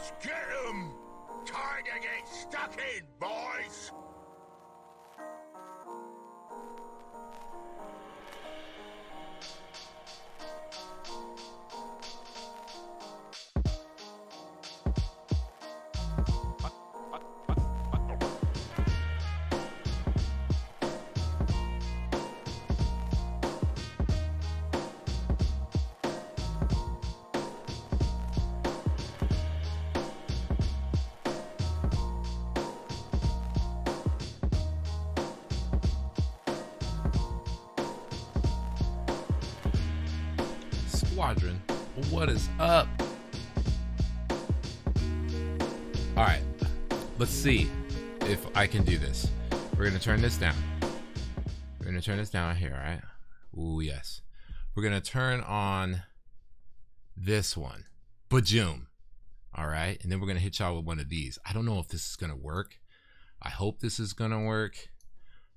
Let's get 'em! Time to get stuck in, boys! Squadron, what is up? All right, let's see if I can do this. We're gonna turn this down. We're gonna turn this down here, all right? Ooh, yes. We're gonna turn on this one, Bajoom. All right, and then we're gonna hit y'all with one of these. I don't know if this is gonna work. I hope this is gonna work.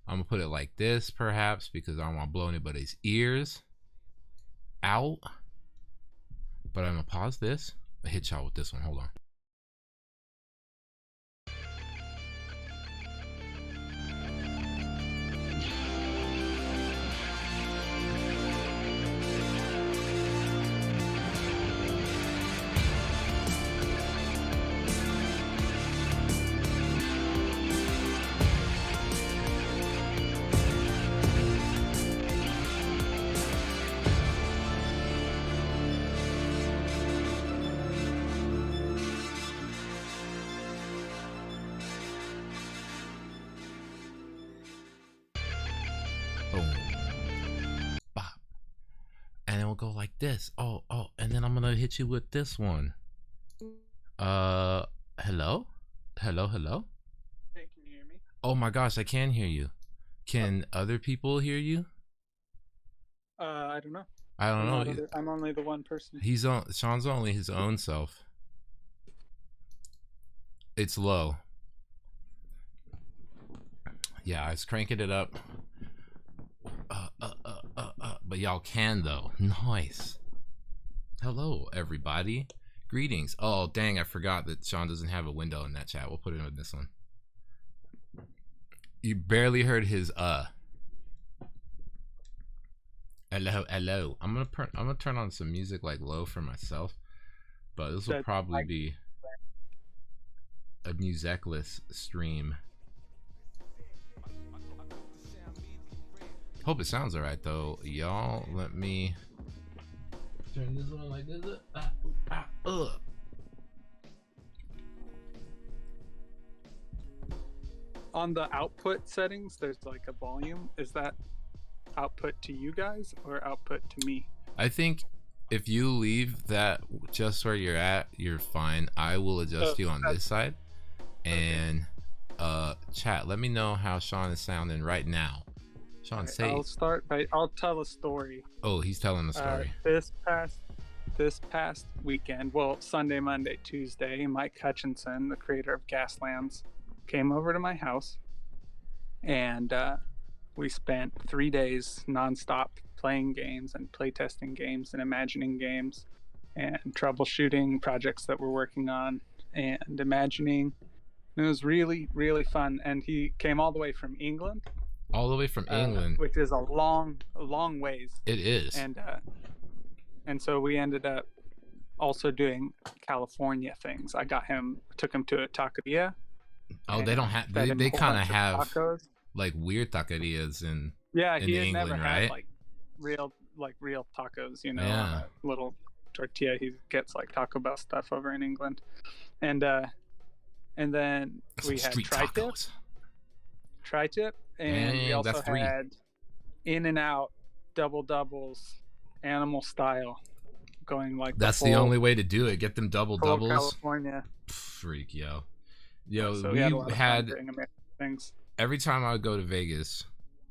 I'm gonna put it like this, perhaps, because I don't want to blow anybody's ears out. But I'm gonna pause this. I'll hit y'all with this one. Hold on. Boom. Bop. And then we'll go like this. Oh, and then I'm gonna hit you with this one. Hello? Hello? Hey, can you hear me? Oh my gosh, I can hear you. Can other people hear you? I don't know. I don't know. I'm only the one person. Sean's only his own self. It's low. Yeah, I was cranking it up. But y'all can though. Nice. Hello, everybody. Greetings. Oh, dang, I forgot that Sean doesn't have a window in that chat. We'll put it in this one. You barely heard his Hello. I'm gonna turn on some music like low for myself, but this will probably be a musicless stream. Hope it sounds alright though. Y'all, let me turn this one like this. On the output settings, there's like a volume. Is that output to you guys or output to me? I think if you leave that just where you're at, you're fine. I will adjust you on this side. And chat, let me know how Sean is sounding right now. Sean, Right, say. I'll tell a story. Oh, he's telling a story. This past weekend, well, Sunday, Monday, Tuesday, Mike Hutchinson, the creator of Gaslands, came over to my house, and we spent 3 days nonstop playing games and playtesting games and imagining games and troubleshooting projects that we're working on and imagining. It was really, really fun. And he came all the way from England. All the way from England, which is a long ways. It is. And so we ended up also doing California things. I took him to a taqueria. Oh, they don't have. They kind of have tacos. Like weird taquerias in. Yeah, he had England, never right? had like real tacos. You know, Yeah. a little tortilla. He gets like Taco Bell stuff over in England, and then we had tri-tip, and we also had in and out double doubles, animal style, going like that's the only way to do it. Get them double doubles. California. Freak, yo, So we had a lot of fun had doing American things. every time I would go to Vegas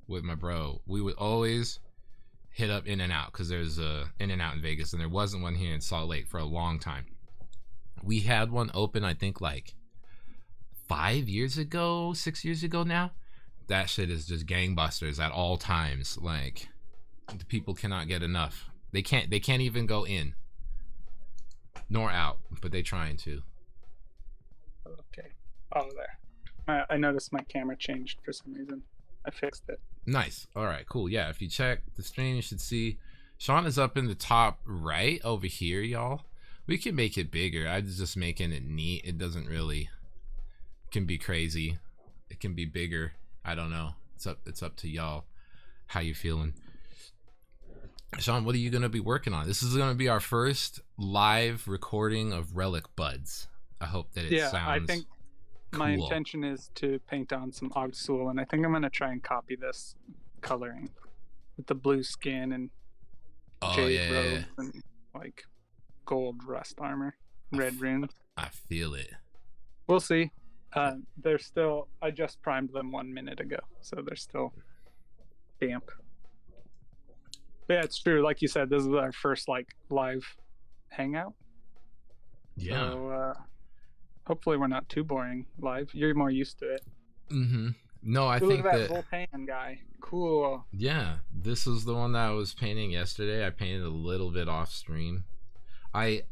with my bro, we would always hit up In and Out because there's a In and Out in Vegas, and there wasn't one here in Salt Lake for a long time. We had one open, I think, like 5 years ago, 6 years ago now. That shit is just gangbusters at all times. Like, the people cannot get enough. They can't even go in nor out, but they trying to. Oh, there. I noticed my camera changed for some reason. I fixed it. Nice. All right, cool. Yeah, if you check the stream, you should see Sean is up in the top right over here, y'all. We can make it bigger. I'm just making it neat. It doesn't really, it can be crazy. It can be bigger. I don't know. It's up to y'all. How you feeling? Sean, what are you going to be working on? This is going to be our first live recording of Relicbuds. I hope that it sounds I think cool. My intention is to paint on some Ogsul, and I think I'm going to try and copy this coloring with the blue skin and jade robes and like gold rust armor, red runes. I feel it. We'll see. They're still, I just primed them 1 minute ago, so they're still damp. But yeah, it's true. Like you said, this is our first like live hangout. Yeah. So hopefully we're not too boring live. You're more used to it. Mm-hmm. No, I think think that Volpan guy. Cool. Yeah, this was the one that I was painting yesterday. I painted a little bit off stream. I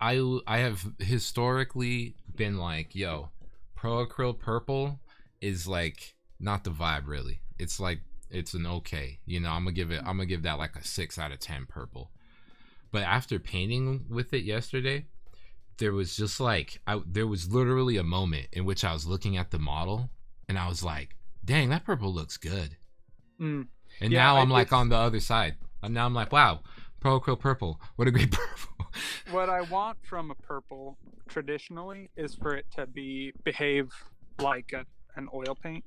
have historically been like, yo, Pro Acryl Purple is like not the vibe really. It's like it's an okay. You know, I'm gonna give that like a 6 out of 10 purple. But after painting with it yesterday, there was just like there was literally a moment in which I was looking at the model and I was like, dang, that purple looks good. And now I'm like on the other side. And now I'm like, wow, Pro Acryl Purple, what a great purple. What I want from a purple traditionally is for it to behave like an oil paint,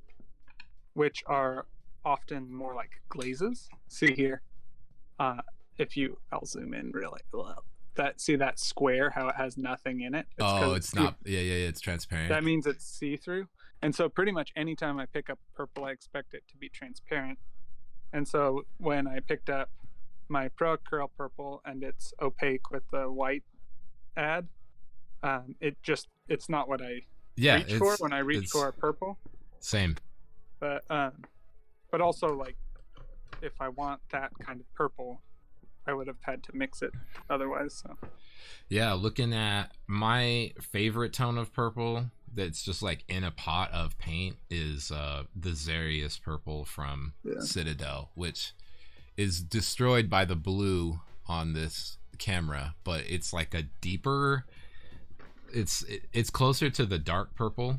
which are often more like glazes. See here, I'll zoom in really well. That square, how it has nothing in it. It's not. Yeah, it's transparent. That means it's see-through. And so pretty much anytime I pick up purple, I expect it to be transparent. And so when I picked up my Pro Acryl Purple and it's opaque with the white add, it's not what I reach for when I reach for a purple. Same. But also like if I want that kind of purple, I would have had to mix it otherwise. So yeah, looking at my favorite tone of purple that's just like in a pot of paint is the Xarius purple from Citadel, which is destroyed by the blue on this camera, but it's like a deeper, it's closer to the dark purple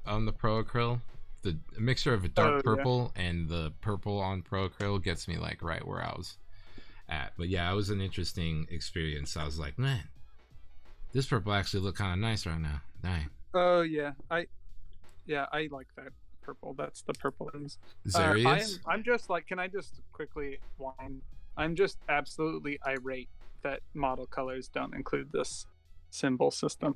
on the Pro Acryl. The mixture of a dark purple and the purple on Pro Acryl gets me like right where I was at. But yeah, it was an interesting experience. I was like, man, this purple actually look kind of nice right now. Dang. Oh yeah, I like that purple. That's the purple is. Xarius? I'm just like, can I just quickly whine? I'm just absolutely irate that model colors don't include this symbol system.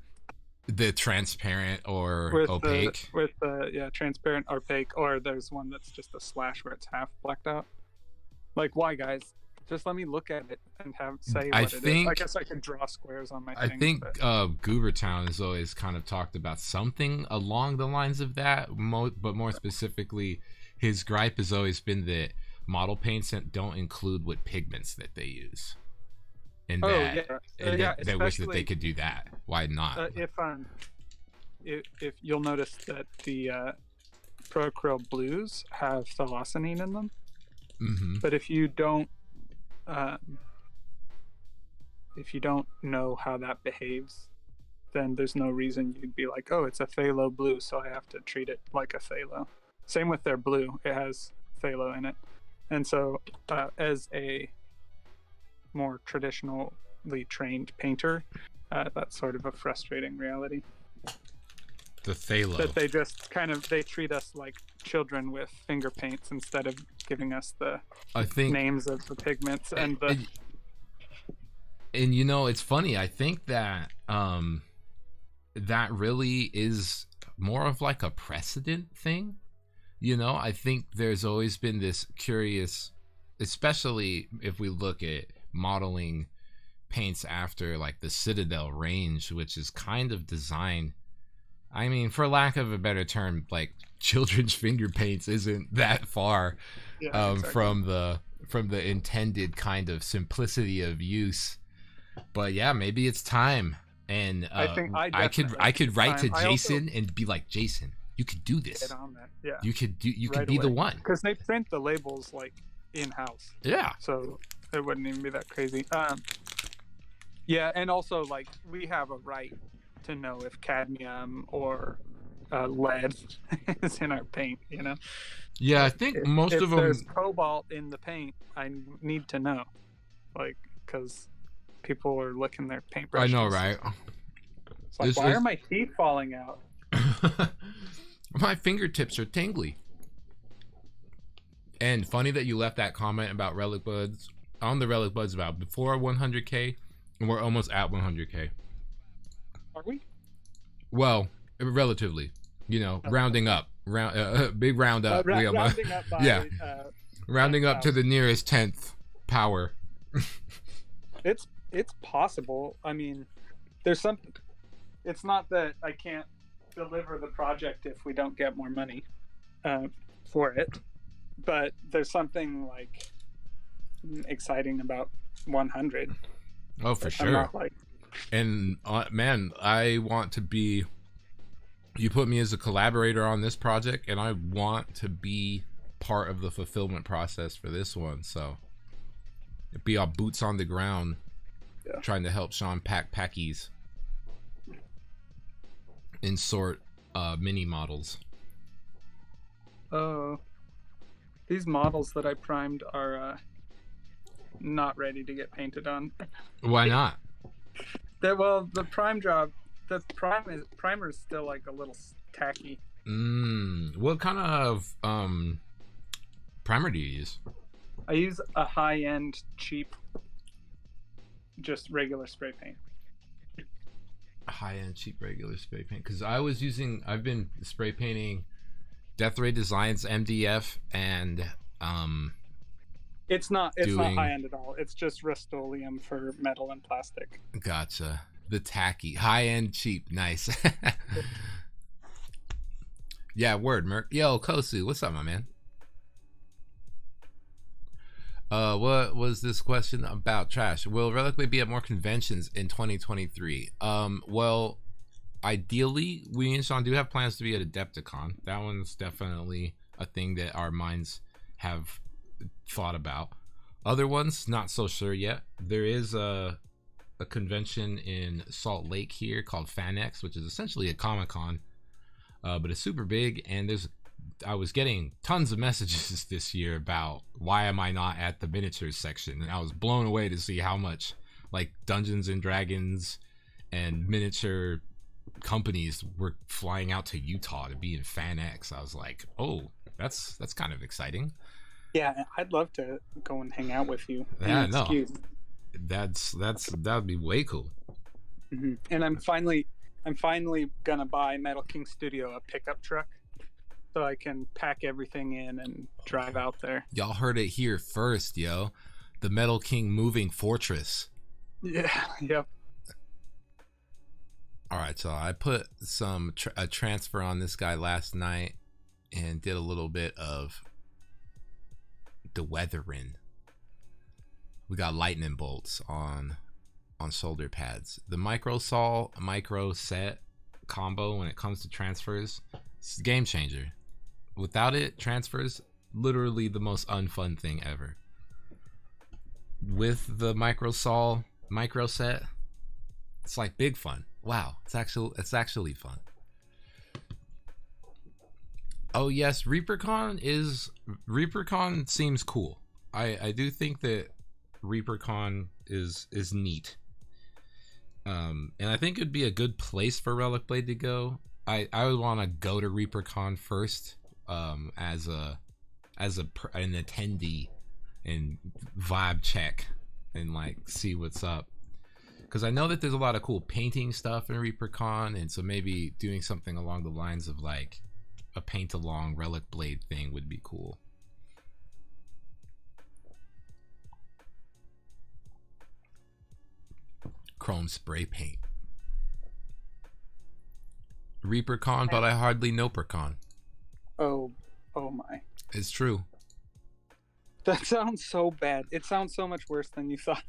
The transparent or opaque? With the transparent, opaque, or there's one that's just a slash where it's half blacked out. Like, why, guys? Just let me look at it and say what it is. I guess I could draw squares on my thing. I think Goobertown has always kind of talked about something along the lines of that, but more specifically, his gripe has always been that model paints don't include what pigments that they use. And they wish that they could do that. Why not? If you'll notice that the Pro Acryl blues have phthalocyanine in them, but if you don't know how that behaves, then there's no reason you'd be like, oh, it's a phthalo blue, so I have to treat it like a phthalo. Same with their blue, it has phthalo in it. And so as a more traditionally trained painter, that's sort of a frustrating reality. The phthalo. That they treat us like children with finger paints instead of giving us the names of the pigments and the. And you know, it's funny. I think that that really is more of like a precedent thing. You know, I think there's always been this curious, especially if we look at modeling paints after like the Citadel range, which is kind of designed, I mean, for lack of a better term, like children's finger paints isn't that far from the intended kind of simplicity of use. But yeah, maybe it's time. And I I could write to I Jason and be like, Jason, you could do this. get on that. Yeah. You could Right be the away. one. Because they print the labels like in house. Yeah. So it wouldn't even be that crazy. Yeah, and also like we have a right to know if cadmium or lead is in our paint, you know. Yeah, I think most of them. If there's cobalt in the paint, I need to know, like, because people are licking their paintbrushes. I know, right? It's like, why are my teeth falling out? My fingertips are tingly. And funny that you left that comment about Relicbuds on the Relicbuds about before 100K, and we're almost at 100K. Are we? Well, relatively, you know, rounding up, big round up. Rounding up by, yeah, rounding up to the nearest 10th power. It's possible. I mean, there's something. It's not that I can't deliver the project if we don't get more money for it, but there's something like exciting about 100. Oh, for sure. And man, I want to be. You put me as a collaborator on this project, and I want to be part of the fulfillment process for this one. So, be our boots on the ground, trying to help Sean pack packies and sort mini models. Oh, these models that I primed are not ready to get painted on. Why not? The prime job, the primer is still like a little tacky. What kind of primer do you use? I use a high-end, cheap, just regular spray paint. High-end, cheap, regular spray paint. Because I've been spray painting Death Ray Designs MDF and It's not high-end at all. It's just Rust-Oleum for metal and plastic. Gotcha. The tacky. High-end, cheap. Nice. Yeah, word, Merc. Yo, Kosu, what's up, my man? What was this question about? Trash. Will Relic Blade be at more conventions in 2023? Well, ideally, we and Sean do have plans to be at Adepticon. That one's definitely a thing that our minds have thought about. Other ones, not so sure yet. There is a convention in Salt Lake here called FanX, which is essentially a Comic-Con, but it's super big, and I was getting tons of messages this year about why am I not at the miniatures section, and I was blown away to see how much like Dungeons and Dragons and miniature companies were flying out to Utah to be in FanX. I was like, oh, that's kind of exciting. Yeah, I'd love to go and hang out with you. Yeah, no, that'd be way cool. Mm-hmm. And I'm finally gonna buy Metal King Studio a pickup truck, so I can pack everything in and drive out there. Y'all heard it here first, yo. The Metal King moving fortress. Yeah. Yep. All right, so I put a transfer on this guy last night and did a little bit of the weathering. We got lightning bolts on shoulder pads. The micro saw micro set combo when it comes to transfers, it's a game changer. Without it, transfers literally the most unfun thing ever. With the micro saw micro set, it's like big fun. Wow, it's actually fun. Oh yes, ReaperCon seems cool. I do think that ReaperCon is neat. And I think it'd be a good place for Relic Blade to go. I would want to go to ReaperCon first, as an attendee and vibe check and like see what's up. Because I know that there's a lot of cool painting stuff in ReaperCon, and so maybe doing something along the lines of like a paint along Relic Blade thing would be cool. Chrome spray paint. ReaperCon, but I hardly know PerCon. Oh my. It's true. That sounds so bad. It sounds so much worse than you thought.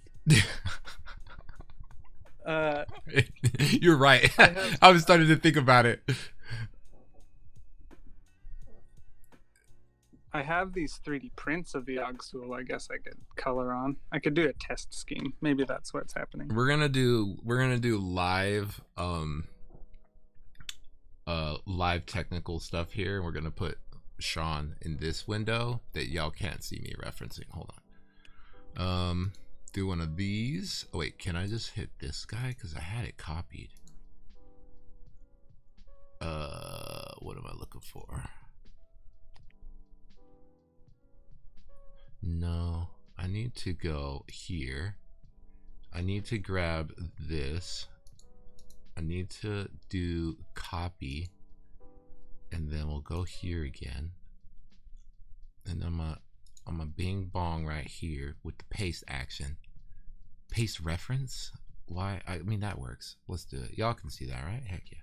You're right. I was starting to think about it. I have these 3D prints of the Ogsul. I guess I could color on. I could do a test scheme. Maybe that's what's happening. We're gonna do live live technical stuff here. We're gonna put Sean in this window that y'all can't see me referencing. Hold on. Do one of these. Oh wait, can I just hit this guy? Because I had it copied. What am I looking for? No, I need to go here. I need to grab this. I need to do copy, and then we'll go here again. And I'm a bing bong right here with the paste action. Paste reference? Why? I mean, that works. Let's do it. Y'all can see that, right? Heck yeah.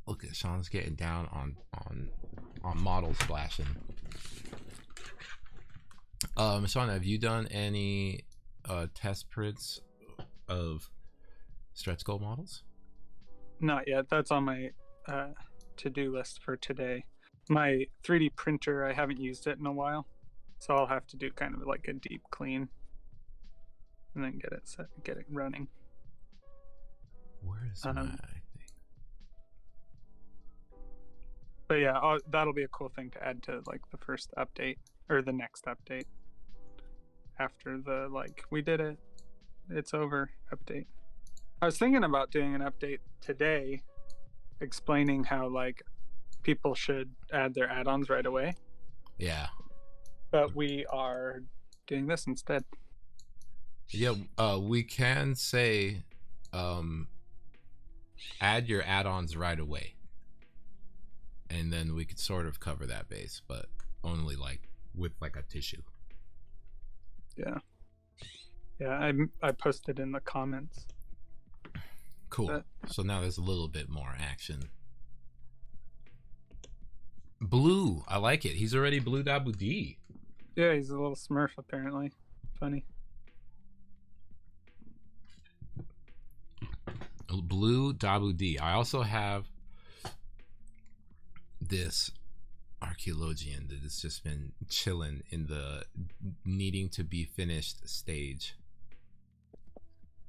Look at Sean's getting down on model splashing. Sean, have you done any test prints of stretch goal models? Not yet. That's on my to-do list for today. My 3D printer, I haven't used it in a while, so I'll have to do kind of like a deep clean and then get it running. Where is my thing? But yeah, that'll be a cool thing to add to like the first update or the next update after the like we did it, it's over update. I was thinking about doing an update today explaining how like people should add their add-ons right away. Yeah. But we are doing this instead. Yeah, we can say add your add-ons right away. And then we could sort of cover that base, but only like with like a tissue. Yeah. Yeah, I posted in the comments. Cool. So now there's a little bit more action. Blue, I like it. He's already Blue Dabu D. Yeah, he's a little Smurf apparently. Funny. Blue Dabu D. I also have this archaeologian that has just been chilling in the needing to be finished stage.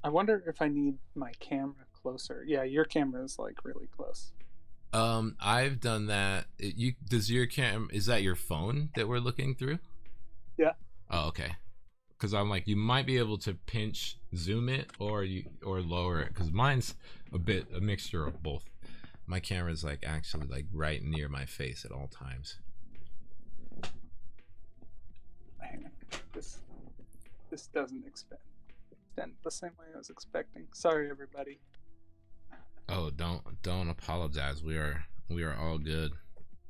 I wonder if I need my camera closer. Yeah, your camera is like really close. I've done that. Does your cam, is that your phone that we're looking through? Yeah. Oh, okay. Because I'm like, you might be able to pinch zoom it or lower it, because mine's a mixture of both. My camera's like actually like right near my face at all times. Hang on. This doesn't extend the same way I was expecting. Sorry, everybody. Oh, don't apologize. We are all good.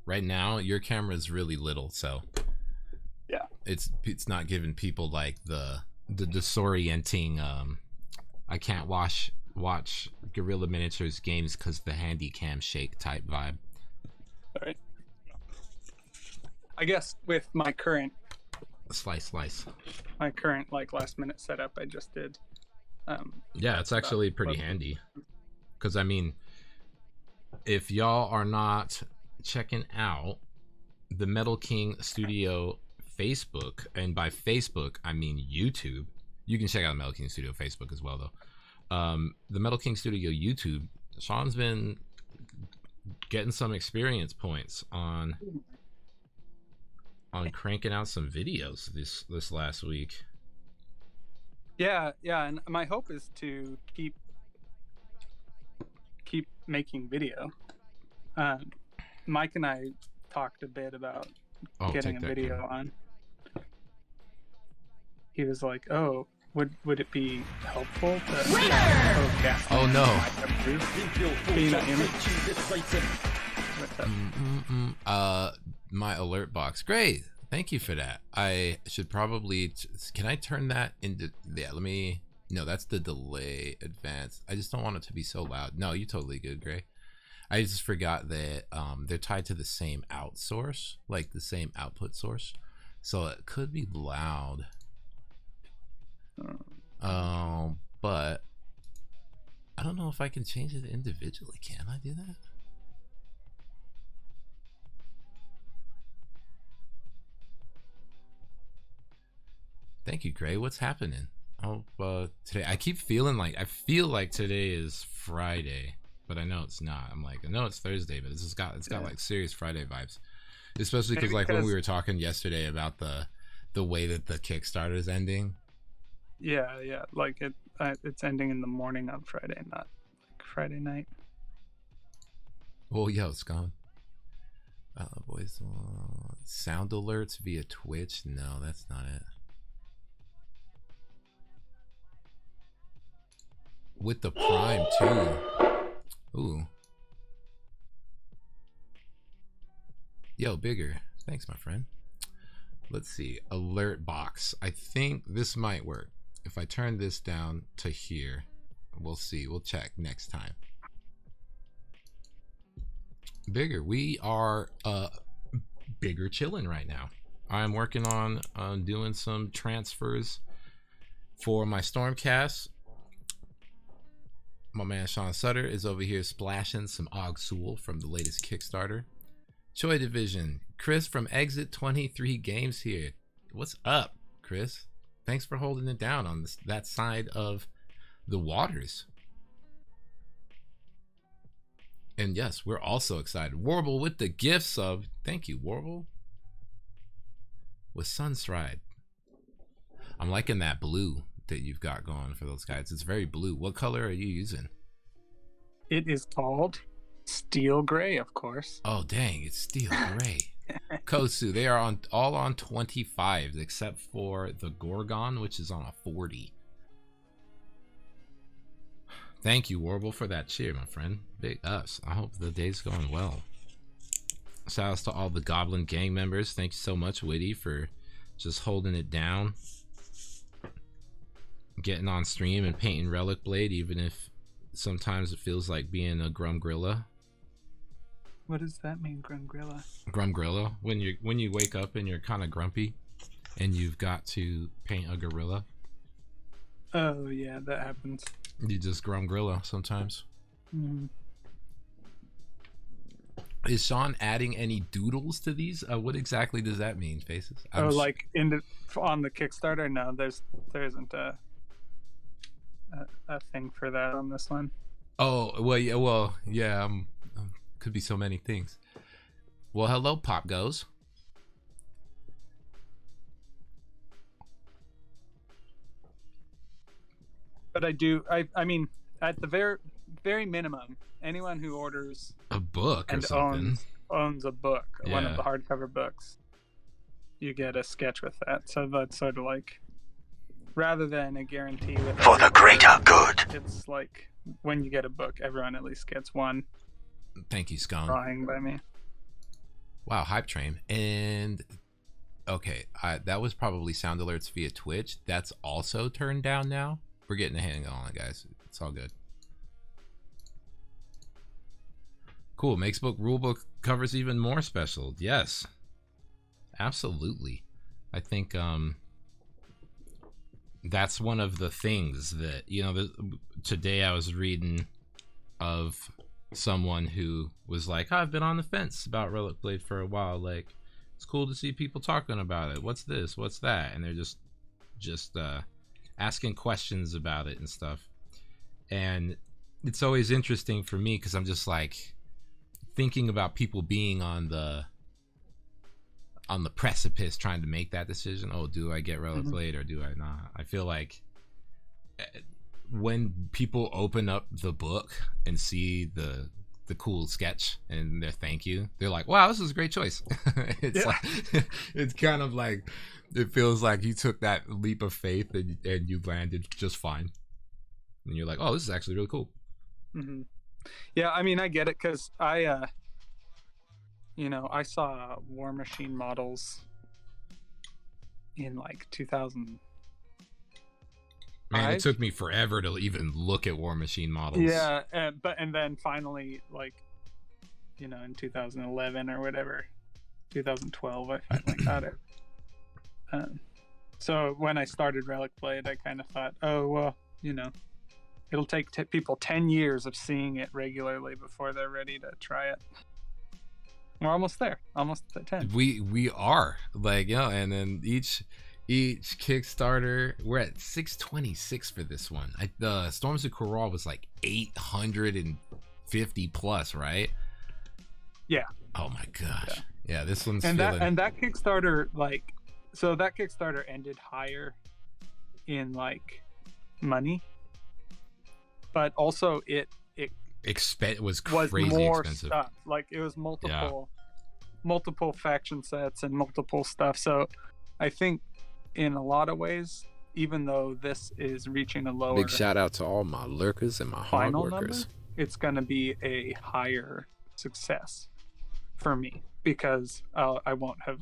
Right now, your camera is really little, so yeah, it's not giving people like the disorienting. I can't watch Guerrilla Miniatures games because the handy cam shake type vibe. All right. I guess with my current slice my current like last minute setup I just did. Yeah, it's actually pretty handy. Because I mean, if y'all are not checking out the Metal King Studio Facebook, and by Facebook I mean YouTube, you can check out the Metal King Studio Facebook as well though. The Metal King Studio YouTube, Sean's been getting some experience points on cranking out some videos this last week. Yeah, and my hope is to keep making video. Mike and I talked a bit about getting a video on. He was like, "Oh, would it be helpful to broadcast?" Oh no! My alert box. Great. Thank you for that. I should probably. Can I turn that into? Yeah. Let me. No, that's the delay advanced. I just don't want it to be so loud. No, you're totally good, Gray. I just forgot that they're tied to the same out source, like the same output source, so it could be loud. But I don't know if I can change it individually. Can I do that? Thank you, Gray. What's happening? Oh, today I feel like today is Friday, but I know it's not. I know it's Thursday, but it's got like serious Friday vibes, especially because like when we were talking yesterday about the way that the Kickstarter is ending. Yeah, like it's ending in the morning on Friday, not like Friday night. Oh, yo, it's gone. Voice sound alerts via Twitch. No, that's not it. With the Prime too. Ooh. Yo, bigger. Thanks, my friend. Let's see. Alert box. I think this might work. If I turn this down to here, we'll see. We'll check next time. Bigger. We are bigger chilling right now. I'm working on doing some transfers for my Stormcast. My man Sean Sutter is over here splashing some Og Soul from the latest Kickstarter. Joy Division. Chris from Exit 23 Games here. What's up, Chris? Thanks for holding it down on that side of the waters. And yes, we're also excited. Warble with the gifts of... Thank you, Warble. With Sunstride. I'm liking that blue that you've got going for those guys. It's very blue. What color are you using? It is called Steel Gray, of course. Oh, dang. It's Steel Gray. Kosu, they are all on 25s except for the Gorgon, which is on a 40. Thank you, Warble, for that cheer, my friend. Big ups. I hope the day's going well. Shout outs to all the Goblin Gang members. Thank you so much, Witty, for just holding it down. Getting on stream and painting Relic Blade, even if sometimes it feels like being a Grumgrilla. What does that mean, Grumgrilla? Grumgrilla. When you wake up and you're kind of grumpy, and you've got to paint a gorilla. Oh yeah, that happens. You just Grumgrilla sometimes. Mm-hmm. Is Sean adding any doodles to these? What exactly does that mean, Faces? Like on the Kickstarter? No, there isn't a thing for that on this one. Oh yeah. Could be so many things. Well, hello, Pop Goes. But I mean, at the very minimum, anyone who orders a book or something owns a book, yeah. One of the hardcover books, you get a sketch with that. So that's sort of like, rather than a guarantee with for the greater good. It's like when you get a book, everyone at least gets one. Thank you, Scone. Drawing by me. Wow, Hype Train. And okay, that was probably sound alerts via Twitch. That's also turned down now. We're getting a hang on it, guys. It's all good. Cool. Makes book rulebook covers even more special. Yes, absolutely. I think that's one of the things that, today I was reading of someone who was like, I've been on the fence about Relic Blade for a while. Like, it's cool to see people talking about it. What's this? What's that? And they're just asking questions about it and stuff. And it's always interesting for me because I'm just like thinking about people being on the precipice trying to make that decision. Oh, do I get Relic Blade or do I not? I feel like when people open up the book and see the cool sketch and their thank you, they're like, wow, this is a great choice. It's kind of like, it feels like you took that leap of faith and you landed just fine. And you're like, oh, this is actually really cool. Mm-hmm. Yeah, I mean, I get it because I saw War Machine models in like 2000. Man, it took me forever to even look at War Machine models. Yeah, and then finally, like, in 2011 or whatever, 2012, I finally got it. So when I started Relic Blade, I kind of thought, oh, well, it'll take people 10 years of seeing it regularly before they're ready to try it. We're almost there, almost at 10. We are like, and then each Kickstarter, we're at 626 for this one. The Storms of Corral was like 850 plus, right? Yeah. Oh my gosh. Yeah, this one's that Kickstarter, that Kickstarter ended higher in money, but also it was crazy more expensive. Stuff. It was multiple faction sets and multiple stuff. So I think in a lot of ways, even though this is reaching a lower big shout out to all my lurkers and my hard workers, it's going to be a higher success for me because I won't have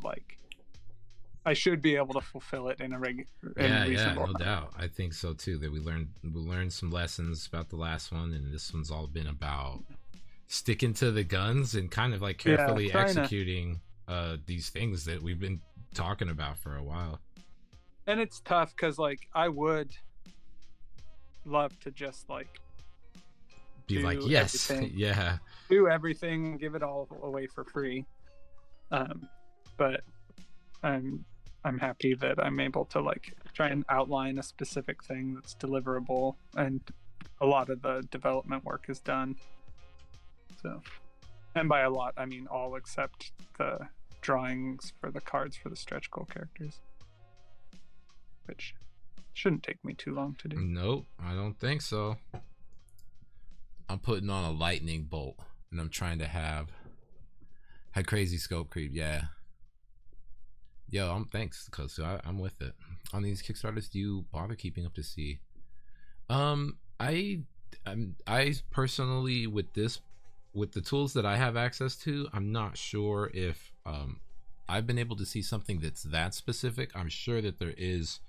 I should be able to fulfill it in a reasonable no doubt. I think so too. That we learned some lessons about the last one, and this one's all been about sticking to the guns and kind of carefully executing these things that we've been talking about for a while. And it's tough because I would love to just be yes, everything. Do everything, give it all away for free. But I'm happy that I'm able to try and outline a specific thing that's deliverable, and a lot of the development work is done. So, and by a lot, I mean all except the drawings for the cards for the stretch goal characters, which shouldn't take me too long to do. Nope, I don't think so. I'm putting on a lightning bolt, and I'm trying to had crazy scope creep. Yeah. Yo, thanks, cause I'm with it. On these Kickstarters, do you bother keeping up to see? I personally with the tools that I have access to, I'm not sure if I've been able to see something that's that specific. I'm sure that there is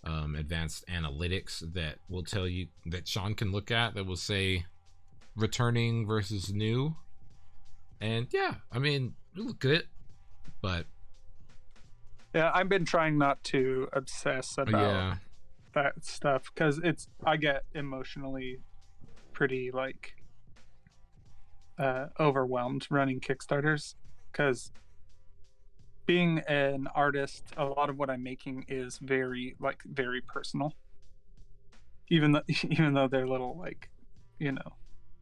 advanced analytics that will tell you, that Sean can look at, that will say returning versus new, and yeah, I mean, it look good, but. Yeah, I've been trying not to obsess about that stuff because I get emotionally pretty overwhelmed running Kickstarters, because being an artist, a lot of what I'm making is very personal. Even though they're little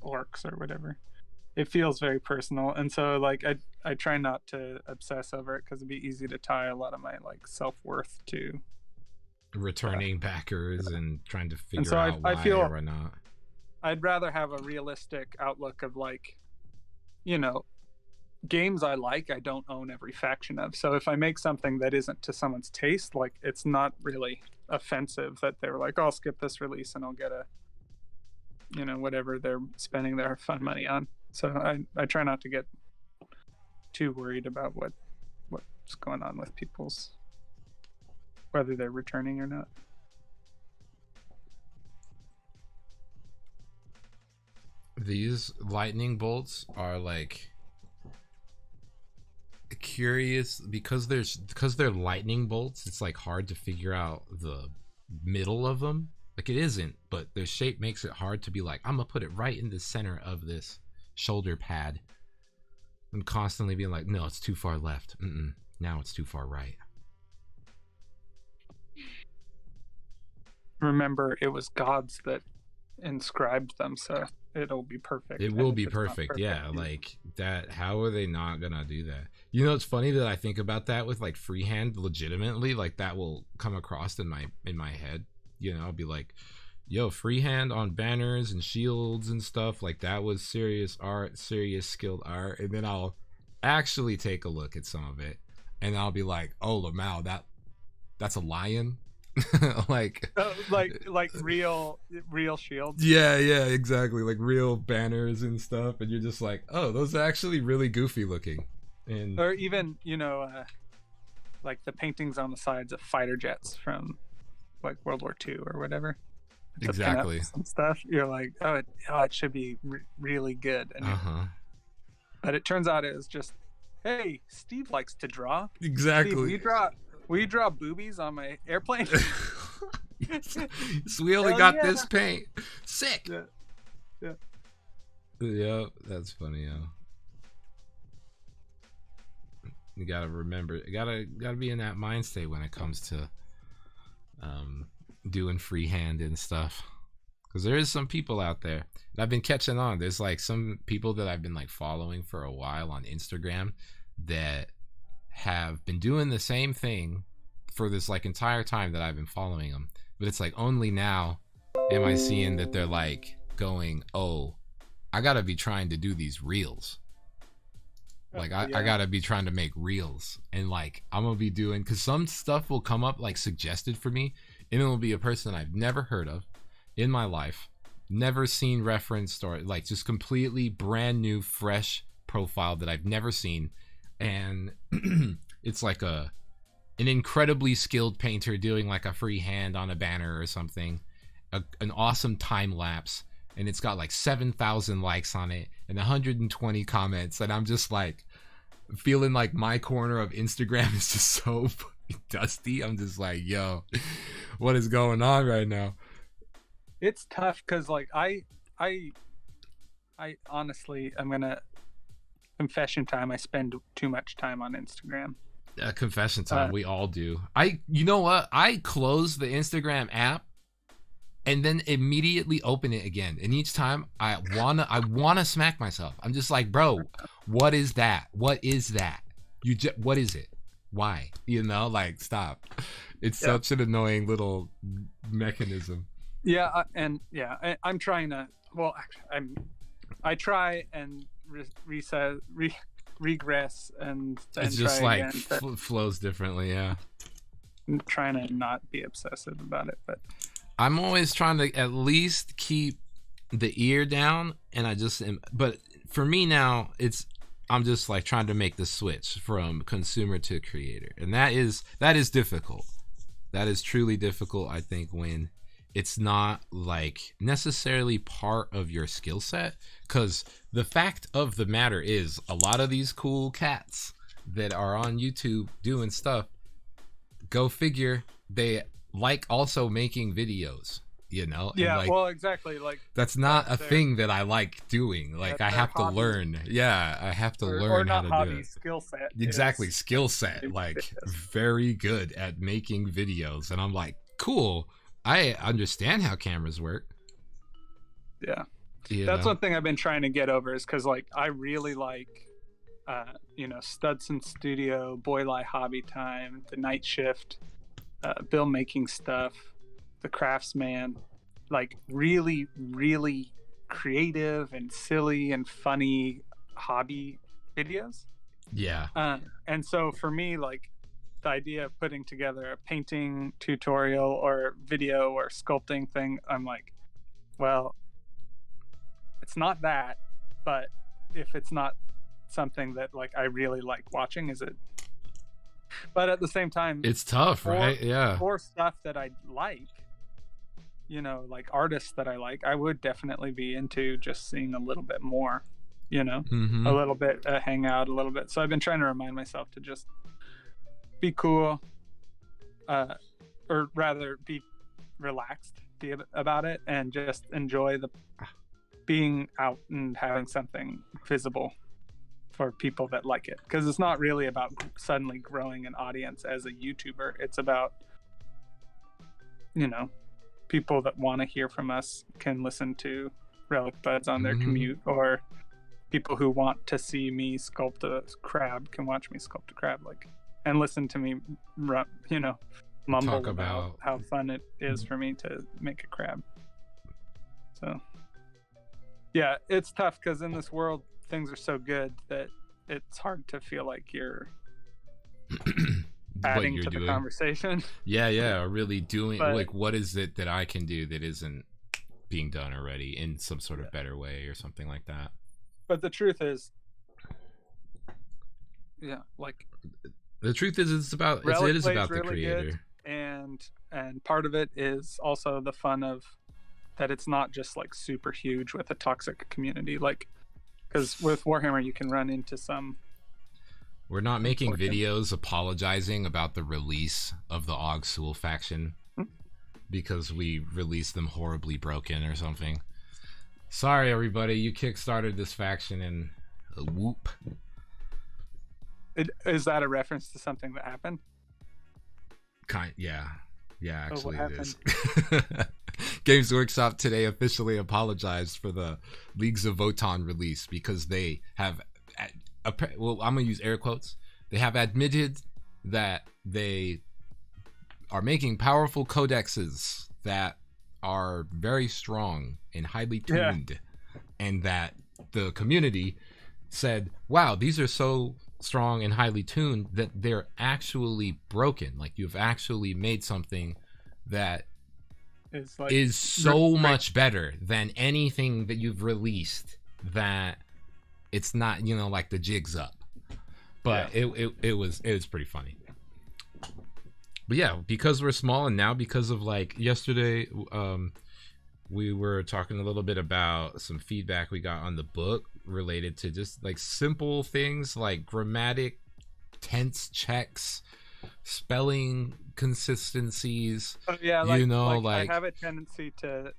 orcs or whatever. It feels very personal, and so I try not to obsess over it because it'd be easy to tie a lot of my self-worth to returning backers and trying to figure out why or not. I'd rather have a realistic outlook of games I don't own every faction of. So if I make something that isn't to someone's taste, it's not really offensive that they're I'll skip this release and I'll get a whatever they're spending their fun money on. So I try not to get too worried about what's going on with people's, whether they're returning or not. These lightning bolts are curious because they're lightning bolts. It's hard to figure out the middle of them. It isn't, but their shape makes it hard to be I'm gonna put it right in the center of this shoulder pad. I'm constantly being no, it's too far left. Now it's too far right. Remember, it was gods that inscribed them, so it'll be perfect. It will be perfect. Yeah, that. How are they not gonna do that? It's funny that I think about that with freehand. Legitimately, that will come across in my head. I'll be yo, freehand on banners and shields and stuff, that was serious art, serious skilled art. And then I'll actually take a look at some of it, and I'll be oh, Lamau, that's a lion. Real shields. Yeah, exactly. Real banners and stuff, and you're just oh, those are actually really goofy looking. And or even the paintings on the sides of fighter jets from World War II or whatever. Exactly. And stuff. You're it should be really good. And but it turns out it was just, hey, Steve likes to draw. Exactly. Steve, Will you draw boobies on my airplane? So we only Hell got yeah. this paint. Sick. Yeah. Yep, that's funny, yo. You gotta remember, you gotta be in that mind state when it comes to doing freehand and stuff. Because there is some people out there, and I've been catching on. There's like some people that I've been like following for a while on Instagram that have been doing the same thing for this like entire time that I've been following them. But it's like only now am I seeing that they're like going, oh, I gotta be trying to do these reels. Like I gotta be trying to make reels, and like I'm gonna be doing, because some stuff will come up like suggested for me, and it will be a person I've never heard of in my life, never seen referenced, or like just completely brand new fresh profile that I've never seen. And it's like an incredibly skilled painter doing like a freehand on a banner or something, an awesome time lapse, and it's got like 7,000 likes on it and 120 comments, and I'm just like feeling like my corner of Instagram is just so fucking dusty. I'm just like, yo, what is going on right now? It's tough because like I honestly, I'm gonna confession time. I spend too much time on Instagram. Confession time. We all do. You know what? I close the Instagram app and then immediately open it again. And each time I wanna smack myself. I'm just like, bro, what is that? What is that? What is it? Why? You know, like, stop. It's such an annoying little mechanism. Yeah, I'm trying to. Well, actually, I try and regress, and then it's just try like again, flows differently. Yeah, I'm trying to not be obsessive about it, but I'm always trying to at least keep the ear down, and I just am. But for me now, I'm just like trying to make the switch from consumer to creator, and that is difficult. That is truly difficult, I think, when it's not like necessarily part of your skill set, because the fact of the matter is a lot of these cool cats that are on YouTube doing stuff, go figure, they like also making videos, you know? yeah, and like, well, exactly, like that's not a thing that I like doing. Like I have to hobby. Learn. Yeah, I have to learn or not how to do hobby, it. skill set. Exactly, is- skill set, like very good at making videos, and I'm like, cool. I understand how cameras work. Yeah, You that's know? one thing I've been trying to get over, is because like I really like, Studson Studio, Boylai Hobby Time, The Night Shift, Bill Making Stuff, The Craftsman, like really, really creative and silly and funny hobby videos. Yeah. And so for me, like, the idea of putting together a painting tutorial or video or sculpting thing, I'm like, well, it's not that, but if it's not something that like I really like watching, is it? But at the same time, It's tough, right? Yeah. or stuff that I like, like artists that I like, I would definitely be into just seeing a little bit more, Mm-hmm. a little bit, hang out a little bit. So I've been trying to remind myself to just be cool, or rather be relaxed about it, and just enjoy the being out and having something visible for people that like it, because it's not really about suddenly growing an audience as a YouTuber. It's about people that want to hear from us can listen to Relicbuds on their commute, or people who want to see me sculpt a crab can watch me sculpt a crab, like, and listen to me mumble Talk about how fun it is for me to make a crab. So yeah, it's tough, because in this world things are so good that it's hard to feel like you're adding to the conversation. Yeah, really doing, But, like, what is it that I can do that isn't being done already in some sort of better way or something like that. But the truth is, like, the truth is, it's about Relic it is Blade's about the really creator. good, and part of it is also the fun of that it's not just like super huge with a toxic community, like, because with Warhammer you can run into some We're not making videos apologizing about the release of the Og Sul faction because we released them horribly broken or something. Sorry, everybody, you kickstarted this faction and whoop. Is that a reference to something that happened? Yeah, actually what it is. Games Workshop today officially apologized for the Leagues of Votann release because they have, well, I'm gonna use air quotes, they have admitted that they are making powerful codexes that are very strong and highly tuned, and that the community said, wow, these are so strong and highly tuned that they're actually broken. Like, you've actually made something that is so much better than anything that you've released, that it's not, you know, like the jig's up. But it was pretty funny. But yeah, because we're small, and now because of, like, yesterday we were talking a little bit about some feedback we got on the book related to just like simple things like grammatic, tense checks, spelling consistencies. Oh, yeah, like I have a tendency to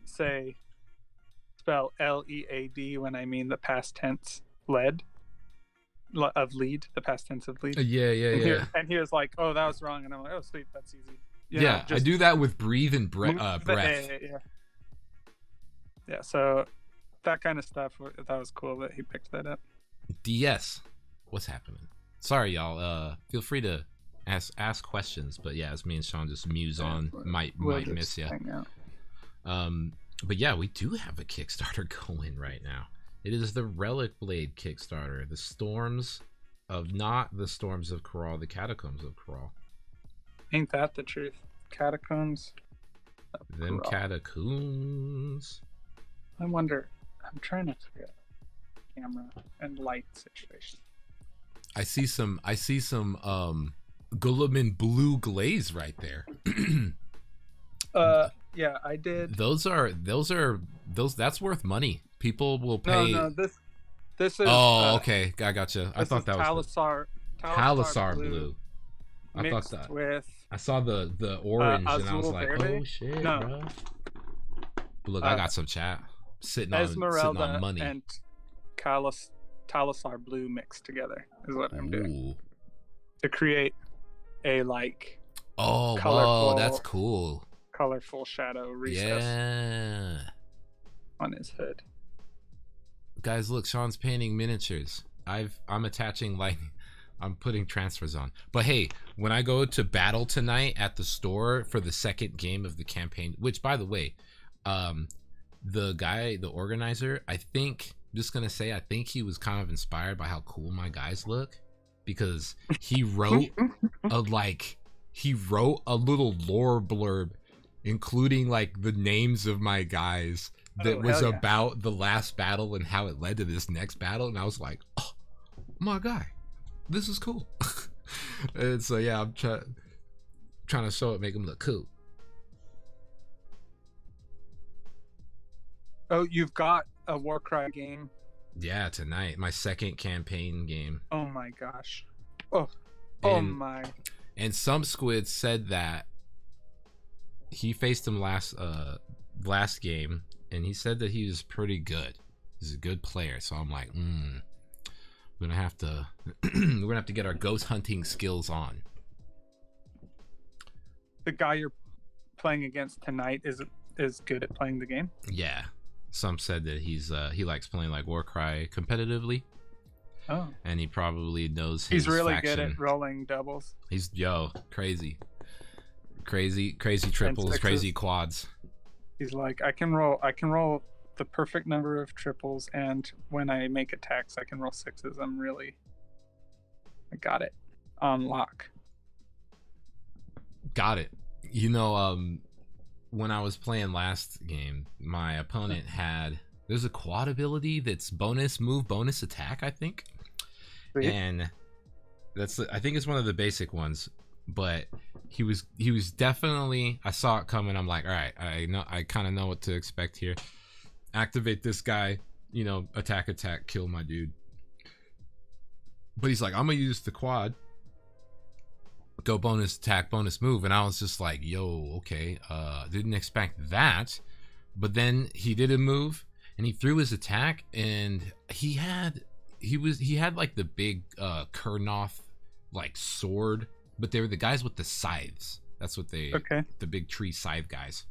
spell L-E-A-D when I mean the past tense lead, the past tense of lead. Yeah. And he was like, oh, that was wrong. And I'm like, oh, sweet, that's easy. I do that with breathe and breath. Yeah, so that kind of stuff, that was cool that he picked that up. DS, what's happening? Sorry, y'all. Feel free to ask questions, but yeah, as me and Sean just muse on, might miss you. But yeah, we do have a Kickstarter going right now. It is the Relic Blade Kickstarter, not the Storms of Kharal, the Catacombs of Kharal. Ain't that the truth? Catacombs. Them catacombs. I wonder. I'm trying to figure out camera and light situation. I see some Guilliman blue glaze right there. Yeah, I did. That's worth money. People will pay. No, this is. Oh, okay, I gotcha. I thought that was Talissar blue. I thought that. With I saw the orange and I was like, verde? oh shit, no. bro. But look, I got some chat sitting on money. And Talissar blue mixed together is what I'm doing to create a whoa, that's cool. Colorful shadow recess on his hood. Guys, look, Sean's painting miniatures. I'm attaching lightning. I'm putting transfers on. But hey, when I go to battle tonight at the store for the second game of the campaign, which by the way, the organizer, I think he was kind of inspired by how cool my guys look, because he wrote a little lore blurb including like the names of my guys that was about the last battle and how it led to this next battle, and I was like, oh my guy, this is cool. And so yeah, I'm trying to show it, make him look cool. Oh, you've got a Warcry game? Yeah, tonight, my second campaign game. Oh my gosh. My. And some squid said that he faced him last game, and he said that he was pretty good. He's a good player, so I'm like, we're gonna have to get our ghost hunting skills on. The guy you're playing against tonight is good at playing the game? Yeah. Some said that he likes playing like Warcry competitively. Oh. And he probably knows his He's really faction. good at rolling doubles. He's crazy triples, crazy quads. He's like, I can roll the perfect number of triples, and when I make attacks I can roll sixes. I got it on lock. Got it. You know, when I was playing last game, my opponent there's a quad ability that's bonus move, bonus attack, I think. Sweet. And I think it's one of the basic ones, but he was definitely, I saw it coming. I'm like, all right, I kind of know what to expect here. Activate this guy, attack, kill my dude. But he's like, I'm gonna use the quad. Go bonus attack, bonus move, and I was just like, yo, okay. Didn't expect that. But then he did a move and he threw his attack, and he had like the big Kurnoth like sword, but they were the guys with the scythes. That's what they the big tree scythe guys.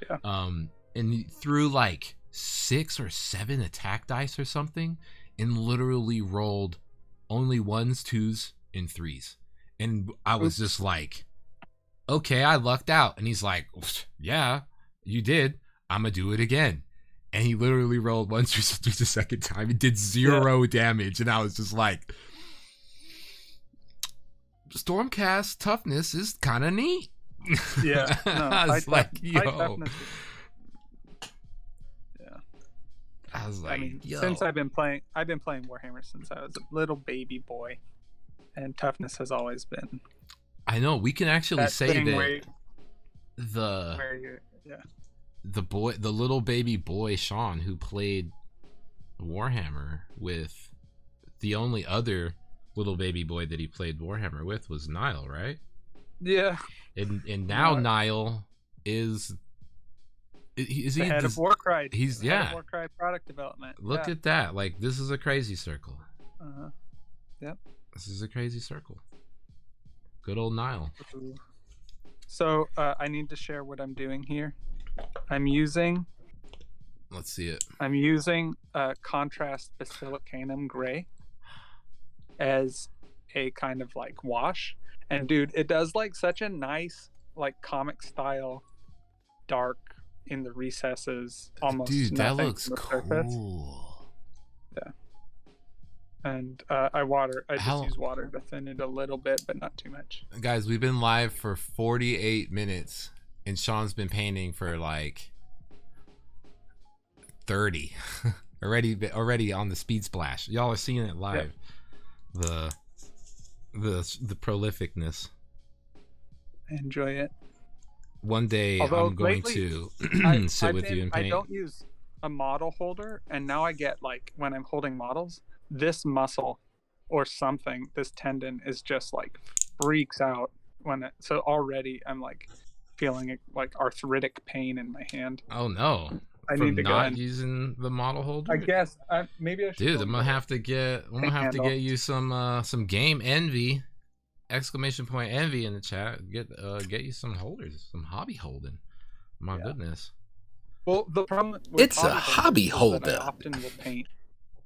Yeah. And he threw like 6 or 7 attack dice or something, and literally rolled only 1s, 2s, and 3s. And I was just like, okay, I lucked out. And he's like, yeah, you did. I'm gonna do it again. And he literally rolled 1, 2, 3 the second time. It did 0 damage, and I was just like, Stormcast toughness is kind of neat. Yeah, no, I was like, yo. I was like, I mean, yo. since I've been playing Warhammer since I was a little baby boy, and toughness has always been. I know, we can actually say that the little baby boy Sean, who played Warhammer with, the only other little baby boy that he played Warhammer with was Niall, right? Yeah. And now Niall is he the head of Warcry. He's head of Warcry product development. Look at that. Like, this is a crazy circle. Yep. This is a crazy circle. Good old Niall. So I need to share what I'm doing here. I'm using. Let's see it. I'm using contrast basilicanum gray as a kind of like wash, and dude, it does like such a nice like comic style dark in the recesses. Almost. Dude, that looks cool. Surface. Yeah. And I just use water to thin it a little bit, but not too much. Guys, we've been live for 48 minutes, and Sean's been painting for like 30. already on the speed splash. Y'all are seeing it live. Yep. The prolificness. Enjoy it. One day I'm going to sit with you and paint. I don't use a model holder, and now I get like when I'm holding models, this muscle or something, this tendon is just like freaks out so already I'm like feeling like arthritic pain in my hand. Oh no. I need to not using the model holder. I guess maybe I should. Dude, I'm gonna have to get you some game envy, ! Envy in the chat. Get you some holders, some hobby holding. My goodness. Well, the problem with it's a hobby holder. I often will paint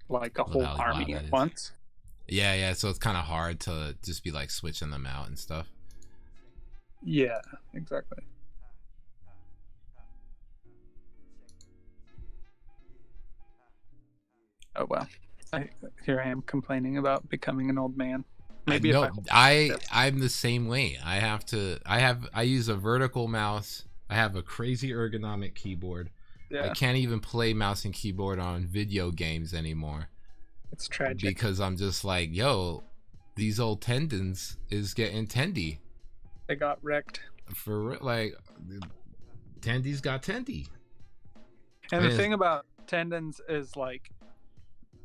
like a whole army at once. Yeah. So it's kind of hard to just be like switching them out and stuff. Yeah, exactly. Oh well, here I am complaining about becoming an old man. Maybe I'm the same way. I use a vertical mouse. I have a crazy ergonomic keyboard. Yeah. I can't even play mouse and keyboard on video games anymore. It's tragic. Because I'm just like, yo, these old tendons is getting tendy. They got wrecked. For like, tendies got tendy. And the thing about tendons is like,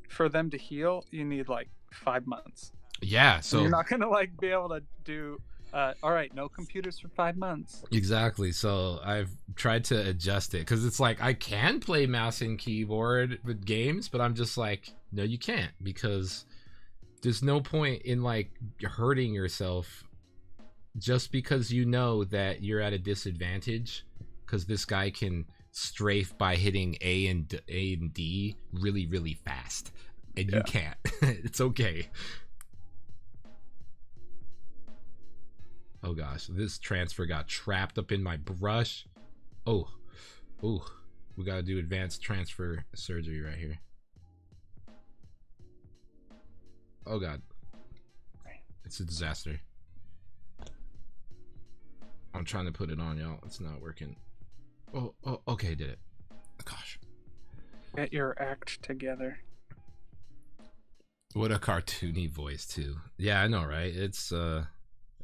for them to heal, you need like 5 months. Yeah, so and you're not gonna like be able to do. All right, no computers for 5 months. Exactly. So I've tried to adjust it because it's like I can play mouse and keyboard with games, but I'm just like, no, you can't, because there's no point in like hurting yourself just because you know that you're at a disadvantage because this guy can strafe by hitting A and D really, really fast, and you can't. It's okay. Oh gosh, this transfer got trapped up in my brush. Oh, we gotta do advanced transfer surgery right here. Oh god, it's a disaster. I'm trying to put it on, y'all. It's not working. Oh, okay, did it. Gosh. Get your act together. What a cartoony voice too. Yeah, I know, right? It's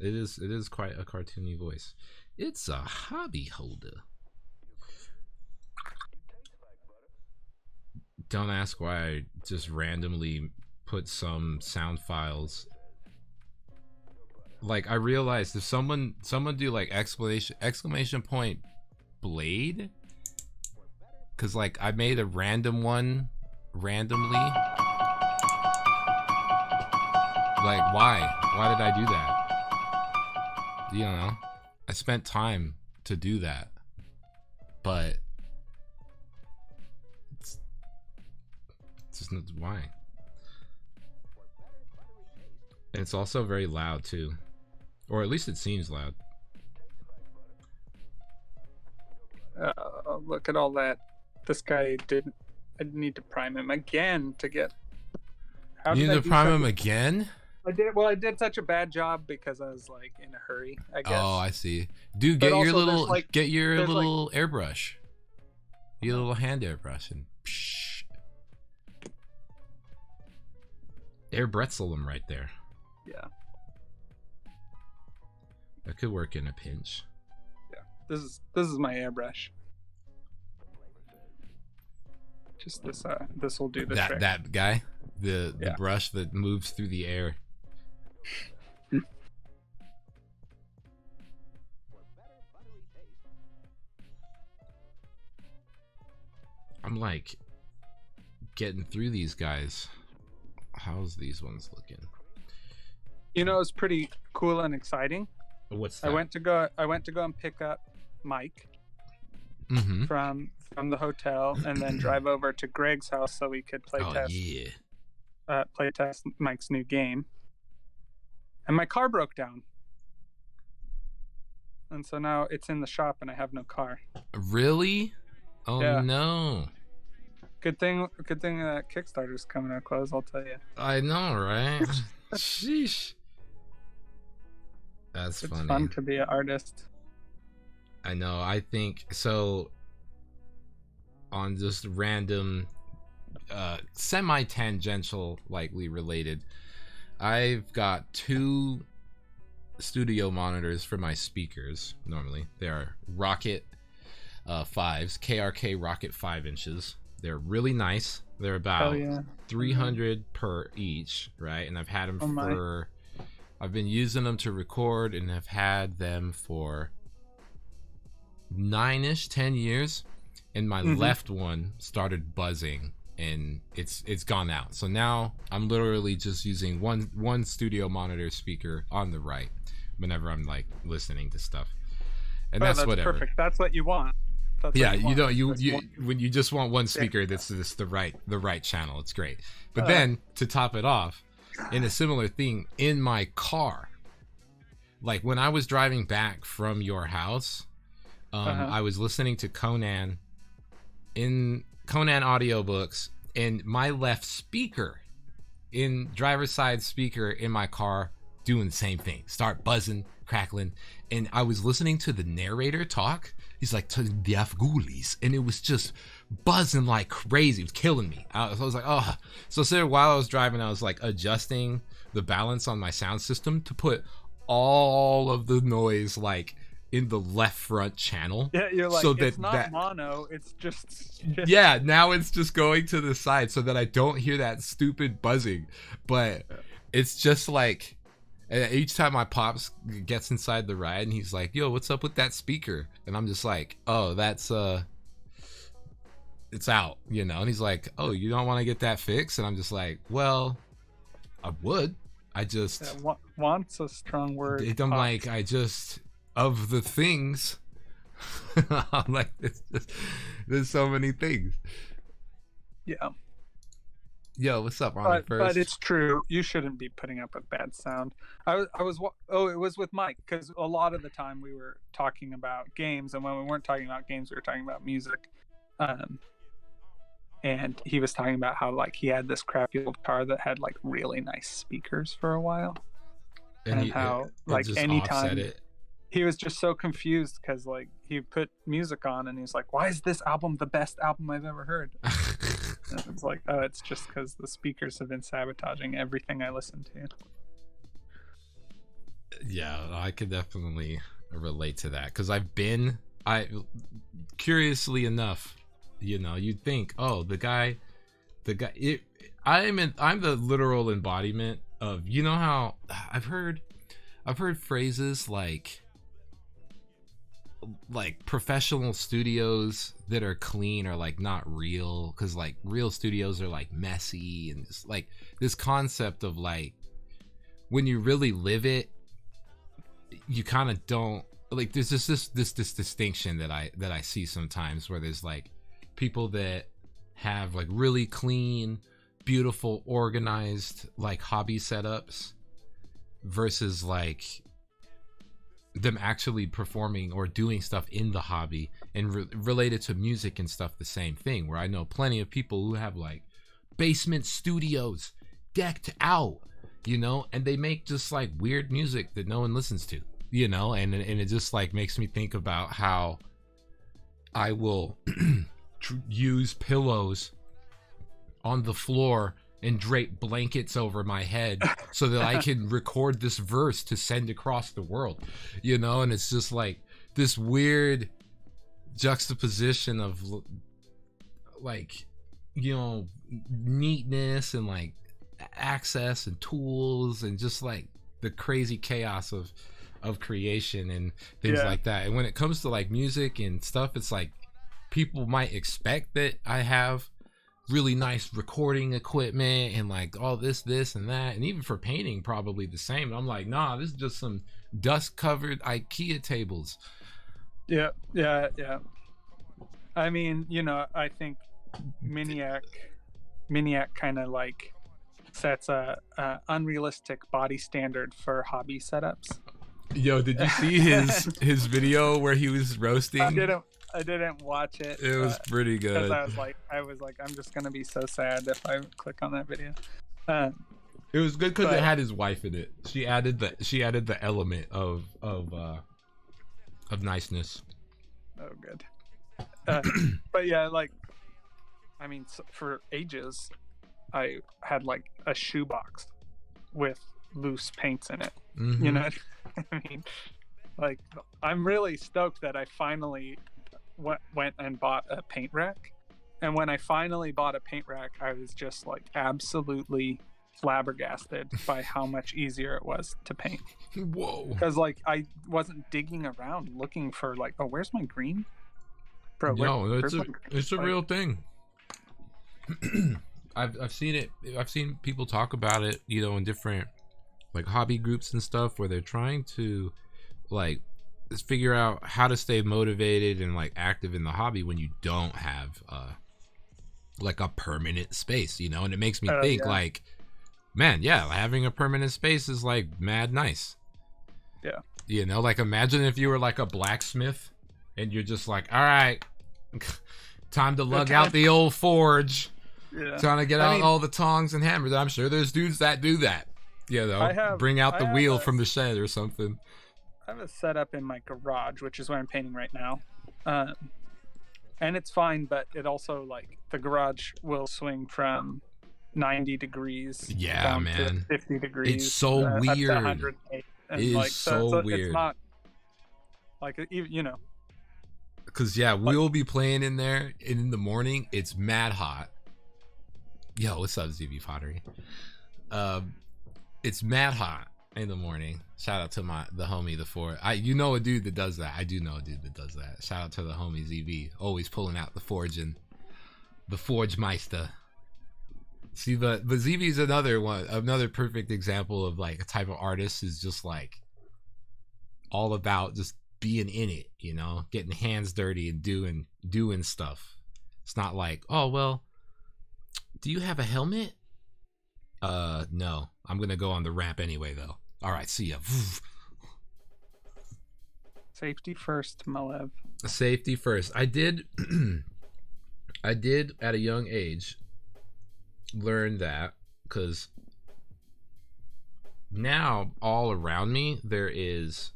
it is quite a cartoony voice. It's a hobby holder. Don't ask why I just randomly put some sound files. Like I realized if someone do like exclamation point blade, because like I made a random one randomly. Like why did I do that? You know, I spent time to do that, but it's just not why. And it's also very loud too, or at least it seems loud. Look at all that. This guy didn't. I need to prime him again to get. How you need to prime him again? I did. Well, I did such a bad job because I was like in a hurry, I guess. Oh, I see. Dude, get your little little airbrush. Your little hand airbrush and psh. Airbretzel him right there. Yeah. That could work in a pinch. Yeah. This is my airbrush. Just this will do the trick. That guy, the brush that moves through the air. I'm like getting through these guys. How's these ones looking? You know, it's pretty cool and exciting. What's that? I went to go and pick up Mike from the hotel, and then drive over to Greg's house so we could play test Mike's new game. And my car broke down, and so now it's in the shop, and I have no car. Really? Oh yeah. No. Good thing that Kickstarter's coming to a close, I'll tell you. I know, right? Sheesh. That's funny. It's fun to be an artist. I know. I think so. On just random, semi-tangential, likely related, I've got 2 studio monitors for my speakers. Normally, they are Rocket 5s, KRK Rocket 5 inches. They're really nice. They're about 300 per each, right? And I've had them I've been using them to record, and I've had them for 9-ish, 10 years. And my left one started buzzing, and it's gone out. So now I'm literally just using one studio monitor speaker on the right whenever I'm like listening to stuff. And that's whatever. Perfect. That's what you want. When you just want one speaker, that's just the right channel. It's great. But then to top it off, in a similar thing in my car, like when I was driving back from your house, I was listening to Conan audiobooks, and my left speaker, in driver's side speaker in my car, doing the same thing, start buzzing, crackling, and I was listening to the narrator talk. He's like, to the Afghulis, and it was just buzzing like crazy. It was killing me. I was like, oh. So while I was driving, I was like adjusting the balance on my sound system to put all of the noise like in the left front channel. Yeah, you're like, so it's not mono, it's just yeah, now it's just going to the side so that I don't hear that stupid buzzing. But it's just like, each time my pops gets inside the ride and he's like, yo, what's up with that speaker? And I'm just like, oh, that's it's out, you know. And he's like, oh, you don't want to get that fixed? And I'm just like, well, I would. I just want's a strong word. I'm like, I just, of the things, I'm like, there's so many things. Yeah. Yo, what's up, Ronnie? But it's true. You shouldn't be putting up with bad sound. It was with Mike, because a lot of the time we were talking about games, and when we weren't talking about games, we were talking about music. And he was talking about how like he had this crappy old car that had like really nice speakers for a while, and how like anytime he was just so confused because like he put music on and he's like, why is this album the best album I've ever heard? And it's like, oh, it's just because the speakers have been sabotaging everything I listen to. Yeah, I could definitely relate to that, because curiously enough, you know, you'd think, oh, the the guy. I'm the literal embodiment of, you know how I've heard phrases like professional studios that are clean are like not real, because like real studios are like messy, and just like this concept of like when you really live it, you kind of don't like. There's just this distinction that I see sometimes, where there's like people that have like really clean, beautiful, organized like hobby setups versus like them actually performing or doing stuff in the hobby. And related to music and stuff, the same thing, where I know plenty of people who have like basement studios decked out, you know, and they make just like weird music that no one listens to, you know, and it just like makes me think about how I will use pillows on the floor and drape blankets over my head so that I can record this verse to send across the world, you know. And it's just like this weird juxtaposition of like, you know, neatness and like access and tools and just like the crazy chaos of creation and things like that. And when it comes to like music and stuff, it's like people might expect that I have really nice recording equipment and like all this and that, and even for painting probably the same. I'm like, nah, this is just some dust covered IKEA tables. Yeah. I mean, you know, I think Miniac kind of like sets a unrealistic body standard for hobby setups. Yo, did you see his video where he was roasting? I didn't watch it. It was pretty good. Because I was like, I'm just gonna be so sad if I click on that video. It was good because it had his wife in it. She added the element of niceness. Oh, good. But yeah, like, I mean, for ages, I had like a shoebox with loose paints in it. Mm-hmm. You know what I mean? Like, I'm really stoked that I finally went and bought a paint rack. And when I finally bought a paint rack, I was just like absolutely flabbergasted by how much easier it was to paint. Whoa. Because like I wasn't digging around looking for like, oh, where's my green? Bro, it's a real thing. I've seen it. I've seen people talk about it, you know, in different like hobby groups and stuff, where they're trying to like figure out how to stay motivated and like active in the hobby when you don't have like a permanent space, you know. And it makes me think like, man, yeah, having a permanent space is like mad nice. Yeah, you know, like imagine if you were like a blacksmith and you're just like, all right, time to lug out the old forge, trying to get out all the tongs and hammers. I'm sure there's dudes that do that, you know, bring out the wheel from the shed or something. I have a setup in my garage, which is where I'm painting right now. And it's fine, but it also, like, the garage will swing from 90 degrees down to 50 degrees. It's so weird. Up to 108. And it is so weird. It's not, like, you know. Because, we'll be playing in there, and in the morning, it's mad hot. Yo, what's up, ZB Pottery? It's mad hot in the morning. Shout out to the homie, the Forge. You know a dude that does that. I do know a dude that does that. Shout out to the homie ZB, always pulling out the Forge and the Forge Meister. See, but ZB is another perfect example of like a type of artist who's just like all about just being in it, you know, getting hands dirty and doing stuff. It's not like, oh well, do you have a helmet? No, I'm gonna go on the ramp anyway though. All right, see ya. Safety first, Malev. Safety first. I did at a young age learn that, because now all around me there is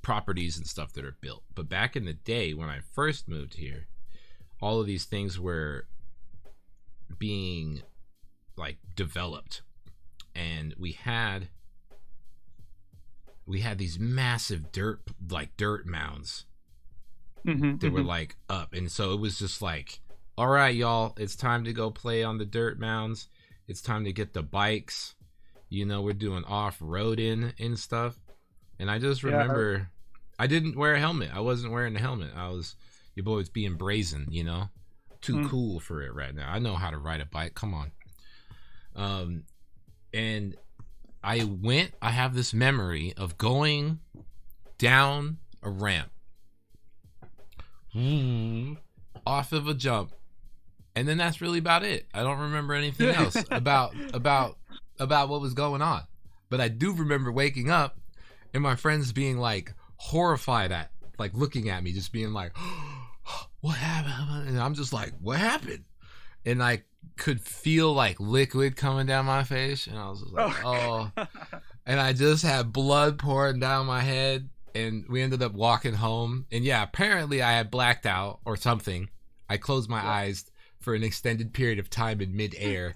properties and stuff that are built. But back in the day when I first moved here, all of these things were being like developed, and we had these massive dirt mounds that were like up, and so it was just like all right, y'all, it's time to go play on the dirt mounds. It's time to get the bikes. You know, we're doing off-roading and stuff. And I just remember I didn't wear a helmet. I wasn't wearing a helmet. Your boy was being brazen, you know? Too cool for it right now. I know how to ride a bike. Come on. And I have this memory of going down a ramp off of a jump, and then that's really about it. I don't remember anything else about what was going on, but I do remember waking up and my friends being like horrified at, like, looking at me, just being like, oh, what happened? And I'm just like, what happened? And I could feel like liquid coming down my face, and I was just like, oh. And I just had blood pouring down my head. And we ended up walking home. And yeah, apparently I had blacked out or something. I closed my eyes for an extended period of time in midair.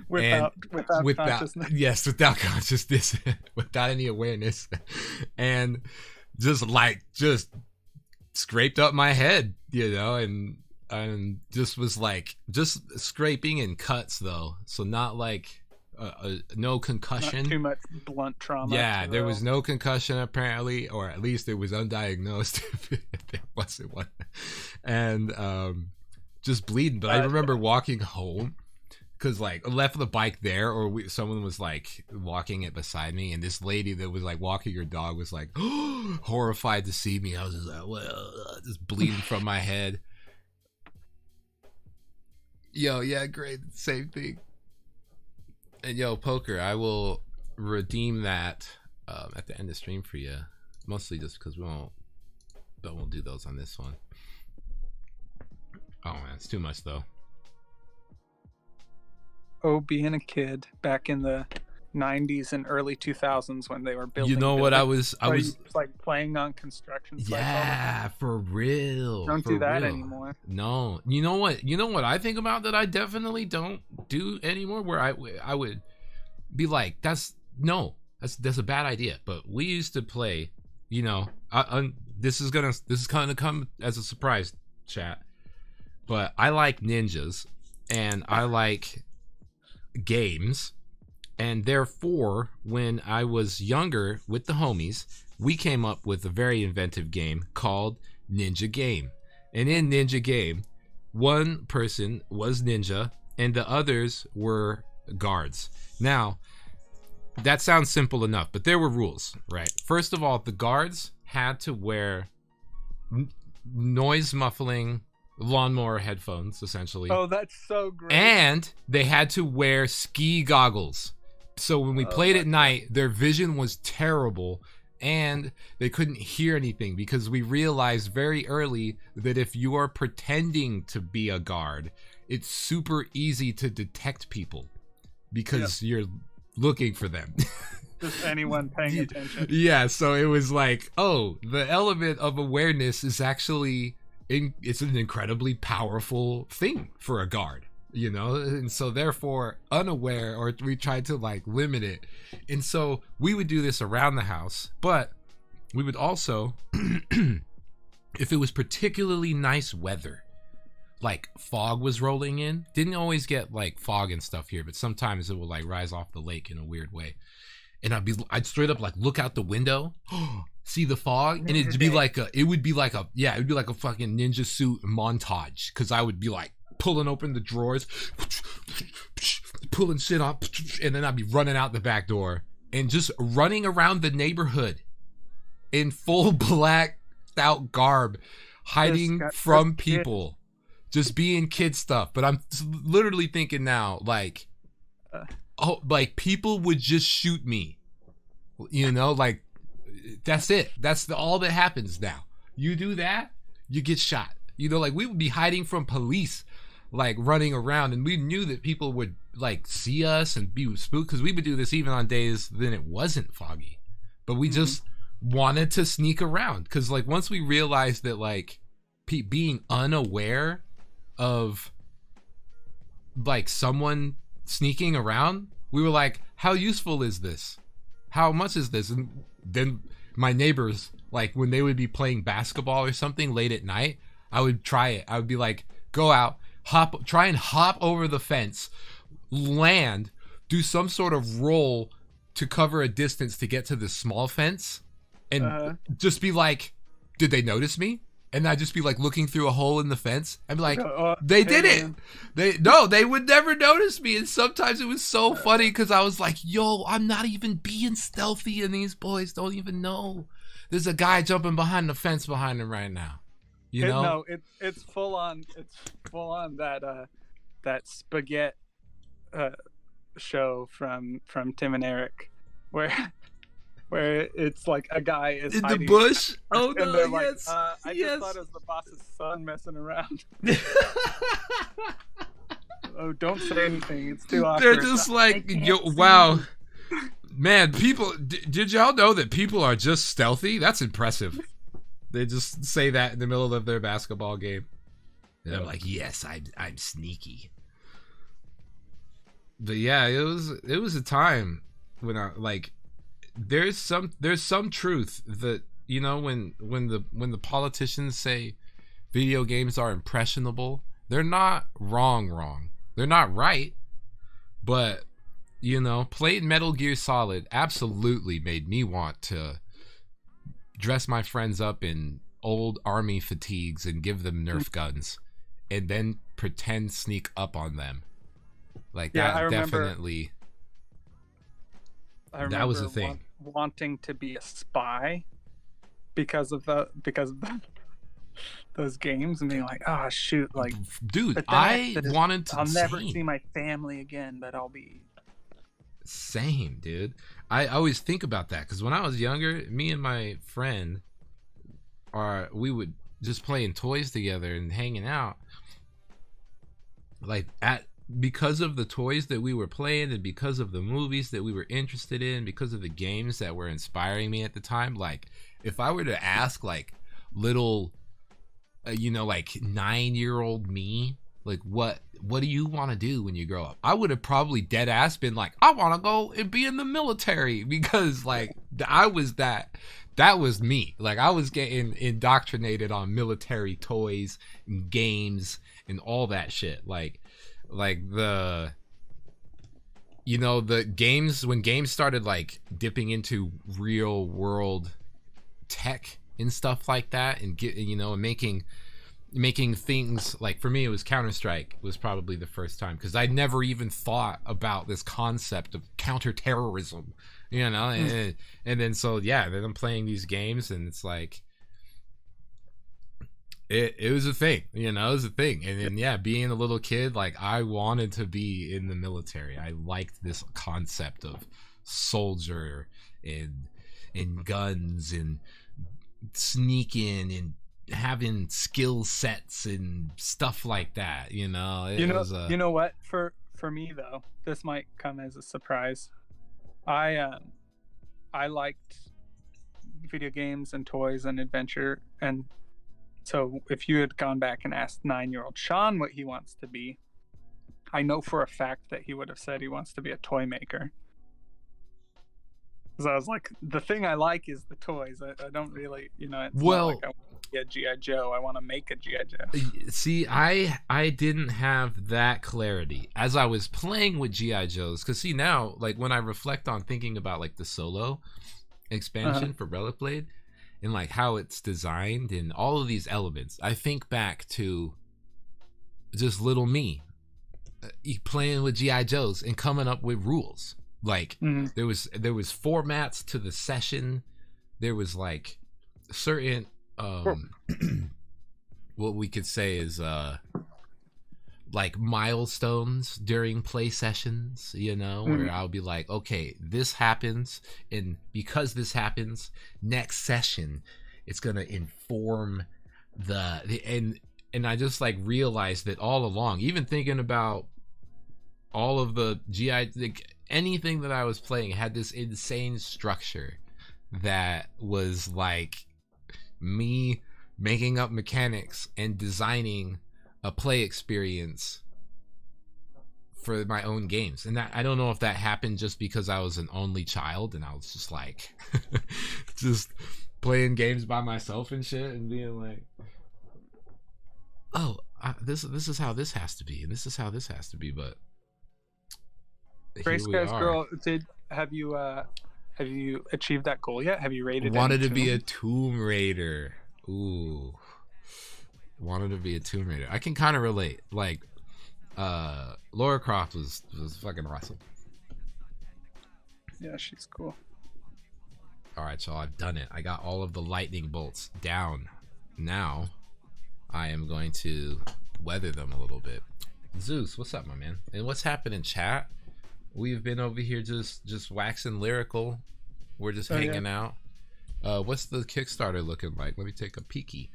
Without consciousness. Yes, without consciousness. Without any awareness. And just scraped up my head, you know, and just was like, just scraping and cuts though. So not like... no concussion. Not too much blunt trauma. Yeah, there was no concussion apparently, or at least it was undiagnosed if there wasn't one. And just bleeding. But I remember walking home because, like, I left the bike there, or someone was like walking it beside me, and this lady that was like walking her dog was like horrified to see me. I was just like, well, just bleeding from my head. Yo, yeah, great, same thing. And yo, Poker, I will redeem that at the end of stream for you. Mostly just because we won't do those on this one. Oh man, it's too much though. Oh, being a kid back in the 90s and early 2000s when they were building. You know what I was like playing on construction sites. Yeah, for real. Don't do that anymore. No. You know what I think about that I definitely don't do anymore, where I would be like, that's a bad idea. But we used to play, you know, this is kind of come as a surprise, chat. But I like ninjas and I like games. And therefore, when I was younger with the homies, we came up with a very inventive game called Ninja Game. And in Ninja Game, one person was ninja and the others were guards. Now, that sounds simple enough, but there were rules, right? First of all, the guards had to wear noise muffling lawnmower headphones, essentially. Oh, that's so great. And they had to wear ski goggles. So when we played at night, their vision was terrible and they couldn't hear anything, because we realized very early that if you are pretending to be a guard, it's super easy to detect people because you're looking for them. Just anyone paying attention. Yeah, so it was like, oh, the element of awareness is actually, it's an incredibly powerful thing for a guard. You know, and so therefore unaware, or we tried to like limit it. And so we would do this around the house, but we would also, if it was particularly nice weather, like fog was rolling in, didn't always get like fog and stuff here, but sometimes it would like rise off the lake in a weird way. And I'd straight up like look out the window, see the fog, and it would be like a fucking ninja suit montage. Cause I would be like, pulling open the drawers, pulling shit off, and then I'd be running out the back door and just running around the neighborhood in full blacked out garb, hiding from people, just being kid stuff. But I'm literally thinking now, like, like people would just shoot me, you know, like that's it. That's all that happens now. You do that, you get shot. You know, like we would be hiding from police, like running around, and we knew that people would like see us and be spooked, because we would do this even on days then it wasn't foggy, but we just wanted to sneak around, because like once we realized that like being unaware of like someone sneaking around, we were like, how useful is this? How much is this? And then my neighbors, like when they would be playing basketball or something late at night, I would try it. I would be like, go out, try and hop over the fence, land, do some sort of roll to cover a distance to get to this small fence, and just be like, did they notice me? And I'd just be like looking through a hole in the fence. I'd be like, they did it. They would never notice me. And sometimes it was so funny because I was like, yo, I'm not even being stealthy and these boys don't even know. There's a guy jumping behind the fence behind him right now. You know? No, it's full on. It's full on that spaghetti show from Tim and Eric, where it's like a guy is in the hiding bush. Oh and no! they're like, Yes, I just thought it was the boss's son messing around. Oh, don't say anything. It's too awkward. They're just like, yo, wow, man. People, did y'all know that people are just stealthy? That's impressive. They just say that in the middle of their basketball game. And I'm like, yes, I'm sneaky. But yeah, it was a time when I like. There's some truth that, you know, when the politicians say video games are impressionable, they're not wrong. They're not right. But, you know, playing Metal Gear Solid absolutely made me want to dress my friends up in old army fatigues and give them Nerf guns and then pretend sneak up on them. Like, yeah, that definitely... that was the thing. Wanting to be a spy because of those games and being like, oh shoot, like, dude, I wanted to. I'll never see my family again, but I'll be. Same, dude. I always think about that because when I was younger, me and my friend, we would just playing toys together and hanging out. Like because of the toys that we were playing and because of the movies that we were interested in, because of the games that were inspiring me at the time, like if I were to ask like little, you know, like 9-year-old me, like what do you want to do when you grow up? I would have probably dead ass been like, I want to go and be in the military because like I was that was me. Like I was getting indoctrinated on military toys and games and all that shit. Like the, you know, the games, when games started like dipping into real world tech and stuff like that and get, you know, and making things like, for me it was Counter-Strike was probably the first time because I never even thought about this concept of counterterrorism, you know, and then so yeah, then I'm playing these games and it's like it was a thing, you know, it was a thing. And then yeah, being a little kid, like I wanted to be in the military. I liked this concept of soldier and guns and sneaking and having skill sets and stuff like that, you know. You know what, for me though, this might come as a surprise. I liked video games and toys and adventure, and so if you had gone back and asked 9-year-old Sean what he wants to be, I know for a fact that he would have said he wants to be a toy maker. Because I was like, the thing I like is the toys. I don't really, you know, it's not like I want to be a G.I. Joe. I want to make a G.I. Joe. See, I didn't have that clarity as I was playing with G.I. Joes. Because see, now, like when I reflect on thinking about like the solo expansion for Relic Blade, and like how it's designed and all of these elements, I think back to just little me playing with G.I. Joes and coming up with rules. Like there was formats to the session. There was like certain what we could say is like milestones during play sessions, you know, where I'll be like, okay, this happens, and because this happens, next session it's gonna inform and I just like realized that all along, even thinking about all of the GI, like anything that I was playing had this insane structure that was like me making up mechanics and designing a play experience for my own games. And that, I don't know if that happened just because I was an only child and I was just like just playing games by myself and shit and being like, oh, this is how this has to be, and this is how this has to be. But Gray here we Skies are. Girl, have you achieved that goal yet? Have you rated? Wanted any to be a tombs? Tomb Raider. Ooh, wanted to be a Tomb Raider. I can kind of relate. Like, Lara Croft was fucking awesome. Yeah, she's cool. All right, so I've done it. I got all of the lightning bolts down. Now, I am going to weather them a little bit. Zeus, what's up, my man? And what's happening, chat? We've been over here just waxing lyrical. We're just hanging out. What's the Kickstarter looking like? Let me take a peeky.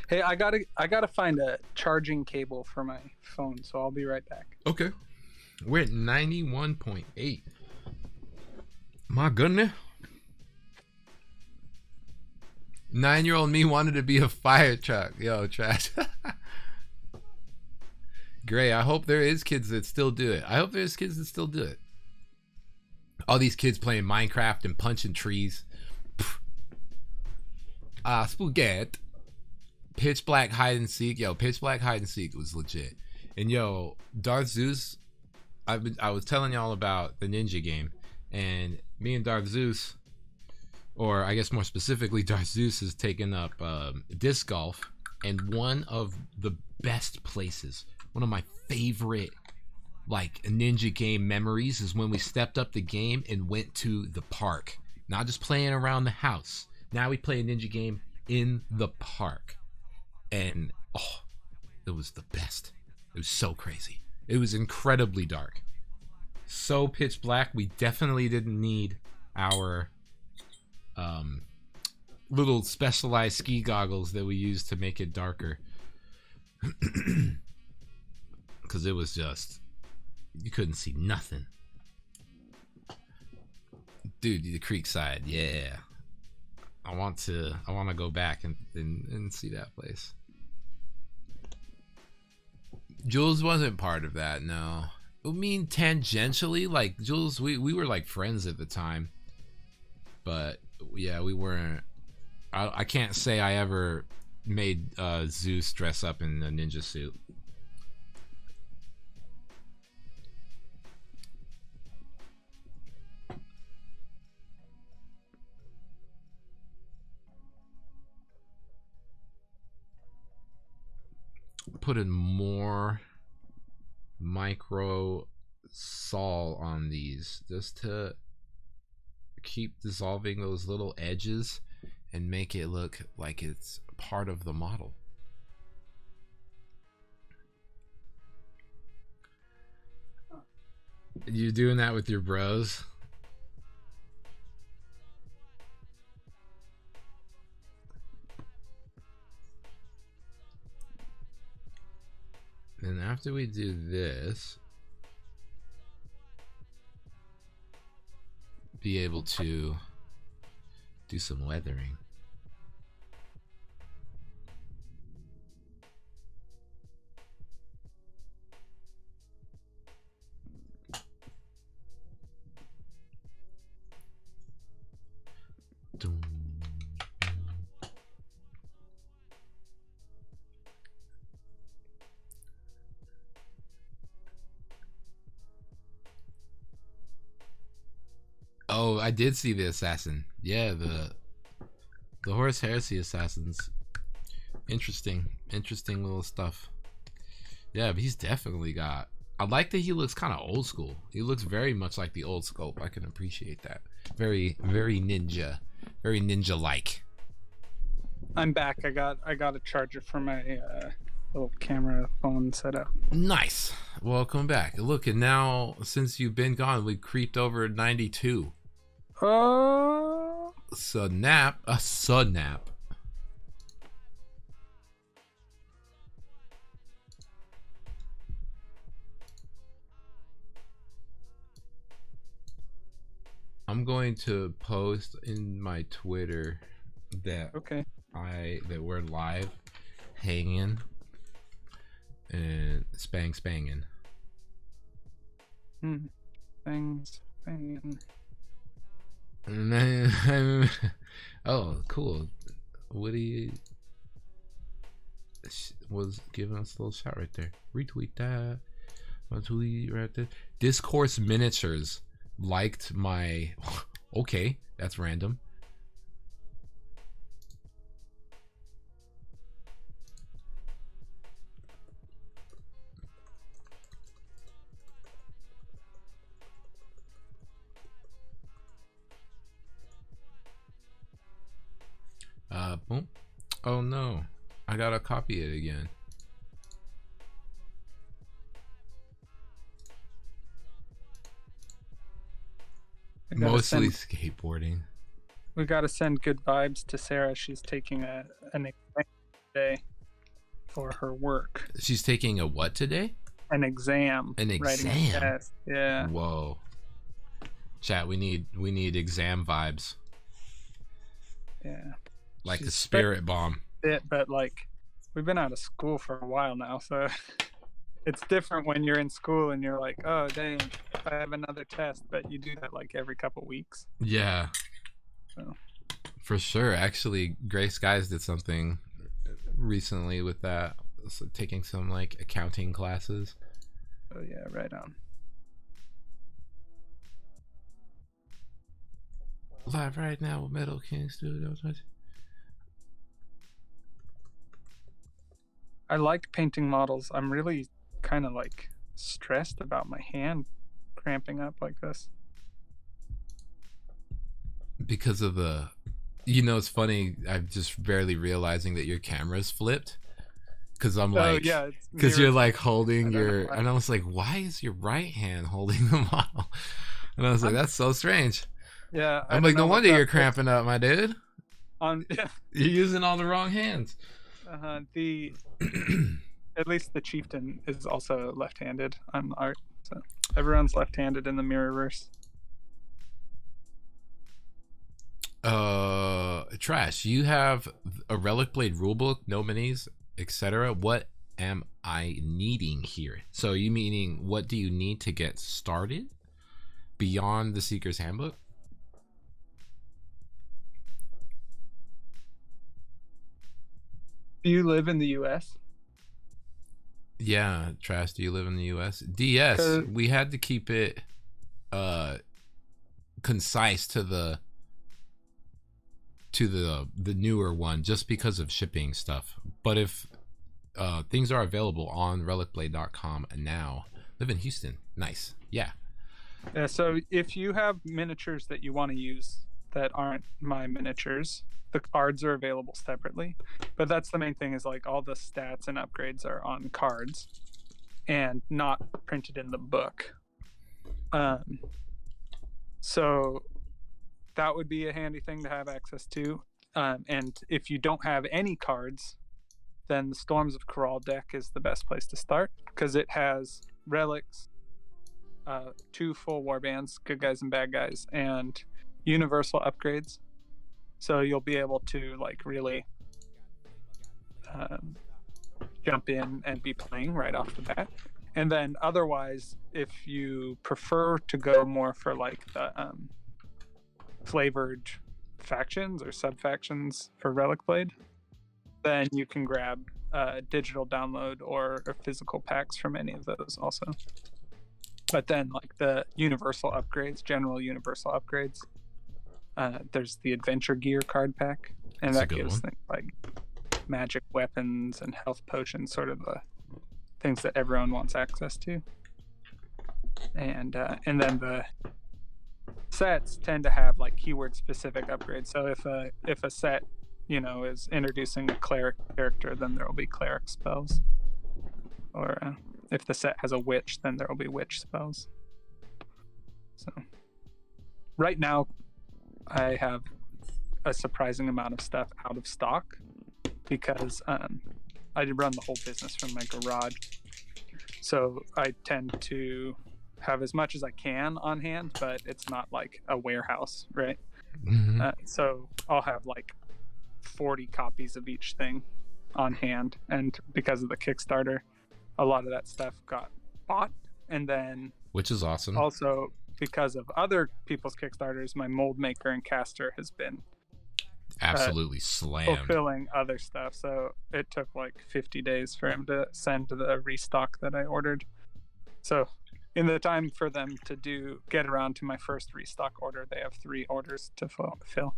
Hey, I gotta find a charging cable for my phone, so I'll be right back. Okay. We're at 91.8. My goodness. 9-year-old me wanted to be a fire truck. Yo, trash. Gray, I hope there is kids that still do it. I hope there's kids that still do it. All these kids playing Minecraft and punching trees. Spaghetti. Pitch Black hide and seek. Yo, Pitch Black hide and seek was legit. And yo, Darth Zeus, I was telling y'all about the ninja game, and me and Darth Zeus, or I guess more specifically, Darth Zeus has taken up disc golf, and one of the best places, one of my favorite like ninja game memories is when we stepped up the game and went to the park. Not just playing around the house. Now we play a ninja game in the park. And oh, it was the best. It was so crazy. It was incredibly dark. So pitch black. We definitely didn't need our little specialized ski goggles that we used to make it darker. Because it was just, you couldn't see nothing. Dude, the Creekside, yeah. I want to go back and see that place. Jules wasn't part of that, no. I mean, tangentially, like Jules, we were like friends at the time, but yeah, we weren't. I can't say I ever made Zeus dress up in a ninja suit. Put in more micro sol on these just to keep dissolving those little edges and make it look like it's part of the model. You doing that with your bros? And after we do this, be able to do some weathering. Oh, I did see the assassin. Yeah, the Horus Heresy assassins. Interesting little stuff. Yeah, but he's definitely got. I like that he looks kind of old school. He looks very much like the old scope. I can appreciate that. Very ninja, very ninja like. I'm back. I got a charger for my little camera phone setup. Nice. Welcome back. Look, and now since you've been gone, we creeped over 92. Oh. Sunap. I'm going to post in my Twitter that that we're live hanging and spanging. Spanging. Oh, cool. Woody was giving us a little shout right there. Retweet that. I'll tweet right there. Discourse Miniatures liked my. Okay, that's random. Boom. Oh no, I gotta copy it again. Mostly skateboarding. We gotta send good vibes to Sarah. She's taking an exam today for her work. She's taking a what today? An exam. An writing exam. a test. Yeah. Whoa. Chat, we need exam vibes. Yeah. Like the spirit bomb. But like, we've been out of school for a while now, so it's different when you're in school and you're like, oh dang, I have another test, but you do that like every couple weeks. Yeah. So. For sure. Actually, Gray Skies did something recently with that. So taking some like accounting classes. Oh yeah, right on. Live right now with Metal King Studios. I like painting models. I'm really kind of like stressed about my hand cramping up like this. Because of the, it's funny. I'm just barely realizing that your camera's flipped. Because I'm like, because you're like holding your, and I was like, why is your right hand holding the model? And I was like, that's so strange. Yeah. I'm like, no wonder you're cramping up, my dude. Yeah. You're using all the wrong hands. At least the chieftain is also left-handed on art, so everyone's left-handed in the Mirrorverse. Trash, you have a Relic Blade rulebook, no minis, etc. What am I needing here? So you meaning what do you need to get started beyond the Seeker's Handbook? Do you live in the US? Yeah, Trash, do you live in the US? DS, we had to keep it concise to the newer one just because of shipping stuff. But if things are available on relicblade.com now. Live in Houston. Nice. Yeah. Yeah, so if you have miniatures that you want to use that aren't my miniatures, the cards are available separately. But that's the main thing, is like all the stats and upgrades are on cards and not printed in the book. So that would be a handy thing to have access to. And if you don't have any cards, then the Storms of Corral deck is the best place to start, because it has relics, 2 full warbands, good guys and bad guys, and universal upgrades. So you'll be able to like really jump in and be playing right off the bat. And then otherwise, if you prefer to go more for like the flavored factions or sub-factions for Relic Blade, then you can grab digital download or physical packs from any of those also. But then like the universal upgrades, general universal upgrades, there's the Adventure Gear card pack, and that gives things like magic weapons and health potions, sort of the things that everyone wants access to. And then the sets tend to have like keyword specific upgrades. So if a set, is introducing a cleric character, then there will be cleric spells. Or if the set has a witch, then there will be witch spells. So right now I have a surprising amount of stuff out of stock, because I run the whole business from my garage. So I tend to have as much as I can on hand, but it's not like a warehouse, right? Mm-hmm. So I'll have like 40 copies of each thing on hand, and because of the Kickstarter, a lot of that stuff got bought. And then, which is awesome, also because of other people's Kickstarters, my mold maker and caster has been absolutely slammed. fulfilling other stuff. So it took like 50 days for him to send the restock that I ordered. So in the time for them to get around to my first restock order, they have 3 orders to fill.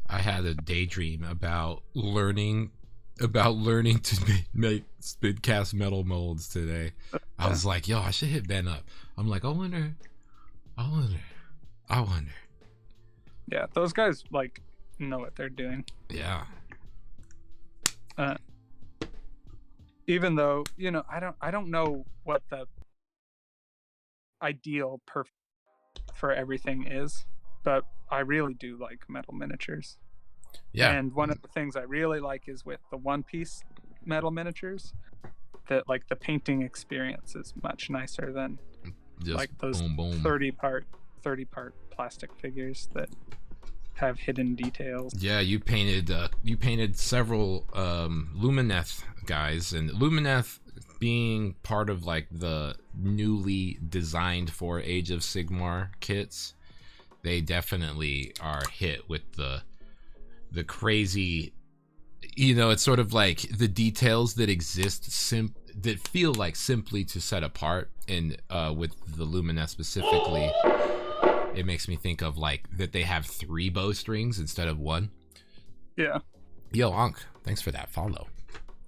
I had a daydream about learning to make spin cast metal molds today. I was like, yo, I should hit Ben up. I'm like, I wonder. Yeah, those guys like know what they're doing. Yeah. Even though, you know, I don't know what the ideal perfect for everything is, but I really do like metal miniatures. Yeah. And one of the things I really like is with the one piece metal miniatures, that like the painting experience is much nicer than Just like those boom, boom. 30 part plastic figures that have hidden details. Yeah, you painted several Lumineth guys, and Lumineth being part of like the newly designed for Age of Sigmar kits, they definitely are hit with the crazy, you know, it's sort of like the details that exist that feel like simply to set apart, and with the Lumineth specifically, it makes me think of like that they have 3 bowstrings instead of 1. Yeah. Yo, Ankh, thanks for that follow.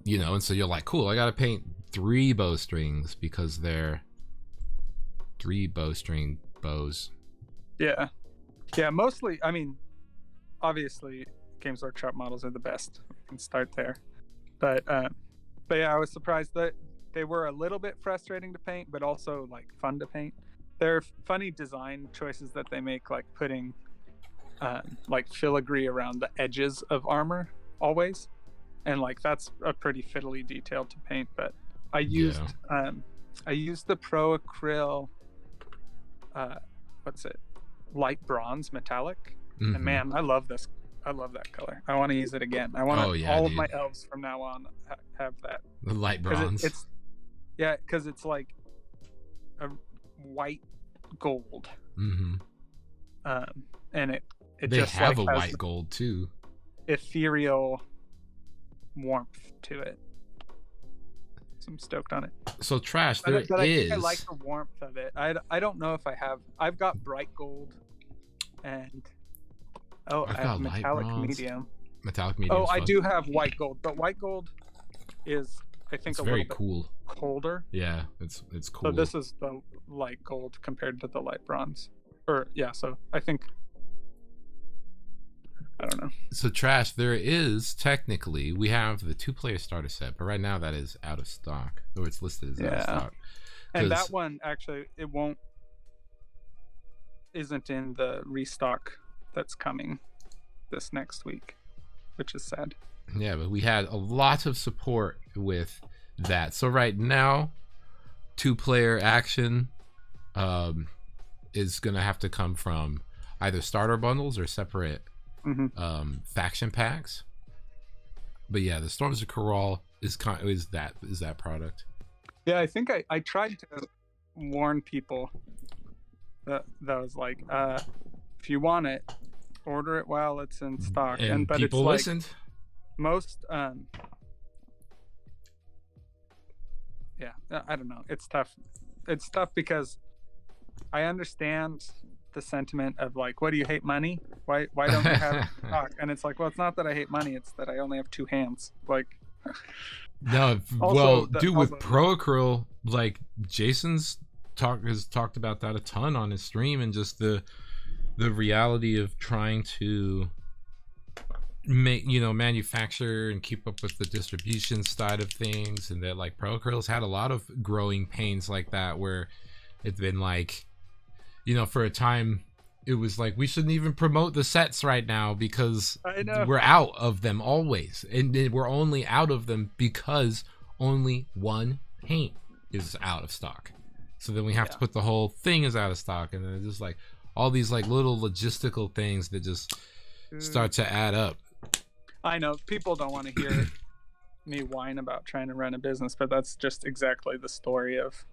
You know, and so you're like, cool, I gotta paint 3 bowstrings because they're 3 bowstring bows. Yeah. Yeah, mostly, I mean, obviously Games Workshop models are the best. We can start there. But yeah, I was surprised that they were a little bit frustrating to paint, but also like fun to paint. They're funny design choices that they make, like putting like filigree around the edges of armor always, and like that's a pretty fiddly detail to paint. But I used the Pro Acryl light bronze metallic, and man, I love that color. I want to use it again. I want all of my elves from now on have that. The light bronze. Because it's like a white gold. And it they just have like a white gold too. Ethereal warmth to it. So I'm stoked on it. So Trash, I think I like the warmth of it. I don't know if I've got bright gold, and I have metallic medium. Metallic medium. Oh, I do have white gold, but white gold is, I think, it's a very little cool. bit colder. Yeah, it's cool. So this is the light gold compared to the light bronze. So I think, I don't know. So Trash, there is technically, we have the 2-player starter set, but right now that is out of stock, or it's listed as out of stock. And that one actually isn't in the restock that's coming this next week, which is sad. Yeah, but we had a lot of support with that. So right now, 2-player action is gonna have to come from either starter bundles or separate faction packs. But yeah, the Storms of Corral is that product. Yeah, I think I tried to warn people that was like, if you want it, order it while it's in stock. But people it's like listened. Most I don't know. It's tough. It's tough because I understand the sentiment of like, what do you hate, money? Why don't you have stock? And it's like, well, it's not that I hate money, it's that I only have 2 hands. Like no, with Pro Acryl, like Jason's has talked about that a ton on his stream, and just the reality of trying to manufacture and keep up with the distribution side of things, and that like Pro Acryl's had a lot of growing pains like that, where it's been like, for a time it was like, we shouldn't even promote the sets right now because we're out of them always, and we're only out of them because only one paint is out of stock, so then we have to put the whole thing is out of stock, and then it's just like all these like little logistical things that just start to add up. I know people don't want to hear me whine about trying to run a business, but that's just exactly the story of,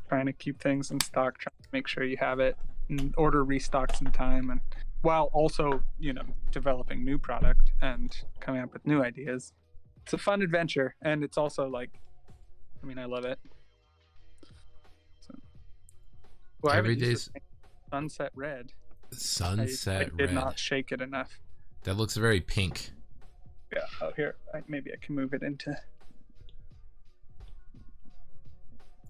trying to keep things in stock, trying to make sure you have it, and order restocks in time. And while also, developing new product and coming up with new ideas. It's a fun adventure, and it's also like, I love it. So, well, I haven't Every used day's this sunset red. sunset I did red. not shake it enough. That looks very pink. Yeah. Oh, here. Maybe I can move it into.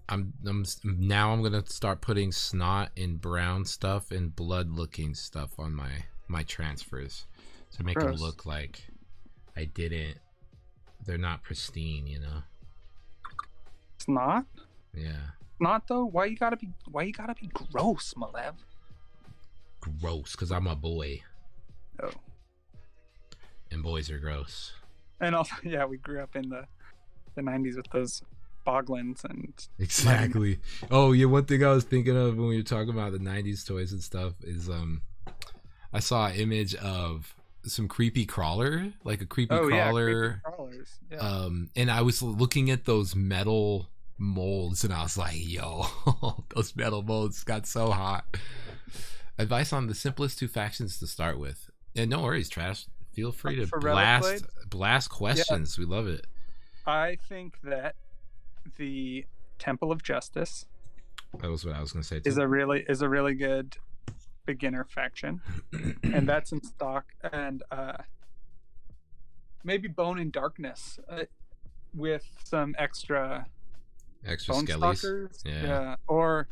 I'm gonna start putting snot and brown stuff and blood looking stuff on my transfers to make them look like I didn't. They're not pristine, Snot? Yeah. Snot though? Why you gotta be gross, Malev? Gross, because I'm a boy. Oh. And boys are gross. And also, yeah, we grew up in the 90s with those boglins and exactly. Oh yeah, one thing I was thinking of when we were talking about the 90s toys and stuff is I saw an image of some creepy crawler, like a creepy crawler. Yeah, creepy crawlers. Yeah. And I was looking at those metal molds and I was like, yo, those metal molds got so hot. Advice on the simplest two factions to start with. And no worries, Trash. Feel free to blast questions. Yeah. We love it. I think that the Temple of Justice, that was what I was going to say too, is a really good beginner faction, and that's in stock. And maybe Bone and Darkness with some extra bone skellies. stalkers. Yeah. Or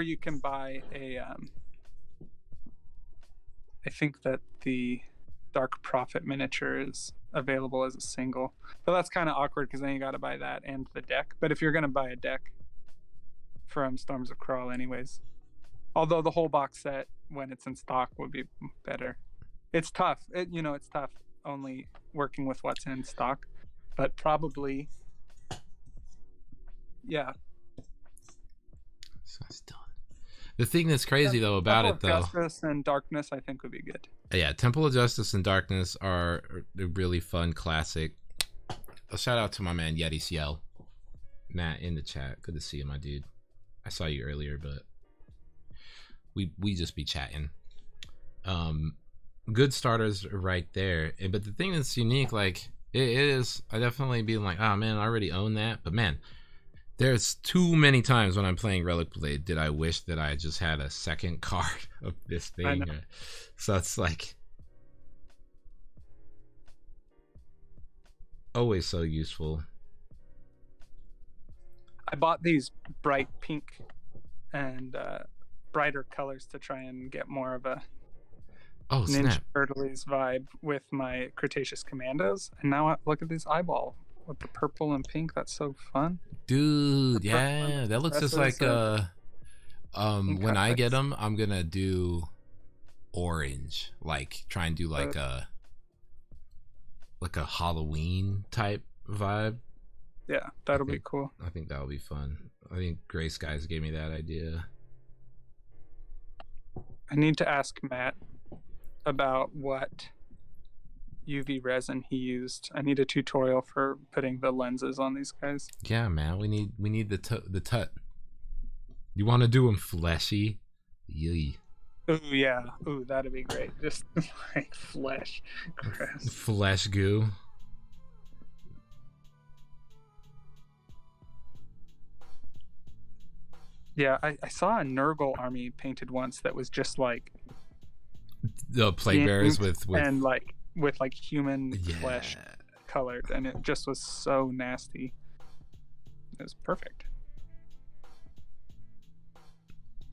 you can buy a I think that the Dark Prophet miniature is available as a single, but that's kind of awkward because then you got to buy that and the deck. But if you're going to buy a deck from Storms of Crawl anyways, although the whole box set when it's in stock would be better. It's tough. It's tough only working with what's in stock, but probably, yeah. So it's done. The thing that's crazy though about it though, Justice and Darkness, I think would be good. Yeah, Temple of Justice and Darkness are a really fun classic. A shout out to my man Yeti Ciel, Matt in the chat. Good to see you, my dude. I saw you earlier, but we just be chatting. Good starters right there. But the thing that's unique, like it is, I definitely be like, oh man, I already own that. But man, there's too many times when I'm playing Relic Blade did I wish that I just had a second card of this thing. So it's like always so useful. I bought these bright pink and brighter colors to try and get more of a Ninja Turtles vibe with my Cretaceous Commandos. And now look at this eyeball with the purple and pink. That's so fun, dude. Yeah, that looks just like when I get them, I'm gonna do orange, like try and do like a Halloween type vibe. Yeah, that'll be cool. I think that'll be fun. I think Gray Skies gave me that idea. I need to ask Matt about what UV resin he used. I need a tutorial for putting the lenses on these guys. Yeah, man, we need the tut. You want to do them fleshy? Yee. Ooh, yeah. Ooh, that'd be great. Just like flesh. Gross. Flesh goo. Yeah, I saw a Nurgle army painted once that was just like the plague bearers with and like with like human flesh colored, and it just was so nasty. It was perfect.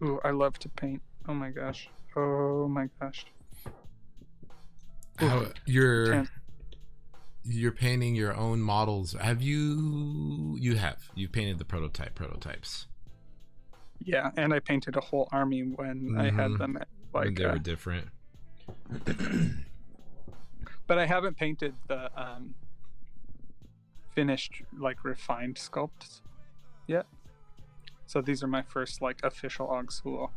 Ooh, I love to paint. Oh my gosh. Oh my gosh. How you're painting your own models. Have you've painted the prototypes. Yeah, and I painted a whole army when I had them at, like when they were different. But I haven't painted the finished, like refined sculpts yet. So these are my first like official Auxhool.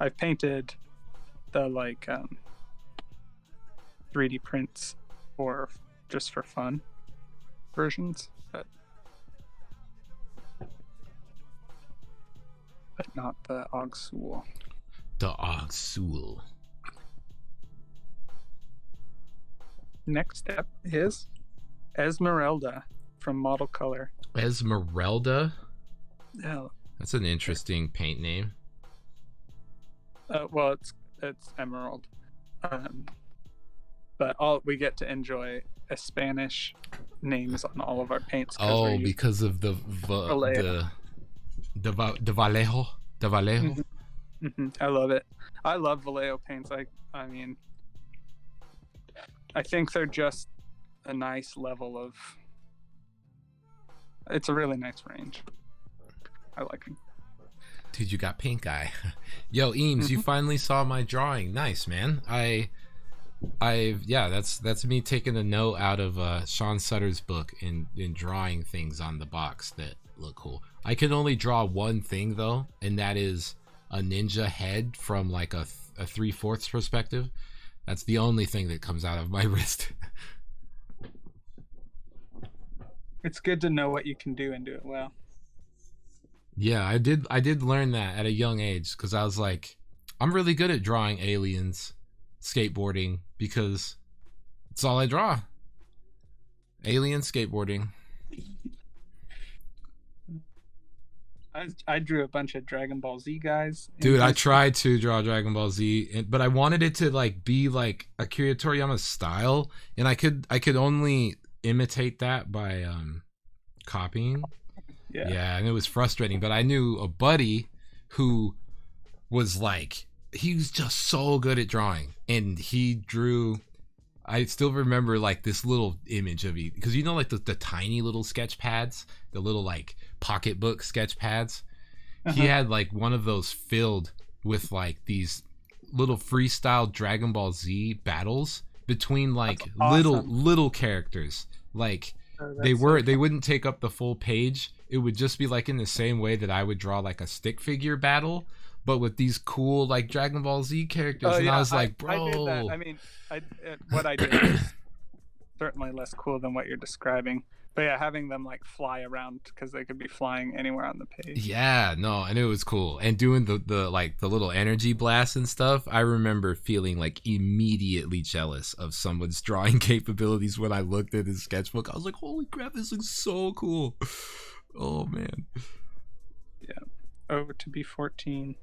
I've painted the like 3D prints for just for fun versions, but not the Auxhool. The Auxhool. next step is Esmeralda from Model Color. Esmeralda? Oh. That's an interesting paint name. Well, it's emerald. But we get to enjoy a Spanish names on all of our paints. Oh, because of the Vallejo. Mm-hmm. I love it. I love Vallejo paints. I mean, I think they're just a nice level of. It's a really nice range. I like them. Dude, you got pink eye. Yo, Eames, you finally saw my drawing. Nice, man. Yeah, that's me taking a note out of Sean Sutter's book and drawing things on the box that look cool. I can only draw one thing though, and that is a ninja head from like a 3/4 perspective. That's the only thing that comes out of my wrist. It's good to know what you can do and do it well. Yeah, I did learn that at a young age, because I was like, I'm really good at drawing aliens, skateboarding, because it's all I draw. Alien skateboarding. I drew a bunch of Dragon Ball Z guys. Dude, I tried to draw Dragon Ball Z, but I wanted it to like be like Akira Toriyama style, and I could only imitate that by copying. Yeah, and it was frustrating, but I knew a buddy who was like, he was just so good at drawing, and he drew, I still remember like this little image of you, because you know like the tiny little sketch pads, the little like pocketbook sketch pads. He had like one of those filled with like these little freestyle Dragon Ball Z battles between like little characters. Like they wouldn't take up the full page. It would just be like in the same way that I would draw like a stick figure battle, but with these cool like Dragon Ball Z characters. And I was like, bro. I did that. I mean, what I did is certainly less cool than what you're describing. But yeah, having them like fly around, because they could be flying anywhere on the page. Yeah, no, and it was cool. And doing the like the little energy blasts and stuff, I remember feeling like immediately jealous of someone's drawing capabilities when I looked at his sketchbook. I was like, holy crap, this looks so cool. Oh man. Yeah. Over to B14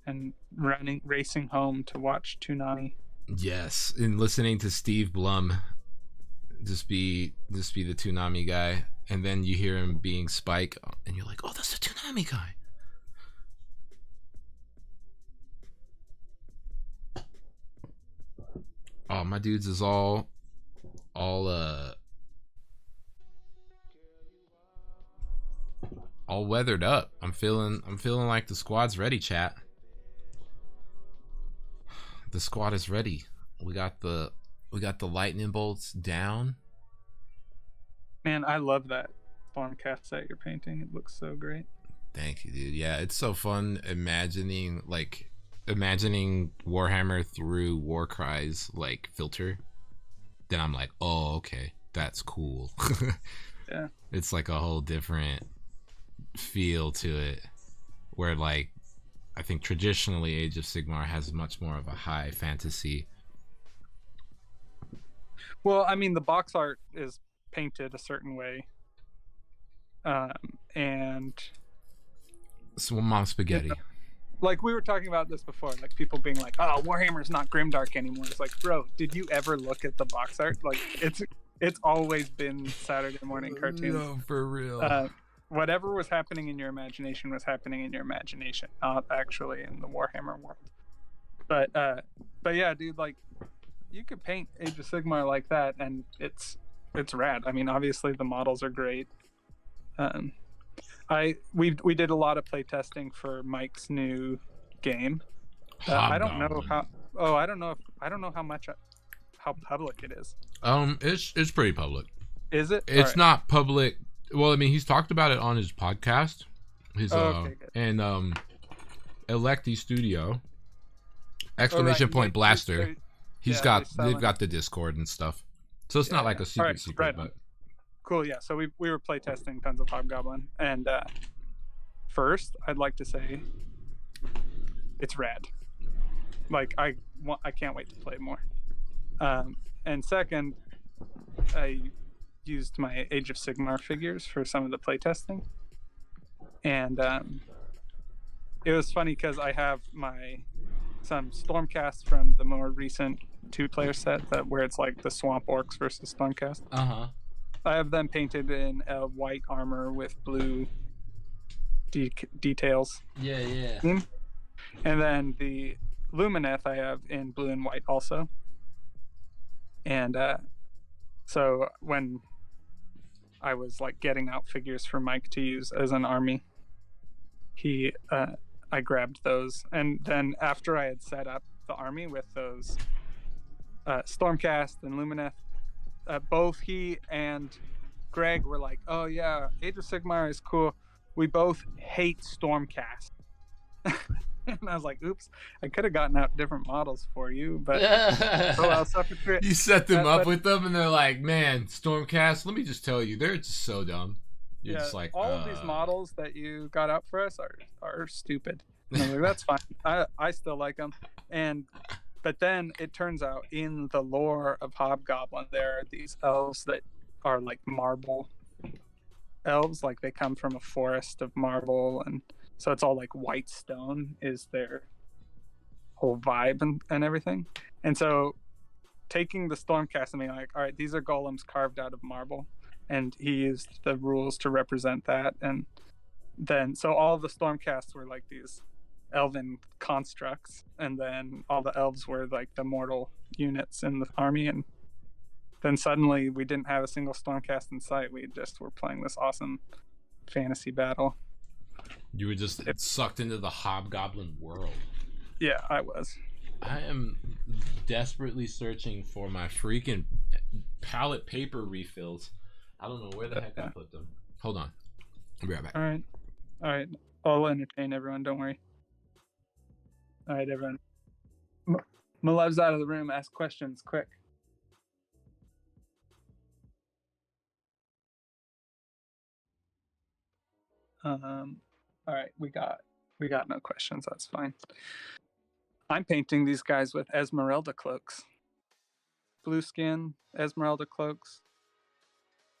and racing home to watch Toonami. Yes, and listening to Steve Blum just be the Toonami guy, and then you hear him being Spike, and you're like, oh, that's the Toonami guy. Oh, my dudes is all weathered up. I'm feeling like the squad's ready, chat. The squad is ready. We got the lightning bolts down. Man, I love that Stormcast set you're painting. It looks so great. Thank you, dude. Yeah, it's so fun imagining Warhammer through Warcry's like filter. Then I'm like, oh, okay, that's cool. Yeah. It's like a whole different feel to it, where like I think traditionally Age of Sigmar has much more of a high fantasy. Well, I mean, the box art is painted a certain way, and so mom spaghetti. Like we were talking about this before, like people being like, "Oh, Warhammer's not grimdark anymore." It's like, bro, did you ever look at the box art? Like, it's always been Saturday morning cartoons. No, for real. Whatever was happening in your imagination was happening in your imagination, not actually in the Warhammer world. But yeah, dude, like, you could paint Age of Sigmar like that, and it's rad. I mean, obviously the models are great. We did a lot of play testing for Mike's new game. I don't know how public it is. It's pretty public. Is it? It's right. Not public. Well, I mean, he's talked about it on his podcast. And Electi Studio ! Point Blaster. They've got the Discord and stuff, so it's not like a secret, right. But cool. Yeah, so we were play testing tons of Hobgoblin, and first I'd like to say it's rad. Like I can't wait to play more. And second, I used my Age of Sigmar figures for some of the playtesting. And it was funny because I have some Stormcast from the more recent 2-player set where it's like the Swamp Orcs versus Stormcast. Uh-huh. I have them painted in a white armor with blue details. Yeah. And then the Lumineth I have in blue and white also. And so when I was like getting out figures for Mike to use as an army, I grabbed those. And then after I had set up the army with those Stormcast and Lumineth, both he and Greg were like, "Oh yeah, Age of Sigmar is cool. We both hate Stormcast." And I was like, "Oops, I could have gotten out different models for you, but oh, I'll suffer through it." You set them up with them, and they're like, "Man, Stormcast. Let me just tell you, they're just so dumb." You're just like, all of these models that you got out for us are stupid. And I was like, that's fine. I still like them. But then it turns out in the lore of Hobgoblin, there are these elves that are like marble elves, like they come from a forest of marble, and so it's all like white stone is their whole vibe and everything. And so taking the Stormcast and being like, all right, these are golems carved out of marble, and he used the rules to represent that. And then so all the Stormcasts were like these elven constructs, and then all the elves were like the mortal units in the army. And then suddenly we didn't have a single Stormcast in sight. We just were playing this awesome fantasy battle. You were just sucked into the Hobgoblin world. Yeah, I was. I am desperately searching for my freaking palette paper refills. I don't know where the heck I put them. Hold on. I'll be right back. All right. I'll entertain everyone. Don't worry. All right, everyone. Malev's out of the room. Ask questions, quick. All right, we got no questions. That's fine. I'm painting these guys with Esmeralda cloaks. Blue skin, Esmeralda cloaks,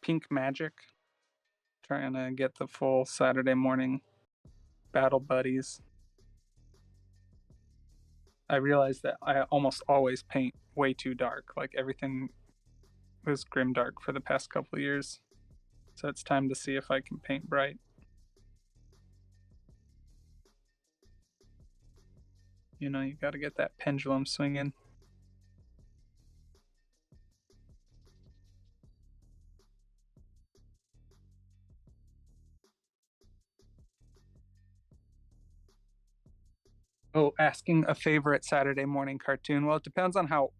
pink magic. Trying to get the full Saturday morning battle buddies. I realized that I almost always paint way too dark. Like everything was grimdark for the past couple of years. So it's time to see if I can paint bright. You know, you got to get that pendulum swinging. Oh, asking a favorite Saturday morning cartoon. Well, it depends on how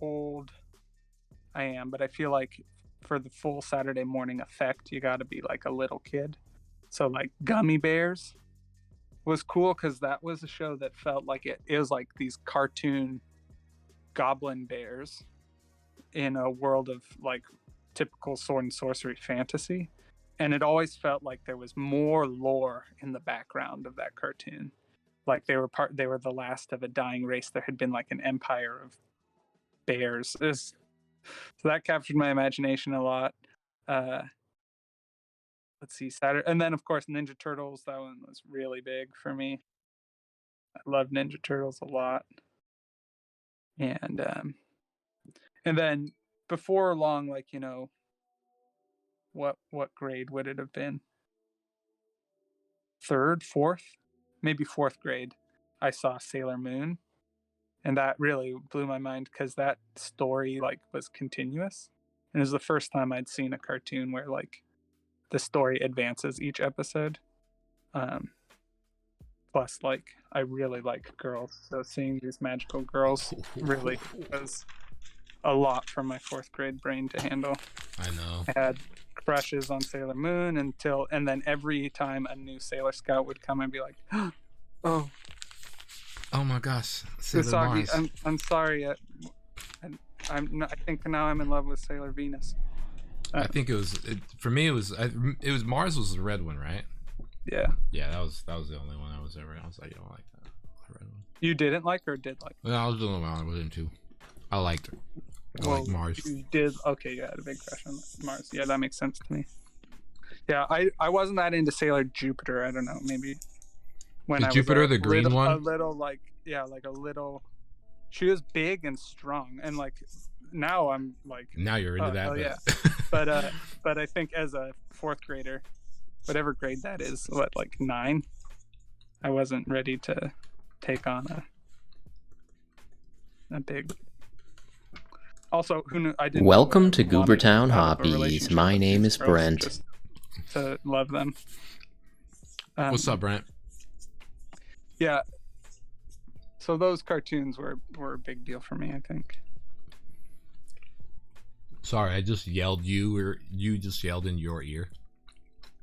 old I am, but I feel like for the full Saturday morning effect, you got to be like a little kid. So like Gummy Bears was cool because that was a show that felt like it was like these cartoon goblin bears in a world of like typical sword and sorcery fantasy. And it always felt like there was more lore in the background of that cartoon. Like they were the last of a dying race. There had been like an empire of bears. So that captured my imagination a lot. Let's see, Saturday, and then of course Ninja Turtles. That one was really big for me. I love Ninja Turtles a lot. And then before long, like, you know, what grade would it have been? Third, fourth, maybe fourth grade. I saw Sailor Moon, and that really blew my mind because that story like was continuous, and it was the first time I'd seen a cartoon where like the story advances each episode. Plus, like, I really like girls, so seeing these magical girls really was a lot for my fourth grade brain to handle. I know. I had crushes on Sailor Moon and then every time a new Sailor Scout would come, I'd be like, oh my gosh, Sailor Usagi, Mars. I'm sorry. I think now I'm in love with Sailor Venus. I think for me. It was Mars was the red one, right? Yeah. Yeah, that was the only one I was like, I don't like that. The red one. You didn't like or did like? Well, I was the only one I was into. I liked her. I like Mars. You did okay. You had a big crush on Mars. Yeah, that makes sense to me. Yeah, I wasn't that into Sailor Jupiter. I don't know. Maybe when Is I was Jupiter the green one? a little like like a little. She was big and strong, and like now I'm like. Now you're into that. Oh, yeah. But I think as a fourth grader, whatever grade that is, like 9, I wasn't ready to take on a big. Also, who knew? I didn't. Welcome to Goobertown Hobbies. My name is Brent. Just to love them. What's up, Brent? Yeah. So those cartoons were a big deal for me, I think. Sorry, I just yelled you, or you just yelled in your ear.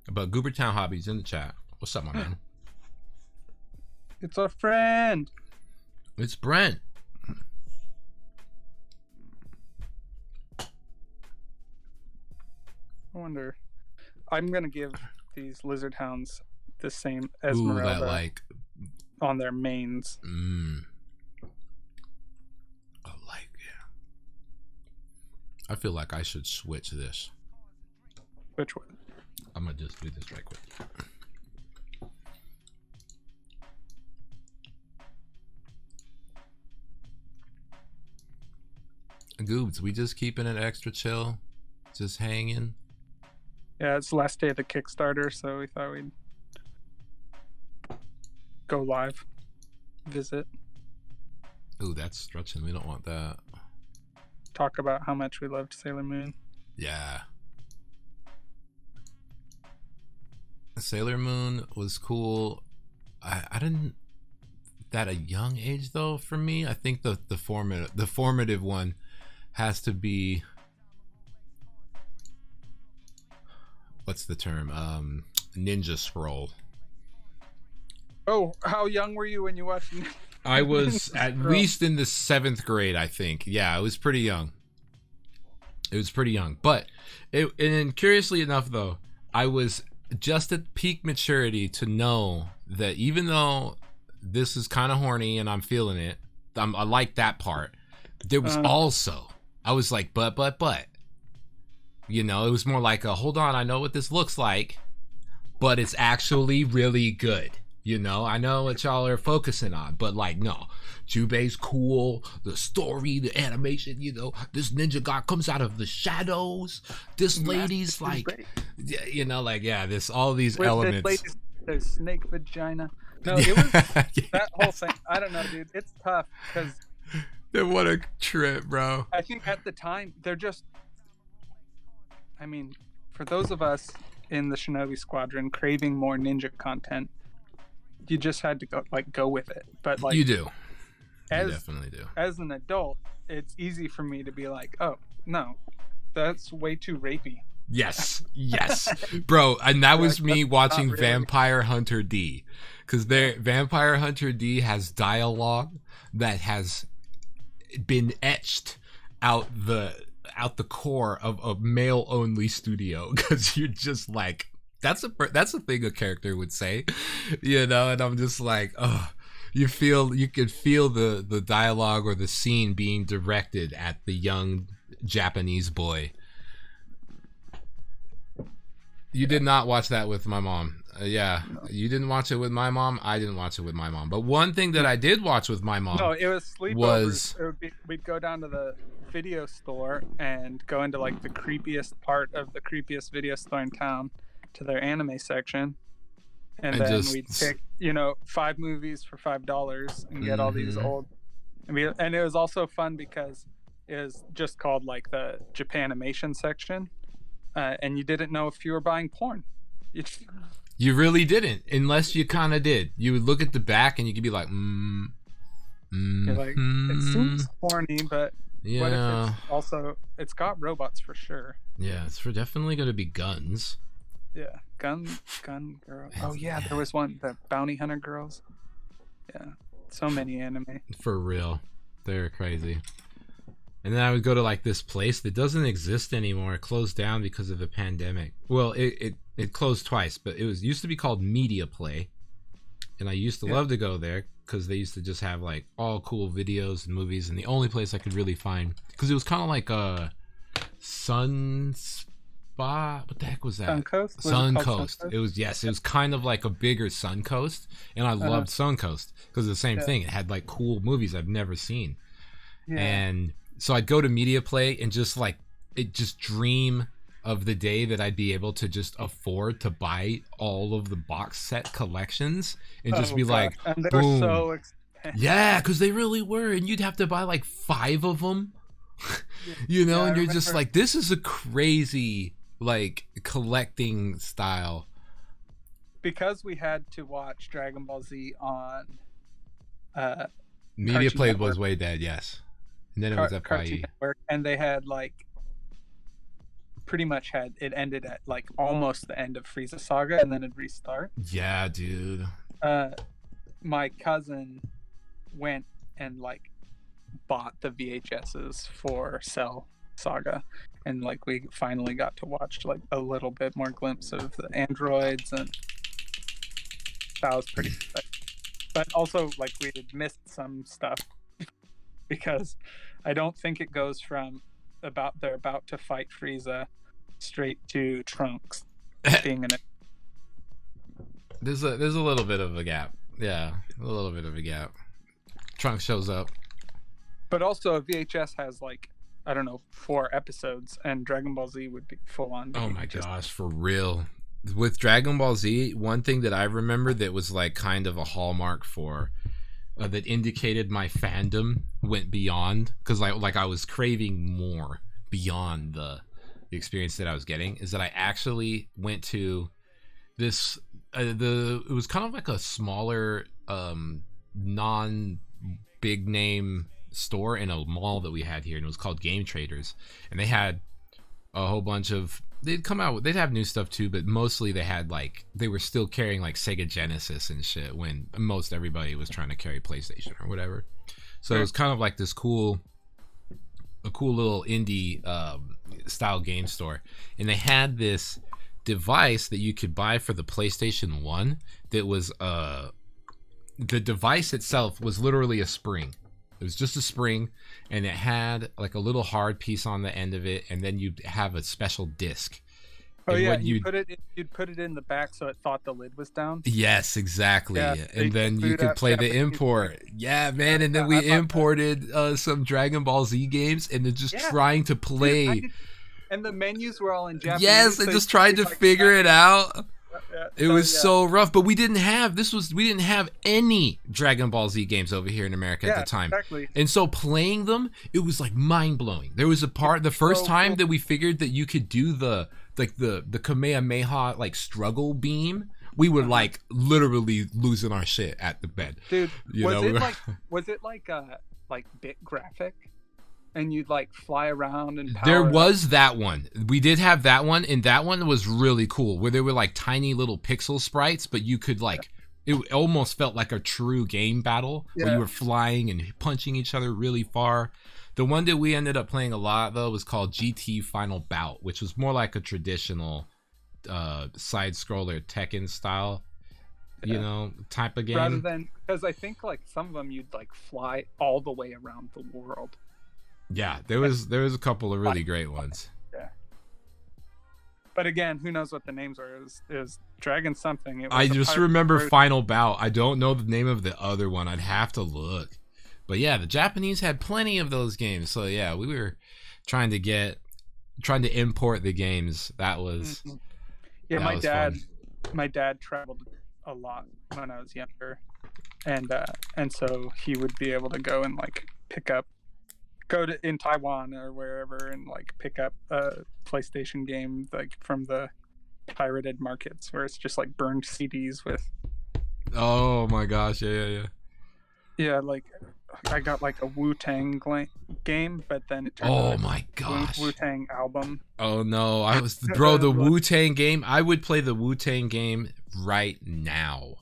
But Goobertown Hobbies in the chat. What's up, my man? It's a friend. It's Brent. I wonder. I'm gonna give these lizard hounds the same Esmeralda on their mains. I feel like I should switch this. Which one? I'm gonna just do this right quick. Goobs, we just keeping it extra chill, just hanging. Yeah, it's the last day of the Kickstarter, so we thought we'd go live, visit. Ooh, that's stretching. We don't want that. Talk about how much we loved Sailor Moon. Yeah. Sailor Moon was cool. I didn't at a young age though. For me, I think the formative one has to be, what's the term? Ninja Scroll. Oh, how young were you when you watched? I was at least in the 7th grade, I think. Yeah, it was pretty young. But and curiously enough, though, I was just at peak maturity to know that even though this is kind of horny and I'm feeling it, I like that part. There was also, I was like, but. You know, it was more like a, hold on, I know what this looks like, but it's actually really good. You know, I know what y'all are focusing on, but like, no, Jubei's cool, the story, the animation, you know, this ninja god comes out of the shadows, this lady's like, you know, like, yeah, this, all these elements. The snake vagina. No, it was that whole thing. I don't know, dude. It's tough because. What a trip, bro. I think at the time, they're just, I mean, for those of us in the Shinobi Squadron craving more ninja content, you just had to go with it. But like, you do. You definitely do. As an adult, it's easy for me to be like, oh no, that's way too rapey. Yes, bro. And that was me watching really. Vampire Hunter D, because Vampire Hunter D has dialogue that has been etched out the core of a male only studio, because you're just like, that's a thing a character would say, you know. And I'm just like, oh, you could feel the dialogue or the scene being directed at the young Japanese boy. You did not watch that with my mom. Yeah, you didn't watch it with my mom. I didn't watch it with my mom. But one thing that I did watch with my mom. No, it was sleepovers. We'd go down to the video store and go into like the creepiest part of the creepiest video store in town, to their anime section, and then we'd pick, 5 movies for $5 and get all these old. And it was also fun because it was just called like the Japanimation section, and you didn't know if you were buying porn. You really didn't, unless you kind of did. You would look at the back and you could be like, You're like, it seems horny, but yeah. What if it's got robots for sure. Yeah, it's definitely going to be guns. Yeah, gun girl. Oh yeah, there was one, the bounty hunter girls. Yeah, so many anime. For real, they're crazy. And then I would go to like this place that doesn't exist anymore. It closed down because of the pandemic. Well, it closed twice, but it used to be called Media Play, and I used to love to go there because they used to just have like all cool videos and movies, and the only place I could really find, because it was kind of like a what the heck was that? Suncoast? Suncoast. It was, yes, it was kind of like a bigger Suncoast, and I loved Suncoast because of the same thing. It had like cool movies I've never seen. Yeah. And so I'd go to Media Play and just dream of the day that I'd be able to just afford to buy all of the box set collections and just be like, and they boom. were so expensive. Yeah, because they really were, and you'd have to buy like 5 of them. You know, and you're just like, this is a crazy like collecting style. Because we had to watch Dragon Ball Z on Media Play was way dead, yes. And then it was Cartoon Network, and they had like pretty much had it ended at like almost the end of Frieza Saga, and then it'd restart. Yeah, dude. My cousin went and like bought the VHSs for Cell Saga, and like we finally got to watch like a little bit more glimpse of the androids, and that was pretty good. But also like we had missed some stuff because I don't think it goes from they're about to fight Frieza straight to Trunks being in it. There's a little bit of a gap. Yeah, a little bit of a gap. Trunks shows up. But also VHS has like, I don't know, 4 episodes, and Dragon Ball Z would be full on. Oh my gosh, for real. With Dragon Ball Z, one thing that I remember that was like kind of a hallmark for that indicated my fandom went beyond, because I was craving more beyond the experience that I was getting, is that I actually went to this it was kind of like a smaller non big name store in a mall that we had here, and it was called Game Traders, and they had a whole bunch of, they'd have new stuff too, but mostly they were still carrying like Sega Genesis and shit when most everybody was trying to carry PlayStation or whatever. So it was kind of like a cool little indie style game store, and they had this device that you could buy for the PlayStation 1 that was the device itself was literally a spring. It was just a spring, and it had like a little hard piece on the end of it, and then you'd have a special disc. Oh, and yeah, you'd put it in the back so it thought the lid was down. Yes, exactly. Yeah, and then you could play the import. Yeah, man, and then we imported some Dragon Ball Z games, and then just trying to play. And the menus were all in Japanese. Yes, and just trying to figure it out. It was so rough, but we didn't have any Dragon Ball Z games over here in America at the time. Exactly. And so playing them, it was like mind blowing. There was a part the first time that we figured that you could do the Kamehameha like struggle beam, we were like literally losing our shit at the bed. Dude, was it like bit graphic? And you'd like fly around and there was that one. We did have that one, and that one was really cool, where there were like tiny little pixel sprites, but you could like it almost felt like a true game battle where you were flying and punching each other really far. The one that we ended up playing a lot though was called GT Final Bout, which was more like a traditional side scroller Tekken style, you know, type of game. Rather than, because I think like some of them you'd like fly all the way around the world. Yeah, there was a couple of really great ones. Yeah. But again, who knows what the names are? It was Dragon something. I just remember Final Bout. I don't know the name of the other one. I'd have to look. But yeah, the Japanese had plenty of those games. So yeah, we were trying to import the games. That was yeah. My dad traveled a lot when I was younger, and so he would be able to go and like go to in Taiwan or wherever and like pick up a PlayStation game like from the pirated markets where it's just like burned CDs with. Oh my gosh! Yeah. Like I got like a Wu-Tang game, but then it turned out my gosh, Wu-Tang album. Oh no, I was the Wu-Tang game. I would play the Wu-Tang game right now.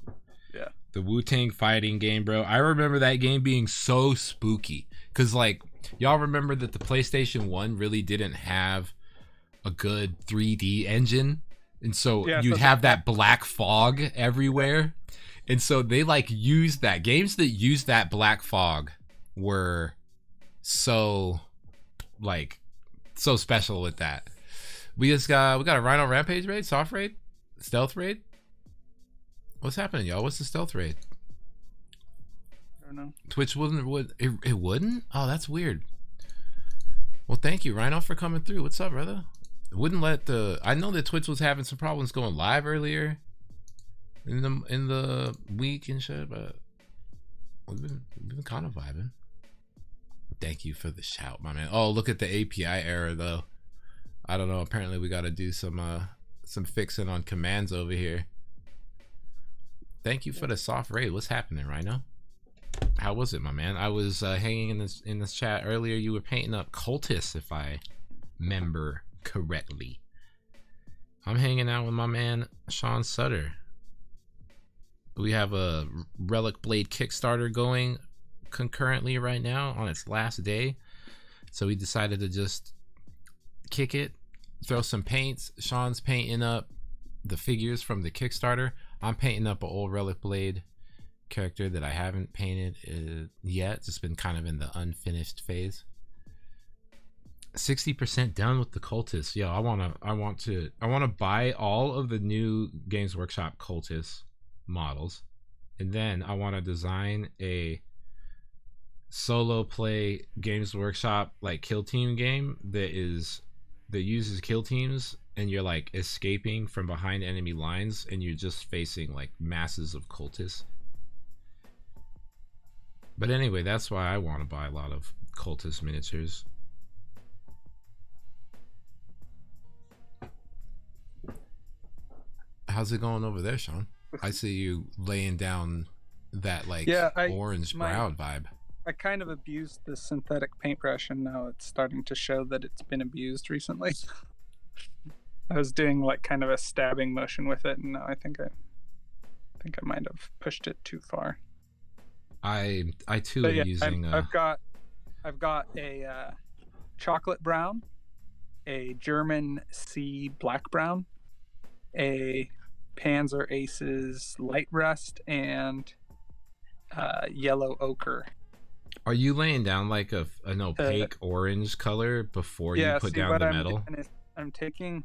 Yeah. The Wu-Tang fighting game, bro. I remember that game being so spooky because like. Y'all remember that the PlayStation 1 really didn't have a good 3D engine, and so you'd have that black fog everywhere, And so they like used that. Games that used that black fog were so like so special with that. We got a Rhino Rampage raid, soft raid, stealth raid. What's happening, y'all? What's the stealth raid? I don't know. Twitch it wouldn't? Oh, that's weird. Well, thank you, Rhino, for coming through. What's up, brother? It wouldn't let I know that Twitch was having some problems going live earlier in the week and shit, but we've been kind of vibing. Thank you for the shout, my man. Oh, look at the API error though. I don't know. Apparently, we got to do some fixing on commands over here. Thank you for the soft raid. What's happening, Rhino? How was it, my man? I was hanging in this chat earlier. You were painting up cultists, if I remember correctly. I'm hanging out with my man Sean Sutter. We have a Relic Blade Kickstarter going concurrently right now on its last day, so we decided to just kick it, throw some paints. Sean's painting up the figures from the Kickstarter. I'm painting up an old Relic Blade character that I haven't painted yet. It's been kind of in the unfinished phase. 60% done with the cultists. Yo, I want to buy all of the new Games Workshop cultist models, and then I want to design a solo play Games Workshop like kill team game that uses kill teams, and you're like escaping from behind enemy lines and you're just facing like masses of cultists. But anyway, that's why I want to buy a lot of cultist miniatures. How's it going over there, Sean? I see you laying down that like orange brown vibe. I kind of abused the synthetic paintbrush, and now it's starting to show that it's been abused recently. I was doing like kind of a stabbing motion with it, and now I think I might have pushed it too far. I too am using. I've got a chocolate brown, a German sea black brown, a Panzer Aces light rust, and yellow ochre. Are you laying down like an opaque orange color before you put down the metal? I'm taking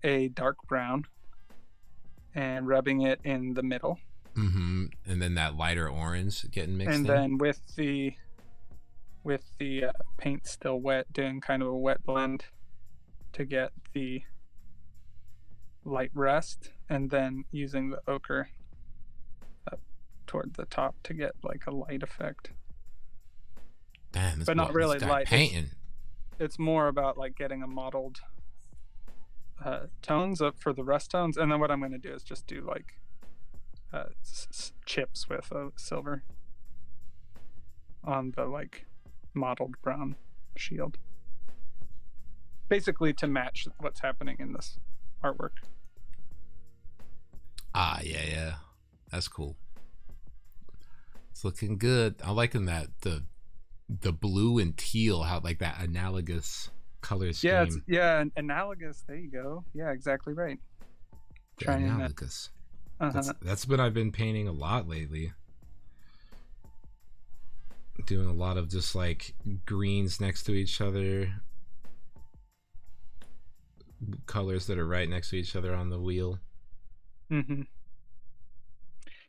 a dark brown and rubbing it in the middle. Mm-hmm. And then that lighter orange getting mixed in. And then with the paint still wet, doing kind of a wet blend to get the light rust, and then using the ochre up toward the top to get like a light effect. Damn, but not really light. Painting. It's more about like getting a mottled tones up for the rust tones, and then what I'm going to do is just do like chips with a silver on the like mottled brown shield, basically to match what's happening in this artwork. Yeah, that's cool. It's looking good. I'm liking that the blue and teal, how like that analogous color scheme. Analogous. There you go. Yeah, exactly right. Analogous. That's what I've been painting a lot lately. Doing a lot of just like greens next to each other, colors that are right next to each other on the wheel. Mm-hmm.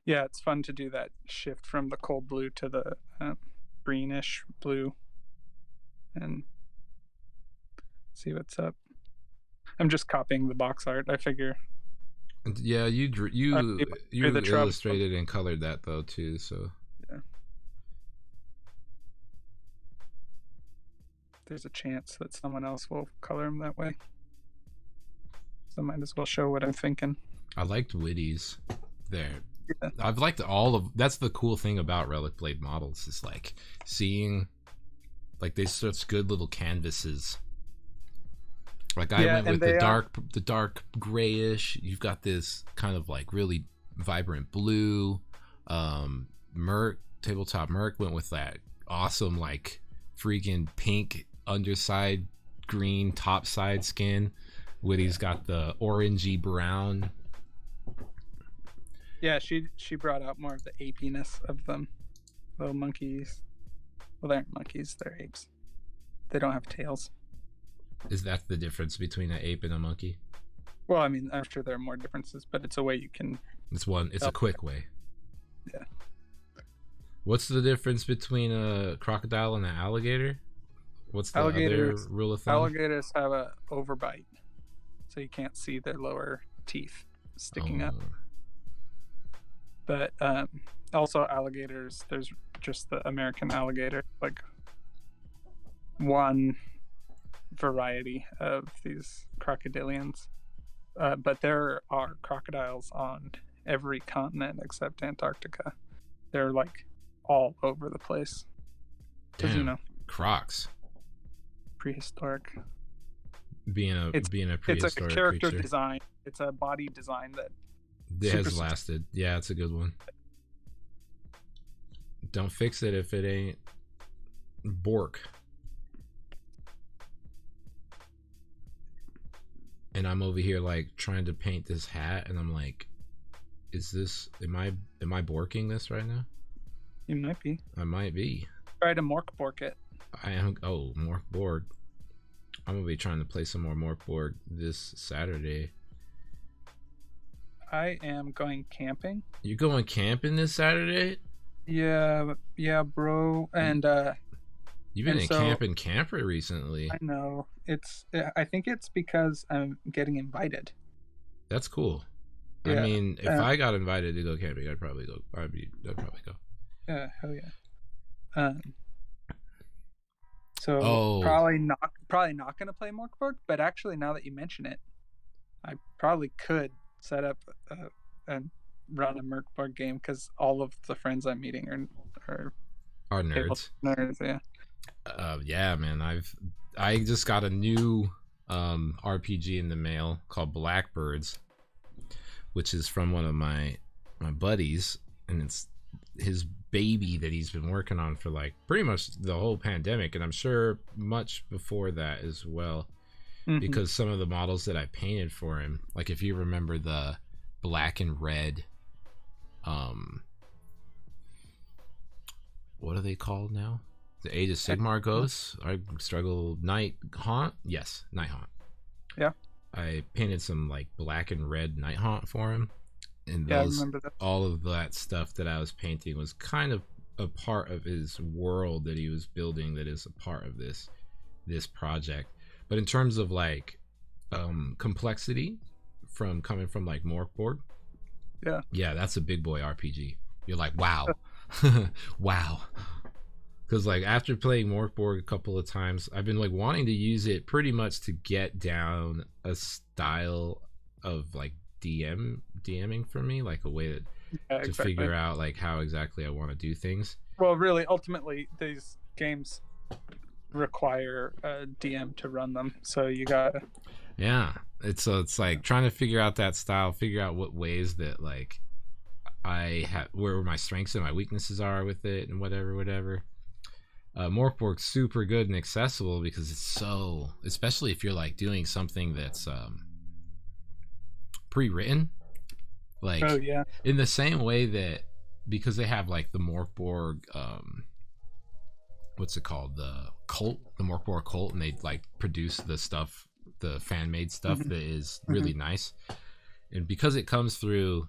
Yeah, it's fun to do that shift from the cold blue to the greenish blue and see what's up. I'm just copying the box art. I figure. Yeah, you illustrated and colored that though too. So yeah, there's a chance that someone else will color them that way. So I might as well show what I'm thinking. I liked Witty's there. Yeah. I've liked that's the cool thing about Relic Blade models is like seeing like they such good little canvases. Like I went with the dark grayish. You've got this kind of like really vibrant blue. Tabletop Merc went with that awesome like freaking pink underside, green topside skin. Witty's got the orangey brown. Yeah, she brought out more of the apiness of them. Little monkeys. Well, they aren't monkeys, they're apes. They don't have tails. Is that the difference between an ape and a monkey? Well, I mean, I'm sure there are more differences, but it's a way you can... It's a quick way. Yeah. What's the difference between a crocodile and an alligator? What's the other rule of thumb? Alligators have a overbite, so you can't see their lower teeth sticking up. But also alligators, there's just the American alligator, like one variety of these crocodilians. But there are crocodiles on every continent except Antarctica. They're like all over the place. Damn, you know, crocs. Prehistoric. Being a prehistoric it's a character creature. design. It's a body design that has lasted. Yeah, it's a good one. Don't fix it if it ain't Bork. And I'm over here like trying to paint this hat, and I'm like, am I borking this right now? You might be. I might be. Try to Mork Borg it. I am. Oh, Mork Borg. I'm gonna be trying to play some more Mork Borg this Saturday. I am going camping. You going camping this Saturday? Yeah, bro. And you've been in camper recently. I know. I think it's because I'm getting invited. That's cool. Yeah, I mean, if I got invited to go camping, I'd probably go. I'd probably go. Yeah, hell yeah. So probably not gonna play Mork Borg, but actually now that you mention it, I probably could set up and run a Mork Borg game because all of the friends I'm meeting are nerds. Nerds, yeah. Yeah, man. I just got a new RPG in the mail called Blackbirds, which is from one of my buddies, and it's his baby that he's been working on for like pretty much the whole pandemic, and I'm sure much before that as well. Mm-hmm. Because some of the models that I painted for him, like if you remember the black and red, what are they called now? The Age of Sigmar ghosts. I struggle. Night Haunt. Yes, Night Haunt. Yeah. I painted some like black and red Night Haunt for him, and I remember that. All of that stuff that I was painting was kind of a part of his world that he was building. That is a part of this project. But in terms of like complexity, coming from like Mork Borg, yeah, that's a big boy RPG. You're like, wow, wow. Because like after playing Mork Borg a couple of times, I've been like wanting to use it pretty much to get down a style of like DMing for me, like a way to figure out like how exactly I want to do things. Well, really, ultimately, these games require a DM to run them, so you gotta. Yeah, it's like trying to figure out that style, figure out what ways that like I have, where my strengths and my weaknesses are with it, and whatever. Mork Borg's super good and accessible because it's so, especially if you're like doing something that's pre-written, like in the same way that, because they have like the Mork Borg what's it called, the Mork Borg cult, and they like produce the stuff, the fan-made stuff that is really nice, and because it comes through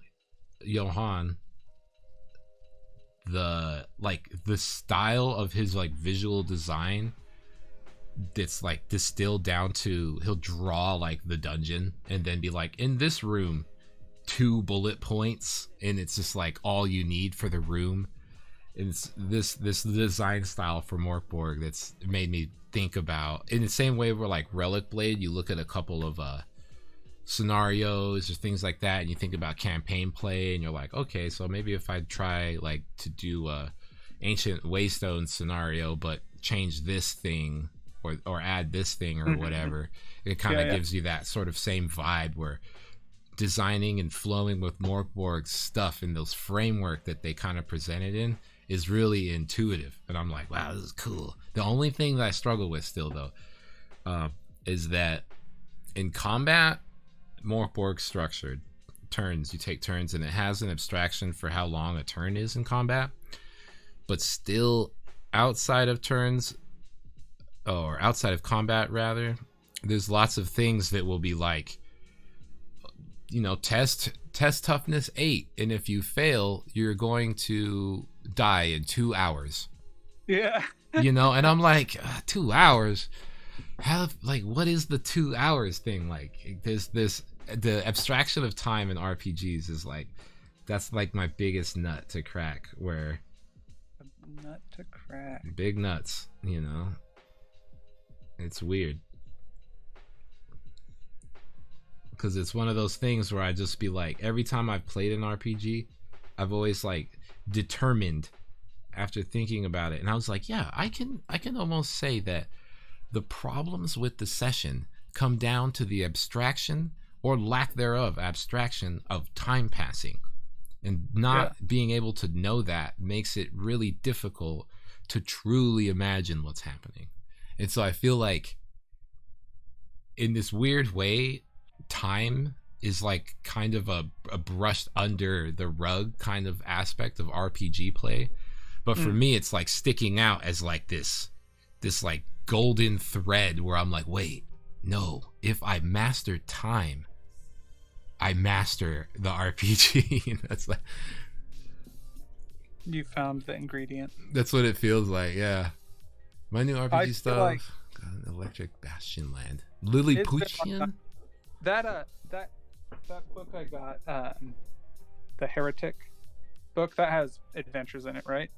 Johan, the style of his like visual design that's like distilled down to, he'll draw like the dungeon and then be like, in this room 2 bullet points, and it's just like all you need for the room. And it's this design style for Mork Borg that's made me think about, in the same way where like Relic Blade, you look at a couple of scenarios or things like that, and you think about campaign play, and you're like, okay, so maybe if I try like to do a ancient Waystone scenario but change this thing or add this thing or whatever, it kind of gives you that sort of same vibe where designing and flowing with Mork Borg's stuff in those framework that they kind of presented in is really intuitive, and I'm like, wow, this is cool. The only thing that I struggle with still though is that in combat, Mork Borg's structured turns. You take turns, and it has an abstraction for how long a turn is in combat. But still, outside of turns, or outside of combat rather, there's lots of things that will be like, you know, test toughness 8, and if you fail, you're going to die in 2 hours. Yeah. You know, and I'm like, 2 hours? How, like, what is the 2 hours thing? Like, the abstraction of time in RPGs is like, that's like my biggest nut to crack, where Nut to crack. big nuts, you know. It's weird. Because it's one of those things where I just be like, every time I've played an RPG, I've always like determined after thinking about it, and I was like, yeah, I can almost say that the problems with the session come down to the abstraction or lack thereof abstraction of time passing, and not being able to know that makes it really difficult to truly imagine what's happening. And so I feel like in this weird way, time is like kind of a brushed under the rug kind of aspect of RPG play. But for me, it's like sticking out as like this like golden thread where I'm like, wait, no, if I master time, I master the RPG. That's like, you found the ingredient. That's what it feels like. Yeah, my new RPG stuff. Like, got an Electric Bastion land. Lilliputian. That book I got, the Heretic book, that has adventures in it, right?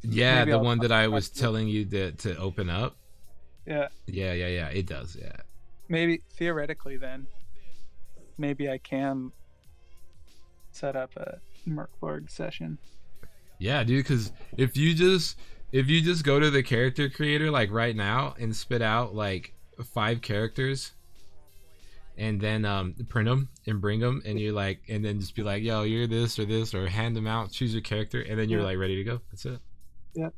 Yeah, Maybe the I'll one that I was to telling you to open up. Yeah. Yeah. It does. Yeah. Maybe theoretically, then, maybe I can set up a Mork Borg session. Yeah, dude. Because if you just go to the character creator like right now and spit out like 5 characters, and then print them and bring them, and you're like, and then just be like, yo, you're this, or hand them out, choose your character, and then you're like ready to go. That's it. Yeah.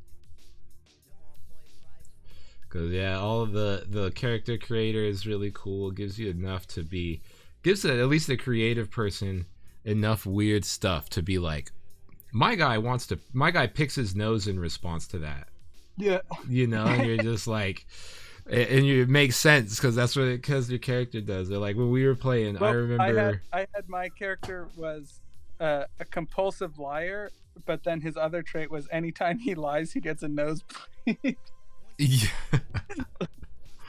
Because all of the character creator is really cool. It gives you enough to be, gives at least the creative person enough weird stuff to be like, my guy picks his nose in response to that. Yeah. You know, and you're just like, and it makes sense because your character does. They're like, when we were playing, well, I remember I had my character was a compulsive liar, but then his other trait was anytime he lies, he gets a nosebleed. Yeah.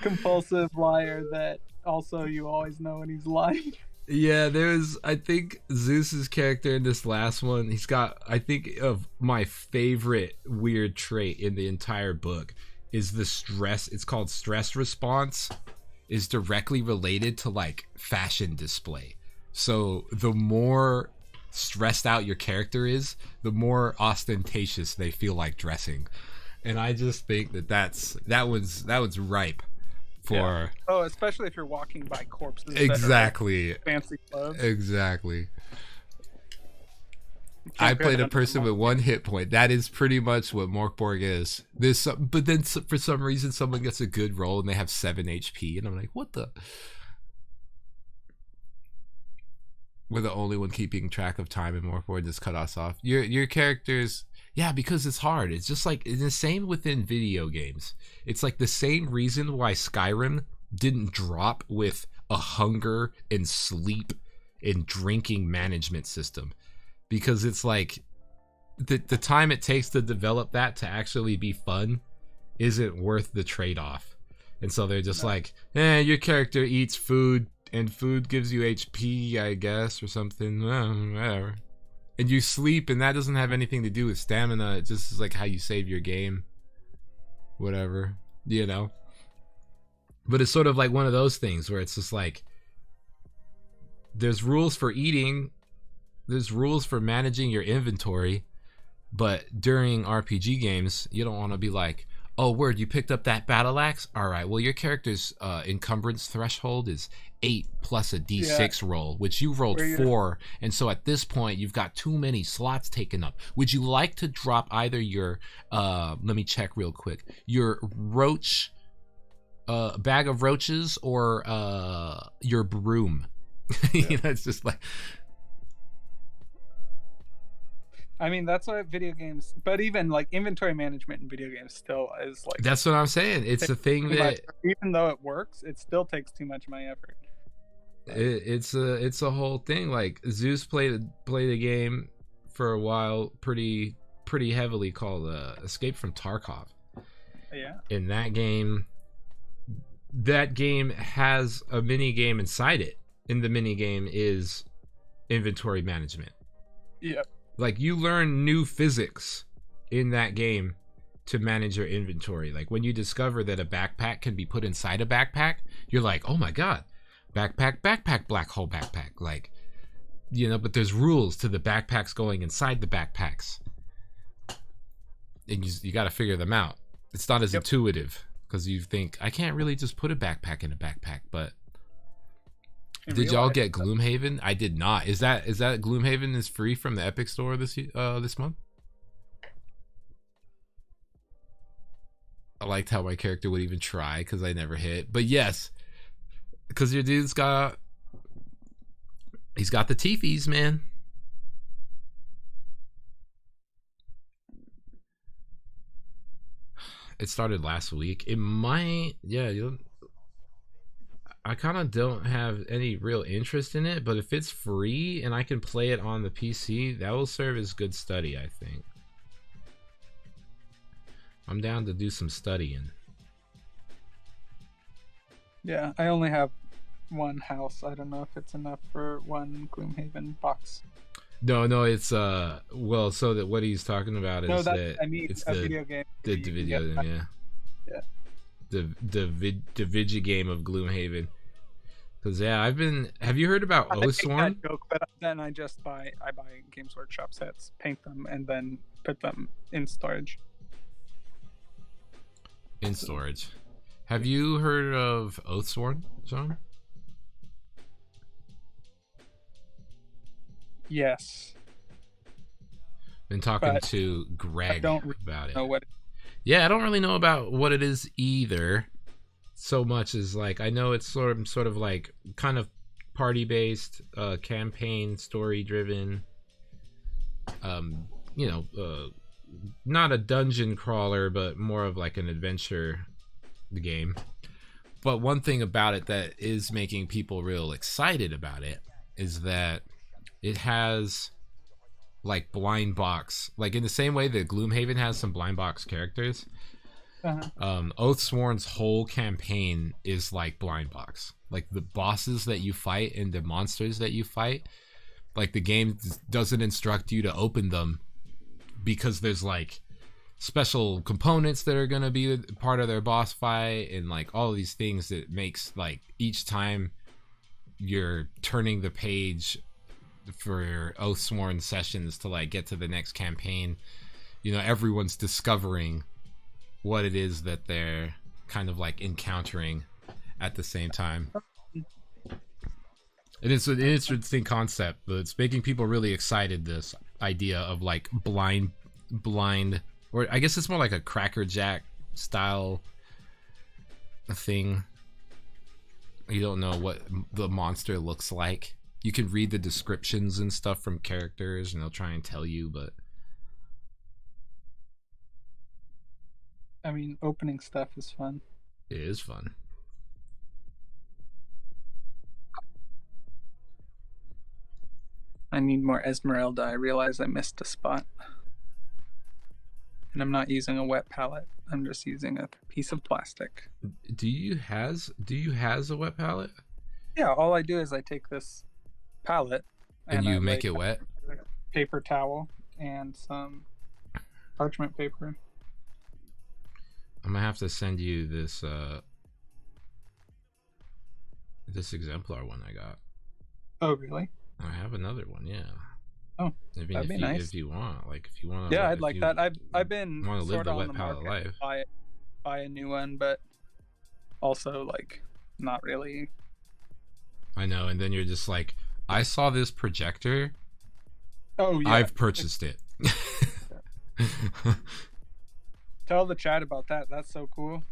Compulsive liar that also you always know when he's lying. Yeah, I think Zeus's character in this last one, he's got, I think of my favorite weird trait in the entire book is the stress. It's called stress response, is directly related to like fashion display. So the more stressed out your character is, the more ostentatious they feel like dressing. And I just think that one's ripe for especially if you're walking by corpses. Exactly. Fancy clothes. Exactly. I played a person with 1 hit point. That is pretty much what Mork Borg is. But then for some reason, someone gets a good roll and they have 7 HP, and I'm like, what the? We're the only one keeping track of time, and Mork Borg just cut us off. Your characters, yeah, because it's hard. It's just like it's the same within video games. It's like the same reason why Skyrim didn't drop with a hunger and sleep and drinking management system. Because it's like the time it takes to develop that to actually be fun isn't worth the trade-off. And so they're just like, your character eats food and food gives you HP, I guess, or something. Whatever. And you sleep, and that doesn't have anything to do with stamina. It just is like how you save your game. Whatever. You know? But it's sort of like one of those things where it's just like, there's rules for eating, there's rules for managing your inventory, but during RPG games, you don't want to be like, oh, word, you picked up that battle axe? All right, well, your character's encumbrance threshold is 8 plus a d6 roll, which you rolled 4, and so at this point, you've got too many slots taken up. Would you like to drop either your, let me check real quick, your roach, bag of roaches, or your broom? You know, it's just like, I mean, that's what video games, but even like inventory management in video games still is like. That's what I'm saying. It's a thing that even though it works, it still takes too much of my effort. It's a whole thing. Like Zeus played a game for a while pretty heavily called Escape from Tarkov. Yeah. In that game has a mini game inside it. And the mini game is inventory management. Yep. Like you learn new physics in that game to manage your inventory. Like when you discover that a backpack can be put inside a backpack, you're like, oh my god, backpack, black hole backpack. Like, you know, but there's rules to the backpacks going inside the backpacks. And you got to figure them out. It's not as intuitive because you think, I can't really just put a backpack in a backpack, but did y'all get Gloomhaven? I did not. Is that Gloomhaven is free from the Epic Store this month? I liked how my character would even try because I never hit. But yes, because your dude's got the teefies, man. It started last week. It might, I kind of don't have any real interest in it, but if it's free and I can play it on the PC, that will serve as good study, I think. I'm down to do some studying. Yeah, I only have one house. I don't know if it's enough for one Gloomhaven box. No, it's well, so that what he's talking about is that I mean, it's a video game. The video game, yeah. Yeah. The video game of Gloomhaven. Because have you heard about Oathsworn? Joke, but then I buy Games Workshop sets, paint them, and then put them in storage. In storage. Have you heard of Oathsworn, Sean? Yes. Been talking to Greg about it. Yeah, I don't really know about what it is either. So much as like I know it's sort of like kind of party based, campaign story driven. Not a dungeon crawler, but more of like an adventure game. But one thing about it that is making people real excited about it is that it has like blind box, like in the same way that Gloomhaven has some blind box characters. Oathsworn's whole campaign is like blind box. Like the bosses that you fight and the monsters that you fight, like the game doesn't instruct you to open them because there's like special components that are going to be part of their boss fight and like all of these things that makes like each time you're turning the page for your Oathsworn sessions to like get to the next campaign, you know, everyone's discovering what it is that they're kind of like encountering at the same time. It is an interesting concept, but it's making people really excited, this idea of like blind, or I guess it's more like a Cracker Jack style thing. You don't know what the monster looks like. You can read the descriptions and stuff from characters and they'll try and tell you, but I mean, opening stuff is fun. It is fun. I need more Esmeralda. I realize I missed a spot. And I'm not using a wet palette. I'm just using a piece of plastic. Do you has a wet palette? Yeah, all I do is I take this palette and you make it wet? Paper towel and some parchment paper. I'm gonna have to send you this this exemplar one I got. Oh, really? I have another one, yeah. Oh, that'd be nice. If you want, like, if you want. Yeah, I'd like that. I've been want to live the wet palette life. Buy a new one, but also like not really. I know, and then you're just like, I saw this projector. Oh yeah, I've purchased it. Tell the chat about that. That's so cool.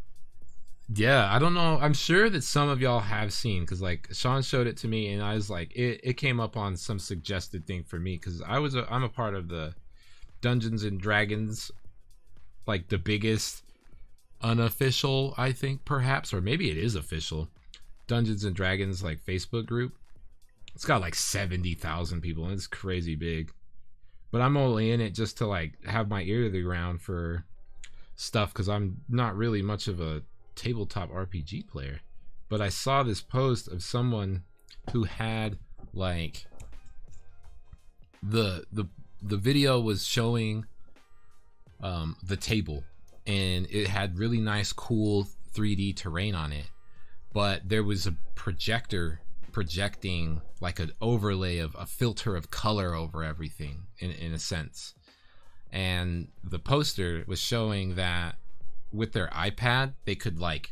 Yeah, I don't know. I'm sure that some of y'all have seen, because like Sean showed it to me, and I was like, it came up on some suggested thing for me, because I'm a part of the Dungeons and Dragons, like the biggest unofficial, I think, perhaps, or maybe it is official, Dungeons and Dragons like Facebook group. It's got like 70,000 people, and it's crazy big. But I'm only in it just to like have my ear to the ground for stuff, because I'm not really much of a tabletop RPG player. But I saw this post of someone who had like the video was showing the table, and it had really nice cool 3D terrain on it, but there was a projector projecting like an overlay of a filter of color over everything in a sense. And the poster was showing that with their iPad they could like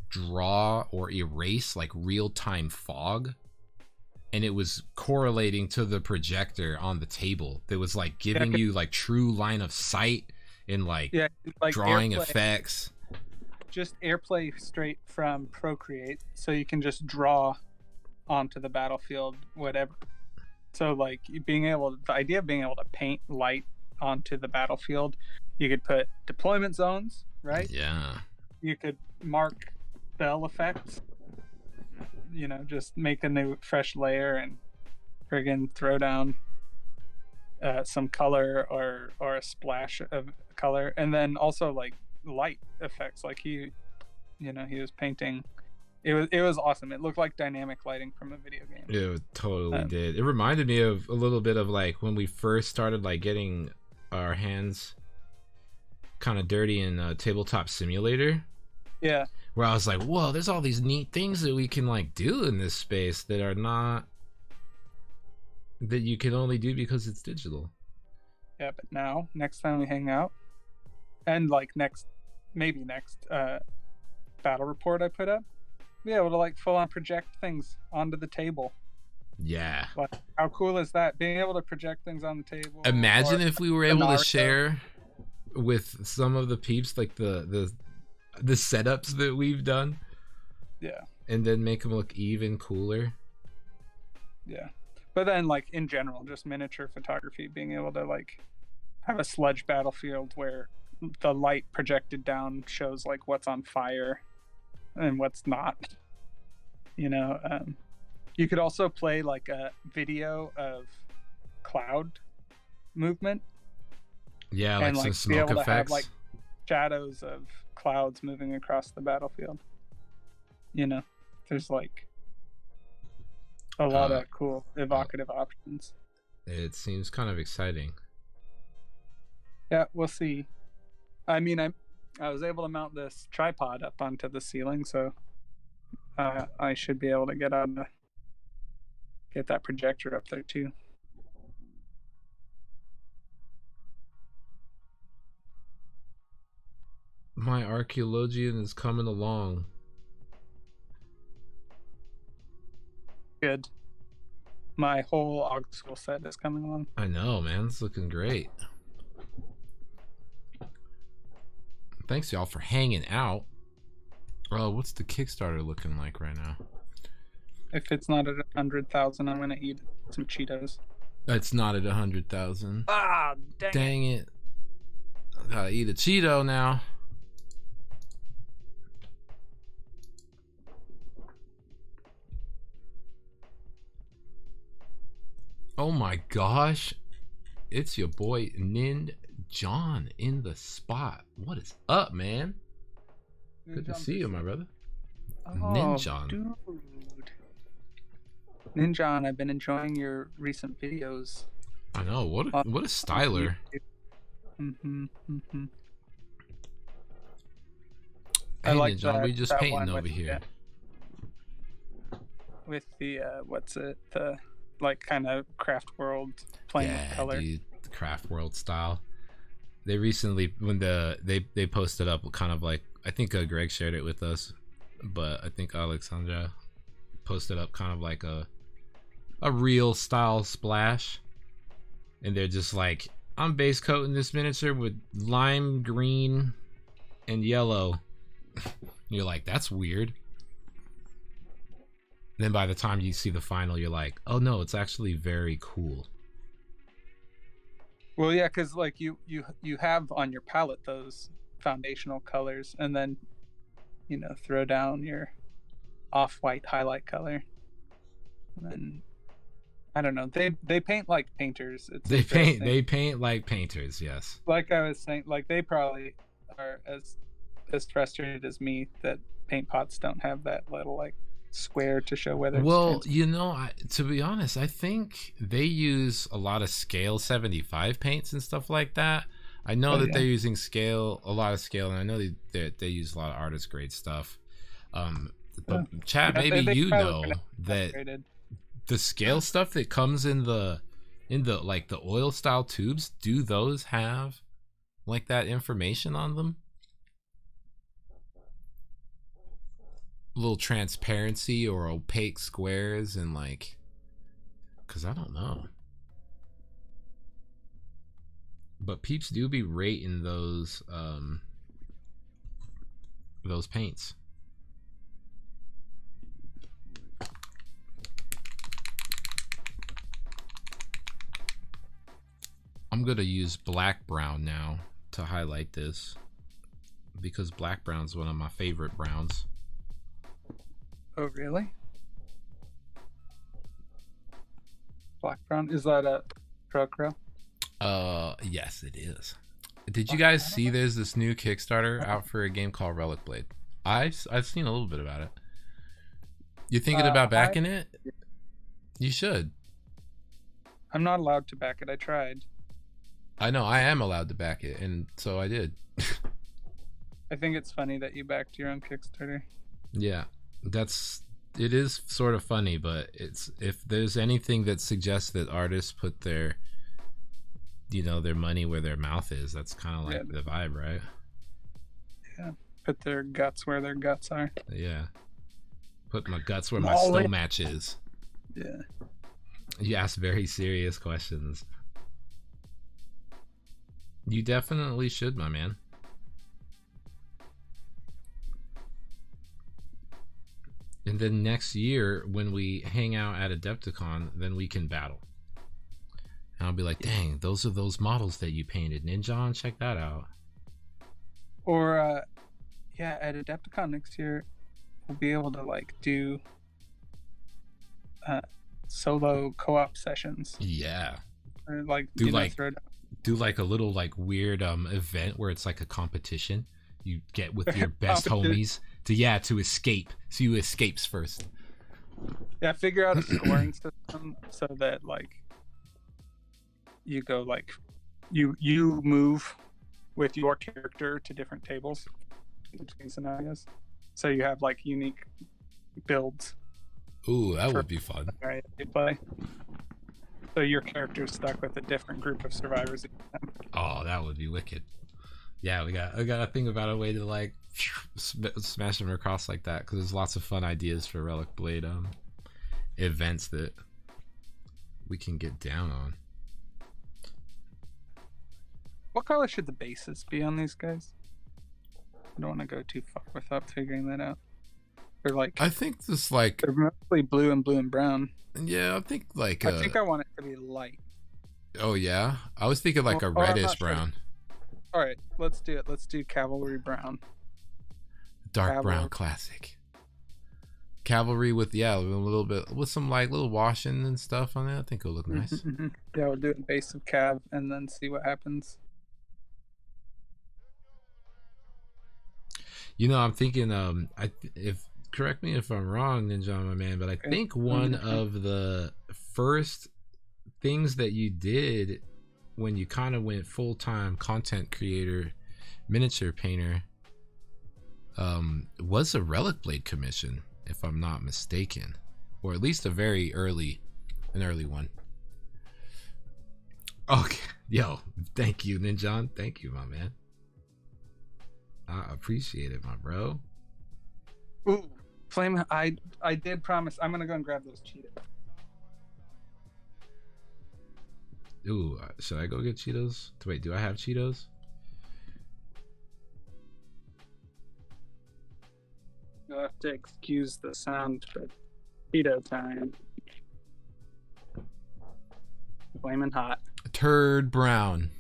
draw or erase like real-time fog, and it was correlating to the projector on the table that was like giving you like true line of sight and like drawing AirPlay effects. Just AirPlay straight from Procreate, so you can just draw onto the battlefield whatever. So like the idea of being able to paint light onto the battlefield, you could put deployment zones, right? Yeah. You could mark spell effects, you know, just make a new fresh layer and friggin' throw down some color or a splash of color. And then also like light effects, like he was painting. It was awesome. It looked like dynamic lighting from a video game. It totally did. It reminded me of a little bit of like when we first started like getting our hands kind of dirty in Tabletop Simulator. Yeah. Where I was like, whoa, there's all these neat things that we can like do in this space that are not, that you can only do because it's digital. Yeah, but now next time we hang out, and like next battle report I put up, be able to like full on project things onto the table. Yeah. Like, how cool is that? Being able to project things on the table. Imagine if we were able to share with some of the peeps like the setups that we've done. Yeah. And then make them look even cooler. Yeah. But then like in general, just miniature photography, being able to like have a sludge battlefield where the light projected down shows like what's on fire and what's not. You know, you could also play like a video of cloud movement. Yeah, like some smoke be able effects. To have, like shadows of clouds moving across the battlefield. You know, there's like a lot of cool evocative options. It seems kind of exciting. Yeah, we'll see. I mean, I was able to mount this tripod up onto the ceiling, so I should be able to get that projector up there too. My archaeologian is coming along. Good. My whole Aug School set is coming along. I know, man. It's looking great. Thanks, y'all, for hanging out. Oh, what's the Kickstarter looking like right now? If it's not at 100,000, I'm gonna eat some Cheetos. It's not at 100,000. Ah, dang it! I gotta eat a Cheeto now. Oh my gosh, it's your boy Nin John in the spot. What is up, man? Good to see you, my brother. Nin John. Dude. Nin John, I've been enjoying your recent videos. I know. What a styler. I Hey, like Nin John, that, we just that painting one over with, here. With the the like kind of craft world playing with color. Dude, the craft world style. They recently, when they posted up kind of like, I think Greg shared it with us, but I think Alexandra posted up kind of like a real style splash, and they're just like, I'm base coating this miniature with lime green and yellow. You're like, that's weird. Then by the time you see the final, you're like, oh no, it's actually very cool. Well, yeah, because like you have on your palette those foundational colors, and then throw down your off-white highlight color, and then I don't know. They paint like painters. It's interesting. They paint like painters. Yes. Like I was saying, like they probably are as frustrated as me that paint pots don't have that little like square to show whether it's to be honest, I think they use a lot of scale 75 paints and stuff like that. I know that they're using a lot of scale, and I know they use a lot of artist grade stuff. But chat, maybe that the scale stuff that comes in the like the oil style tubes, do those have like that information on them? Little transparency or opaque squares and like, because I don't know, but peeps do be rating those paints. I'm gonna use black brown now to highlight this because black brown's one of my favorite browns. Oh, really? Black brown? Is that a Procro? Yes, it is. Did you guys see there's this new Kickstarter out for a game called Relic Blade? I've seen a little bit about it. You thinking about backing it? You should. I'm not allowed to back it. I tried. I know I am allowed to back it, and so I did. I think it's funny that you backed your own Kickstarter. Yeah. It is sort of funny, but it's, if there's anything that suggests that artists put their their money where their mouth is, that's kind of like the vibe, right? Yeah, put their guts where their guts are. Yeah, put my guts where my stone match is. Yeah, you ask very serious questions. You definitely should, my man. And then next year, when we hang out at Adepticon, then we can battle. And I'll be like, dang, those are those models that you painted. Ninja, check that out. Or, at Adepticon next year, we'll be able to, like, do solo co-op sessions. Yeah. Or, like, do like a little, like, weird event where it's like a competition. You get with your best homies to escape. So you escapes first. Yeah, figure out a scoring system so that like you go like you move with your character to different tables between scenarios. So you have like unique builds. Ooh, that would be fun. Right, they play. So your character's stuck with a different group of survivors. Oh, that would be wicked. Yeah, we got to think about a way to like smash them across like that, because there's lots of fun ideas for Relic Blade events that we can get down on. What color should the bases be on these guys? I don't want to go too far without figuring that out. They're like, I think this like they're mostly blue and brown. Yeah, I think like I think I want it to be light. Oh yeah, I was thinking like a reddish brown. Sure. All right, let's do it. Let's do cavalry brown. Dark brown classic. Cavalry with a little bit with some like little washing and stuff on it. I think it'll look nice. Mm-hmm. Yeah, we'll do a base of cav and then see what happens. I'm thinking correct me if I'm wrong, Ninja, my man, but I think one of the first things that you did when you kind of went full-time content creator, miniature painter, was a Relic Blade commission, if I'm not mistaken, or at least an early one. Okay, yo, thank you, Ninja. Thank you, my man. I appreciate it, my bro. Ooh, Flame, I did promise. I'm gonna go and grab those Cheetos. Ooh, should I go get Cheetos? Wait, do I have Cheetos? You'll have to excuse the sound, but Cheeto time. Flaming hot. turd brown.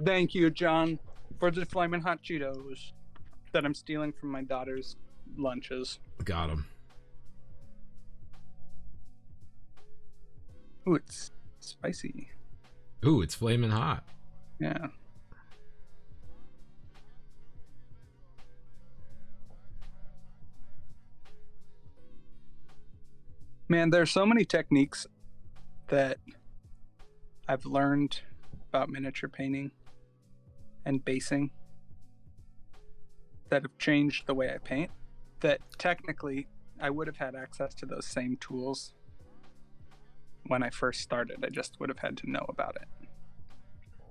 Thank you, John, for the flaming hot Cheetos that I'm stealing from my daughter's lunches. Got him. Ooh, it's spicy. Ooh, it's flaming hot. Yeah. Man, there's so many techniques that I've learned about miniature painting and basing that have changed the way I paint, that technically I would have had access to those same tools when I first started. I just would have had to know about it.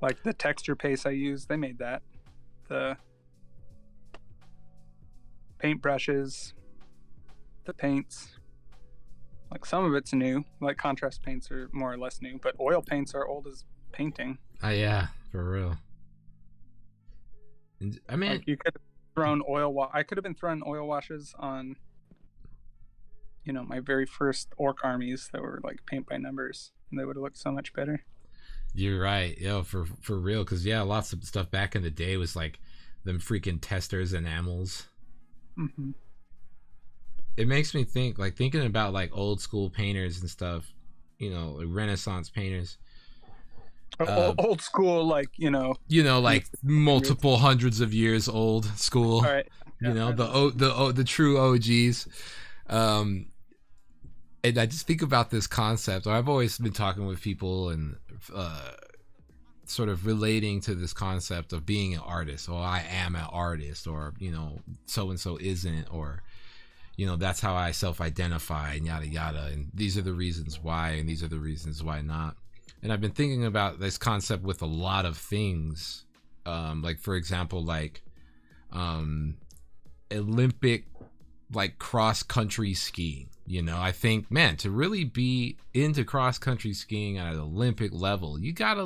Like the texture paste I use, they made that. The paint brushes, the paints. Like some of it's new, like contrast paints are more or less new, but oil paints are old as painting. Yeah, for real. I mean, like you could have thrown I could have been throwing oil washes on, you know, my very first orc armies that were like paint by numbers, and they would have looked so much better. You're right, yo, for real, because yeah, lots of stuff back in the day was like them freaking testers enamels. Mm-hmm. It makes me think, like thinking about like old school painters and stuff, you know, like Renaissance painters. Old school, like like multiple hundreds of years old school. All right. Yeah, you know, the true OGs. And I just think about this concept. I've always been talking with people and sort of relating to this concept of being an artist. Or I am an artist, or you know, so and so isn't, or you know, that's how I self-identify and yada yada. And these are the reasons why, and these are the reasons why not. And I've been thinking about this concept with a lot of things, like for example, like Olympic, like cross-country skiing. You know, I think, man, to really be into cross-country skiing at an Olympic level, you gotta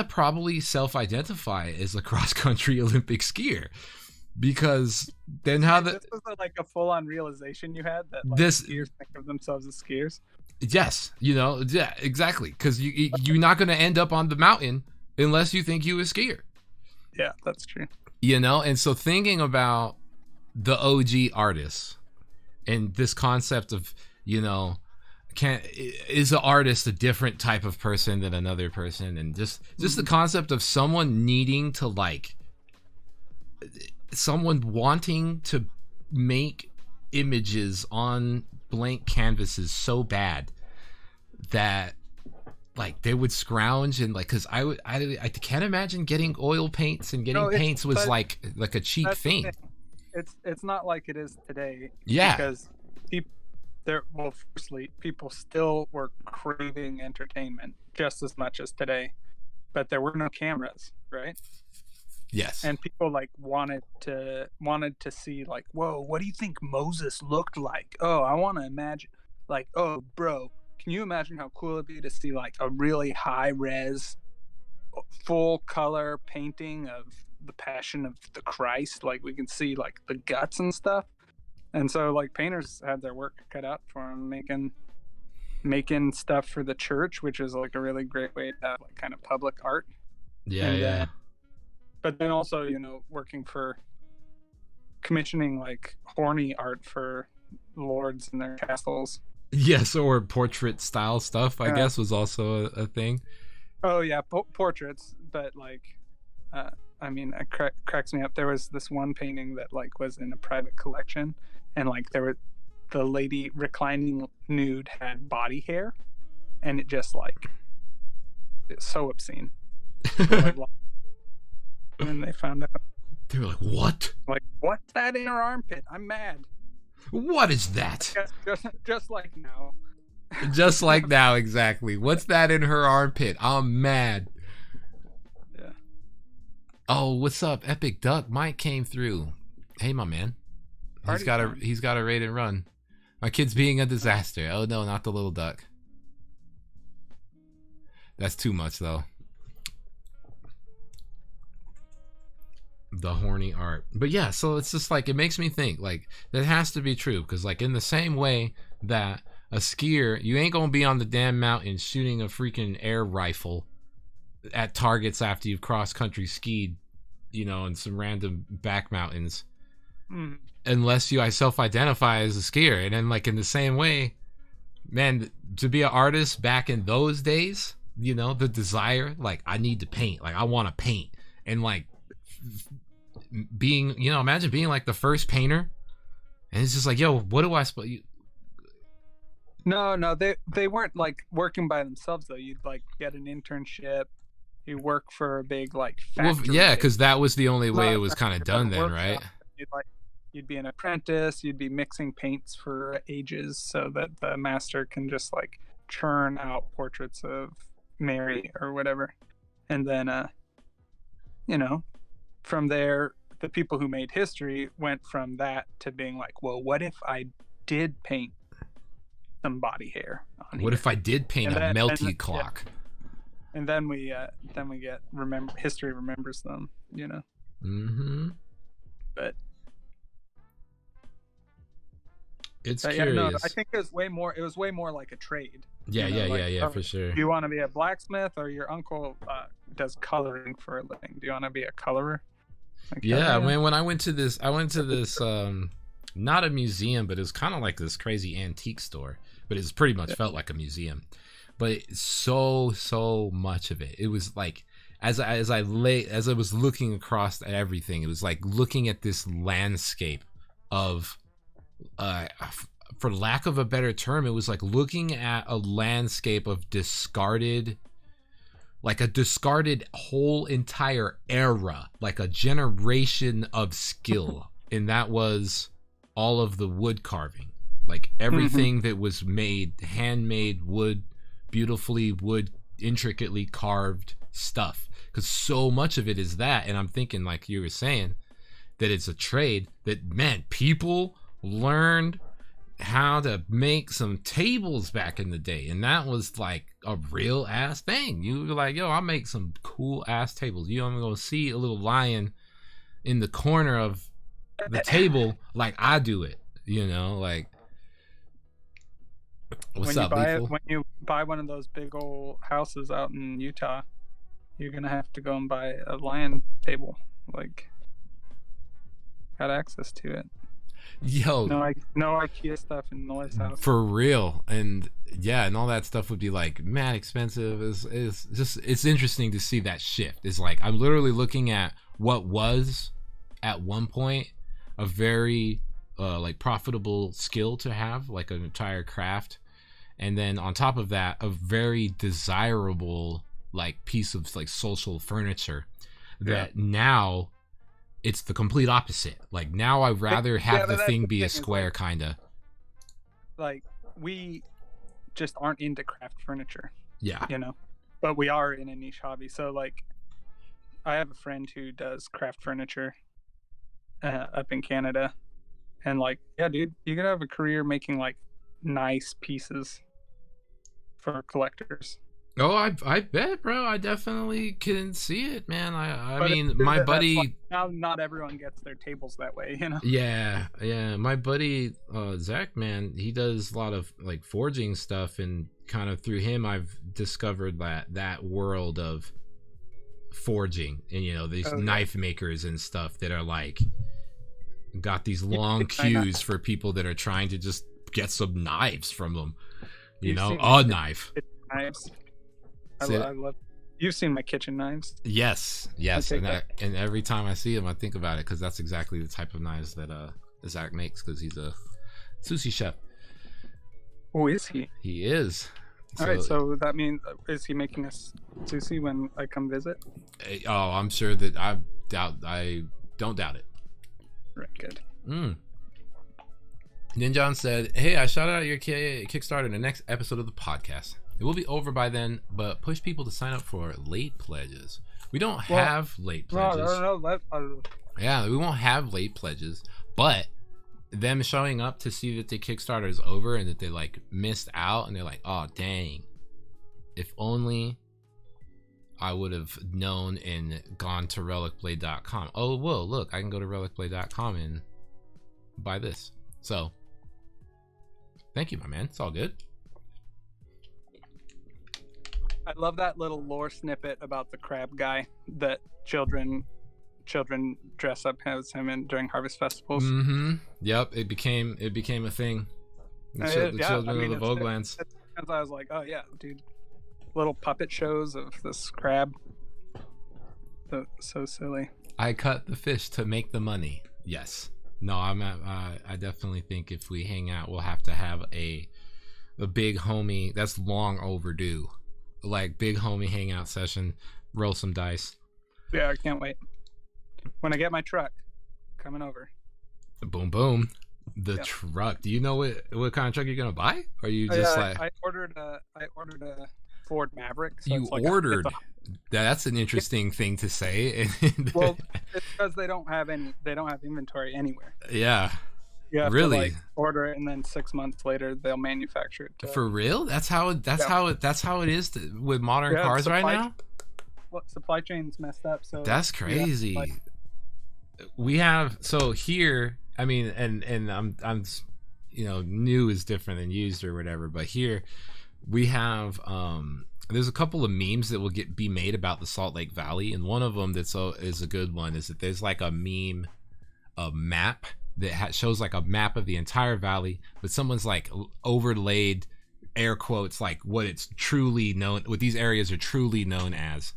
probably self-identify as a cross-country Olympic skier. Because then this was like a full-on realization you had that like, skiers think of themselves as skiers. Yes, you know, yeah, exactly. Because you're not going to end up on the mountain unless you think you a skier. Yeah, that's true. You know, and so thinking about the OG artists and this concept of, you know, is an artist a different type of person than another person, and just the concept of someone needing to like. Someone wanting to make images on blank canvases so bad that like they would scrounge and like, because I can't imagine getting oil paints and getting paints was like a cheap thing. It's not like it is today. Yeah, because firstly, people still were craving entertainment just as much as today, but there were no cameras, right? Yes. And people like wanted to see like, whoa, what do you think Moses looked like? Oh, I want to imagine like, oh, bro, can you imagine how cool it'd be to see like a really high res, full color painting of the Passion of the Christ? Like we can see like the guts and stuff. And so like painters had their work cut out for them, making stuff for the church, which is like a really great way to have like kind of public art. Yeah. But then also, you know, working for commissioning like horny art for lords and their castles. Yes, or portrait style stuff, I guess, was also a thing. Oh yeah, portraits. But like, I mean, it cracks me up. There was this one painting that like was in a private collection, and like the lady reclining nude had body hair, and it just like, it's so obscene. And they found out. They were like, what? Like, what's that in her armpit? I'm mad. What is that? Just like now. Just like now, exactly. What's that in her armpit? I'm mad. Yeah. Oh, what's up? Epic Duck Mike came through. Hey, my man. He's got a raid and run. My kid's being a disaster. Oh no, not the little duck. That's too much though. The horny art. But yeah, so it's just like, it makes me think like that has to be true, because like in the same way that a skier, you ain't gonna be on the damn mountain shooting a freaking air rifle at targets after you've cross country skied, you know, in some random back mountains, unless you self-identify as a skier. And then, like, in the same way, man, to be an artist back in those days, you know, the desire, like, I need to paint, like, I want to paint, and like being, you know, imagine being like the first painter, and it's just like, yo, what do I supposed? No, they weren't like working by themselves though. You'd like get an internship. You work for a big like factory. Well, yeah, because that was the only way it was kind of done then, right? You'd be an apprentice. You'd be mixing paints for ages, so that the master can just like churn out portraits of Mary or whatever, and then you know, from there, the people who made history went from that to being like, well, what if I did paint some body hair on What here? if I did paint a melty clock? Yeah. And then we get history remembers them, you know. But it's yeah, curious. no, I think it was way more like a trade. Yeah, you know, yeah, for sure. Do you want to be a blacksmith, or your uncle does coloring for a living? Do you want to be a colorer? Like, yeah, man, when I went to this not a museum, but it was kind of like this crazy antique store, but it's pretty much felt like a museum. But so much of it was like, as I was looking across at everything, it was like looking at this landscape of for lack of a better term, it was like looking at a landscape of discarded whole entire era, like a generation of skill. And that was all of the wood carving, like everything that was made, handmade wood, beautifully intricately carved stuff. Because so much of it is that. And I'm thinking, like you were saying, that it's a trade that, man, people learned how to make some tables back in the day, and that was like a real ass thing. You were like, yo, I'll make some cool ass tables. You don't go see a little lion in the corner of the table like I do it, you know, like what's up, Lethal? When you buy one of those big old houses out in Utah, you're gonna have to go and buy a lion table. Like, got access to it. Yo, no IKEA stuff in Noah's house for real. And yeah, and all that stuff would be like mad expensive. It's interesting to see that shift. It's like I'm literally looking at what was at one point a very like profitable skill to have, like an entire craft, and then on top of that, a very desirable like piece of like social furniture that now it's the complete opposite. Like now I'd rather have the thing be a square, like, kind of. Like, we just aren't into craft furniture. Yeah. You know? But we are in a niche hobby. So, like, I have a friend who does craft furniture up in Canada. And, like, yeah, dude, you could have a career making, like, nice pieces for collectors. Oh, I bet, bro. I definitely can see it, man. I mean, my buddy. Like, now, not everyone gets their tables that way, you know. Yeah. My buddy Zach, man, he does a lot of like forging stuff, and kind of through him, I've discovered that world of forging, and you know, these knife makers and stuff that are like got these long queues for people that are trying to just get some knives from them. You know, a knife. Knives. I love. You've seen my kitchen knives. Yes, and every time I see them, I think about it, because that's exactly the type of knives that Zach makes, because he's a sushi chef. Oh, is he? He is. All right, so that means, is he making us sushi when I come visit? Oh, I'm sure that I don't doubt it. Right, good. Ninjon said, "Hey, I shouted out your Kickstarter in the next episode of the podcast. It will be over by then, but push people to sign up for late pledges. We don't have late pledges. No. Yeah, we won't have late pledges, but them showing up to see that the Kickstarter is over and that they like missed out, and they're like, oh dang, if only I would have known and gone to relicblade.com. Oh, well, look, I can go to relicblade.com and buy this. So Thank you, my man. It's all good. I love that little lore snippet about the crab guy that children dress up as him in during harvest festivals. Mm-hmm. Yep. It became a thing. The children of the Vogelands. Because I was like, oh yeah, dude, little puppet shows of this crab. So silly. I cut the fish to make the money. Yes. No, I definitely think if we hang out, we'll have to have a big homie. That's long overdue. Like big homie hangout session. Roll some dice. Yeah, I can't wait. When I get my truck, coming over. Boom, boom. The truck. Do you know what kind of truck you're gonna buy? Or you just I ordered a Ford Maverick. So you ordered. That's an interesting thing to say. Well, it's because they don't have inventory anywhere. Yeah. You have really? to, like, order it, and then 6 months later they'll manufacture it. For real? That's how it is with modern cars right now. Supply chain's messed up. So that's crazy. We have so here. I mean, and I'm new is different than used or whatever, but here we have there's a couple of memes that will be made about the Salt Lake Valley, and one of them is a good one is that there's like a map that shows like a map of the entire valley, but someone's like overlaid air quotes like what it's truly known, what these areas are truly known as.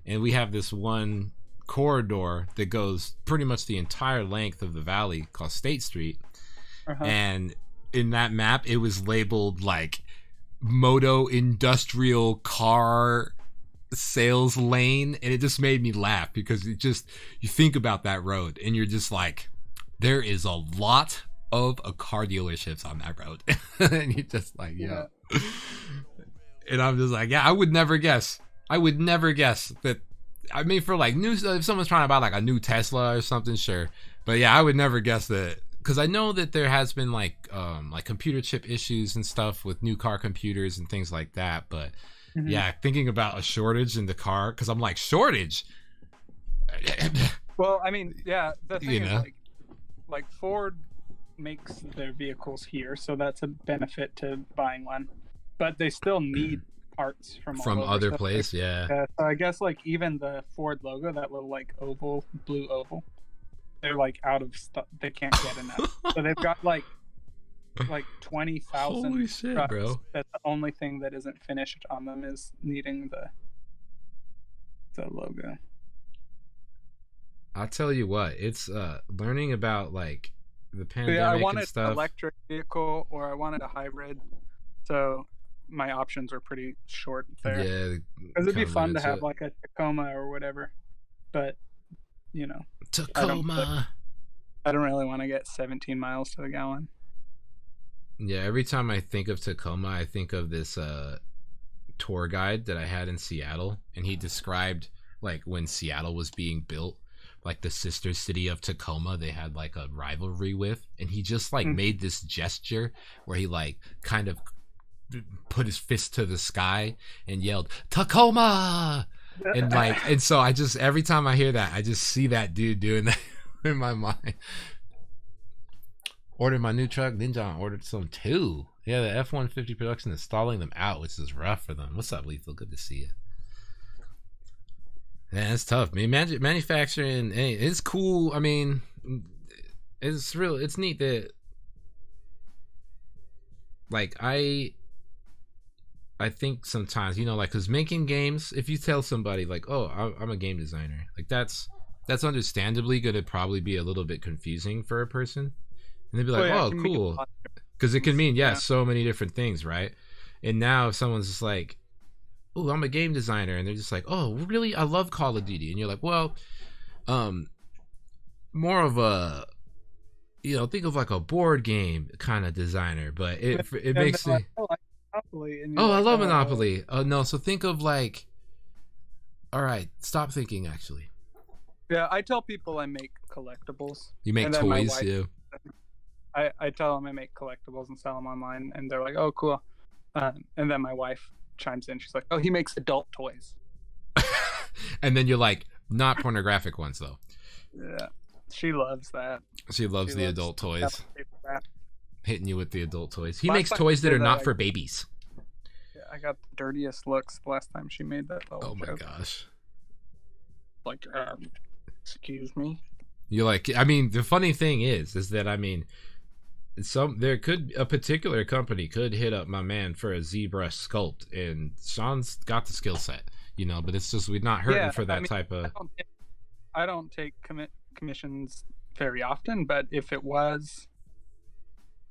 And we have this one corridor that goes pretty much the entire length of the valley called State Street. And in that map it was labeled like moto industrial car sales lane, and it just made me laugh because you think about that road and you're just like, there is a lot of car dealerships on that road. And you're just like, yeah. And I'm just like, yeah, I would never guess that. I mean, for like new, if someone's trying to buy like a new Tesla or something, sure, but yeah, I would never guess that, because I know that there has been like computer chip issues and stuff with new car computers and things like that. But yeah, thinking about a shortage in the car, because I'm like, shortage. Well, I mean, yeah, the thing is like Ford makes their vehicles here, so that's a benefit to buying one, but they still need parts from other places. So I guess like even the Ford logo, that little like blue oval, they're like out of stuff. They can't get enough. So they've got like 20,000 trucks. Bro. That's the only thing that isn't finished on them is needing the logo. I'll tell you what, it's learning about like the pandemic I wanted and stuff. An electric vehicle, or I wanted a hybrid. So my options are pretty short there. Yeah, because it'd be fun to have like a Tacoma or whatever, but Tacoma. I don't really want to get 17 miles to the gallon. Yeah, every time I think of Tacoma, I think of this tour guide that I had in Seattle, and he described like when Seattle was being built, like the sister city of Tacoma, they had like a rivalry with, and he just like made this gesture where he like kind of put his fist to the sky and yelled Tacoma, and so I just, every time I hear that, I just see that dude doing that in my mind. Ordered my new truck. Ninja ordered some too. Yeah, the F-150 production is stalling them out, which is rough for them. What's up, Lethal? Good to see you. Man, it's tough. I mean, manufacturing, it's cool. I mean, it's neat that, like, I think sometimes, like, because making games, if you tell somebody like, oh, I'm a game designer, like that's understandably going to probably be a little bit confusing for a person, and they'd be like, oh, cool, because it can mean so many different things, right? And now if someone's just like, oh, I'm a game designer, and they're just like, oh, really? I love Call of Duty, and you're like, well, more of a, think of like a board game kind of designer, but it makes me. I love Monopoly. Oh no, so think of like, all right, stop thinking actually. Yeah, I tell people I make collectibles. You make toys, too. I tell them I make collectibles and sell them online, and they're like, oh, cool. And then my wife chimes in. She's like, oh, he makes adult toys. And then you're like, not pornographic ones, though. Yeah, she loves that. She loves the adult toys. hitting you with the adult toys. He Last makes time toys she that did are that, not for babies. Yeah, I got the dirtiest looks the last time she made that little Oh my joke. gosh. Like, excuse me. You're like, I mean, the funny thing is that I mean, a particular company could hit up my man for a ZBrush sculpt, and Sean's got the skill set, you know, but it's just we're not hurting for that type of. I don't take commissions very often, but if it was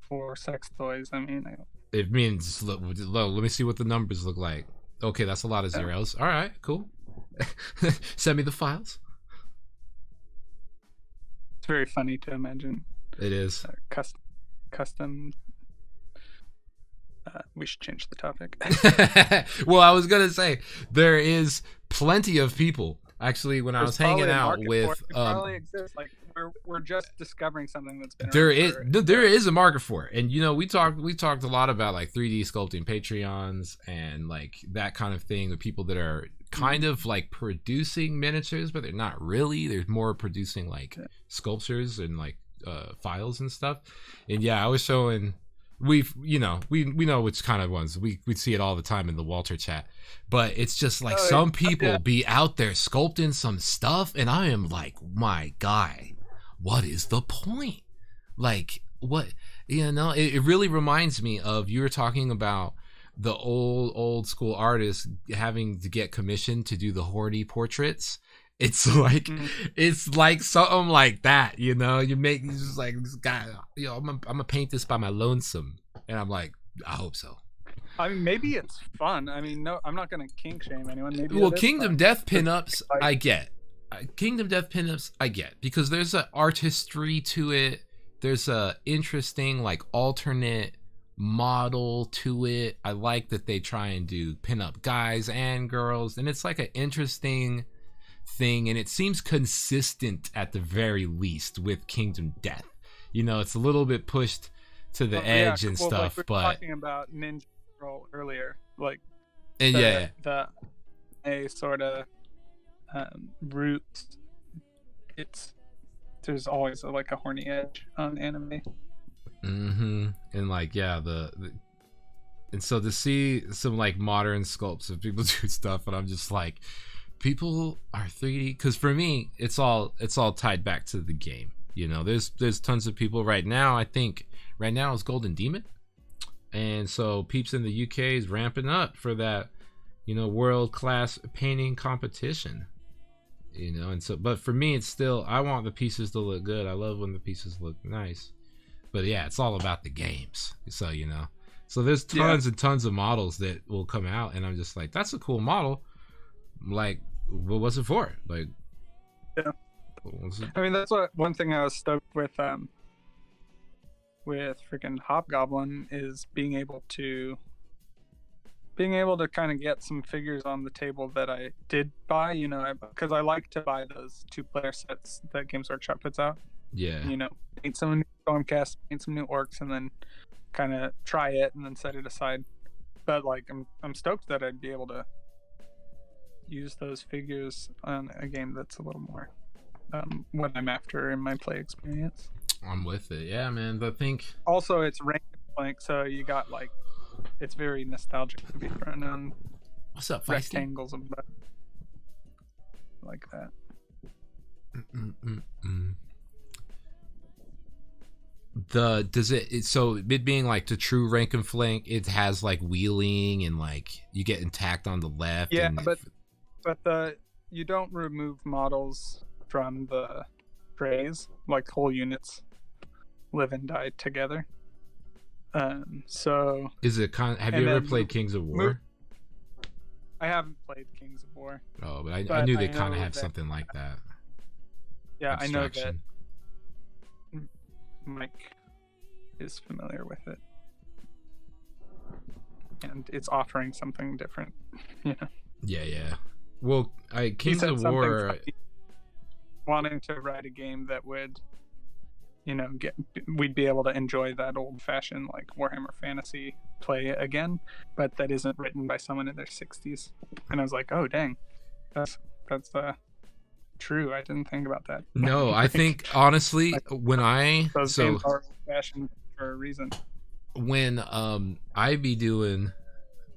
for sex toys, I mean, it means let me see what the numbers look like. Okay, that's a lot of zeros. All right, cool. Send me the files. It's very funny to imagine. It is custom. We should change the topic. Well, I was gonna say there is plenty of people. Actually, when I was hanging out with, probably exists. Like we're just discovering something that's been there is a market for it, and you know we talked a lot about like 3D sculpting Patreons and like that kind of thing with people that are kind of like producing miniatures, but they're not really. They're more producing like sculptures and like files and stuff. And yeah, I was showing. We know which kind of ones we see it all the time in the Walter chat, but it's just like some people be out there sculpting some stuff, and I am like, my guy, what is the point? Like, what, you know? It really reminds me of, you were talking about the old school artists having to get commissioned to do the horny portraits. It's like something like that, you know. You just like, this guy, you know, I'm gonna paint this by my lonesome, and I'm like, I hope so. I mean, maybe it's fun. I mean, no, I'm not gonna kink shame anyone. Maybe Kingdom Death pinups, I get. Kingdom Death pinups, I get, because there's an artistry to it. There's a interesting like alternate model to it. I like that they try and do pinup guys and girls, and it's like an interesting thing, and it seems consistent at the very least with Kingdom Death. You know, it's a little bit pushed to the edge and stuff, like we were talking about Ninja Scroll earlier, like, and a sort of root. There's always like a horny edge on anime. And like, yeah, and so to see some like modern sculpts of people do stuff, and I'm just like, people are 3D, because for me it's all tied back to the game. You know, there's tons of people right now. I think right now is Golden Demon, and so peeps in the UK is ramping up for that, you know, world-class painting competition, you know. And so, but for me, it's still, I want the pieces to look good. I love when the pieces look nice, but yeah, it's all about the games. So, you know, so there's tons and tons of models that will come out, and I'm just like, that's a cool model. Like, what was it for? Like, yeah, I mean, that's one thing I was stoked with freaking Hobgoblin, is being able to kind of get some figures on the table that I did buy, you know, because I like to buy those 2-player sets that Games Workshop puts out. Yeah, you know, paint some new Stormcast, paint some new orcs, and then kind of try it and then set it aside. But like, I'm stoked that I'd be able to use those figures on a game that's a little more what I'm after in my play experience. I'm with it, yeah, man. But I think also it's rank and flank, so you got like, it's very nostalgic to be thrown on. What's up, rectangles of that, like that. So it being like the true rank and flank, it has like wheeling and like you get intact on the left. Yeah, but you don't remove models from the trays. Like, whole units live and die together. So is it have you ever played Kings of War? I haven't played Kings of War. Oh, but I knew they kind of have something like that. Yeah, I know that Mike is familiar with it, and it's offering something different, you know. Yeah. Well, Kings of War, wanting to write a game that would, you know, we'd be able to enjoy that old-fashioned like Warhammer Fantasy play again, but that isn't written by someone in their 60s. And I was like, oh dang, that's true. I didn't think about that. No, I think honestly, like, when those games are old-fashioned for a reason. When I be doing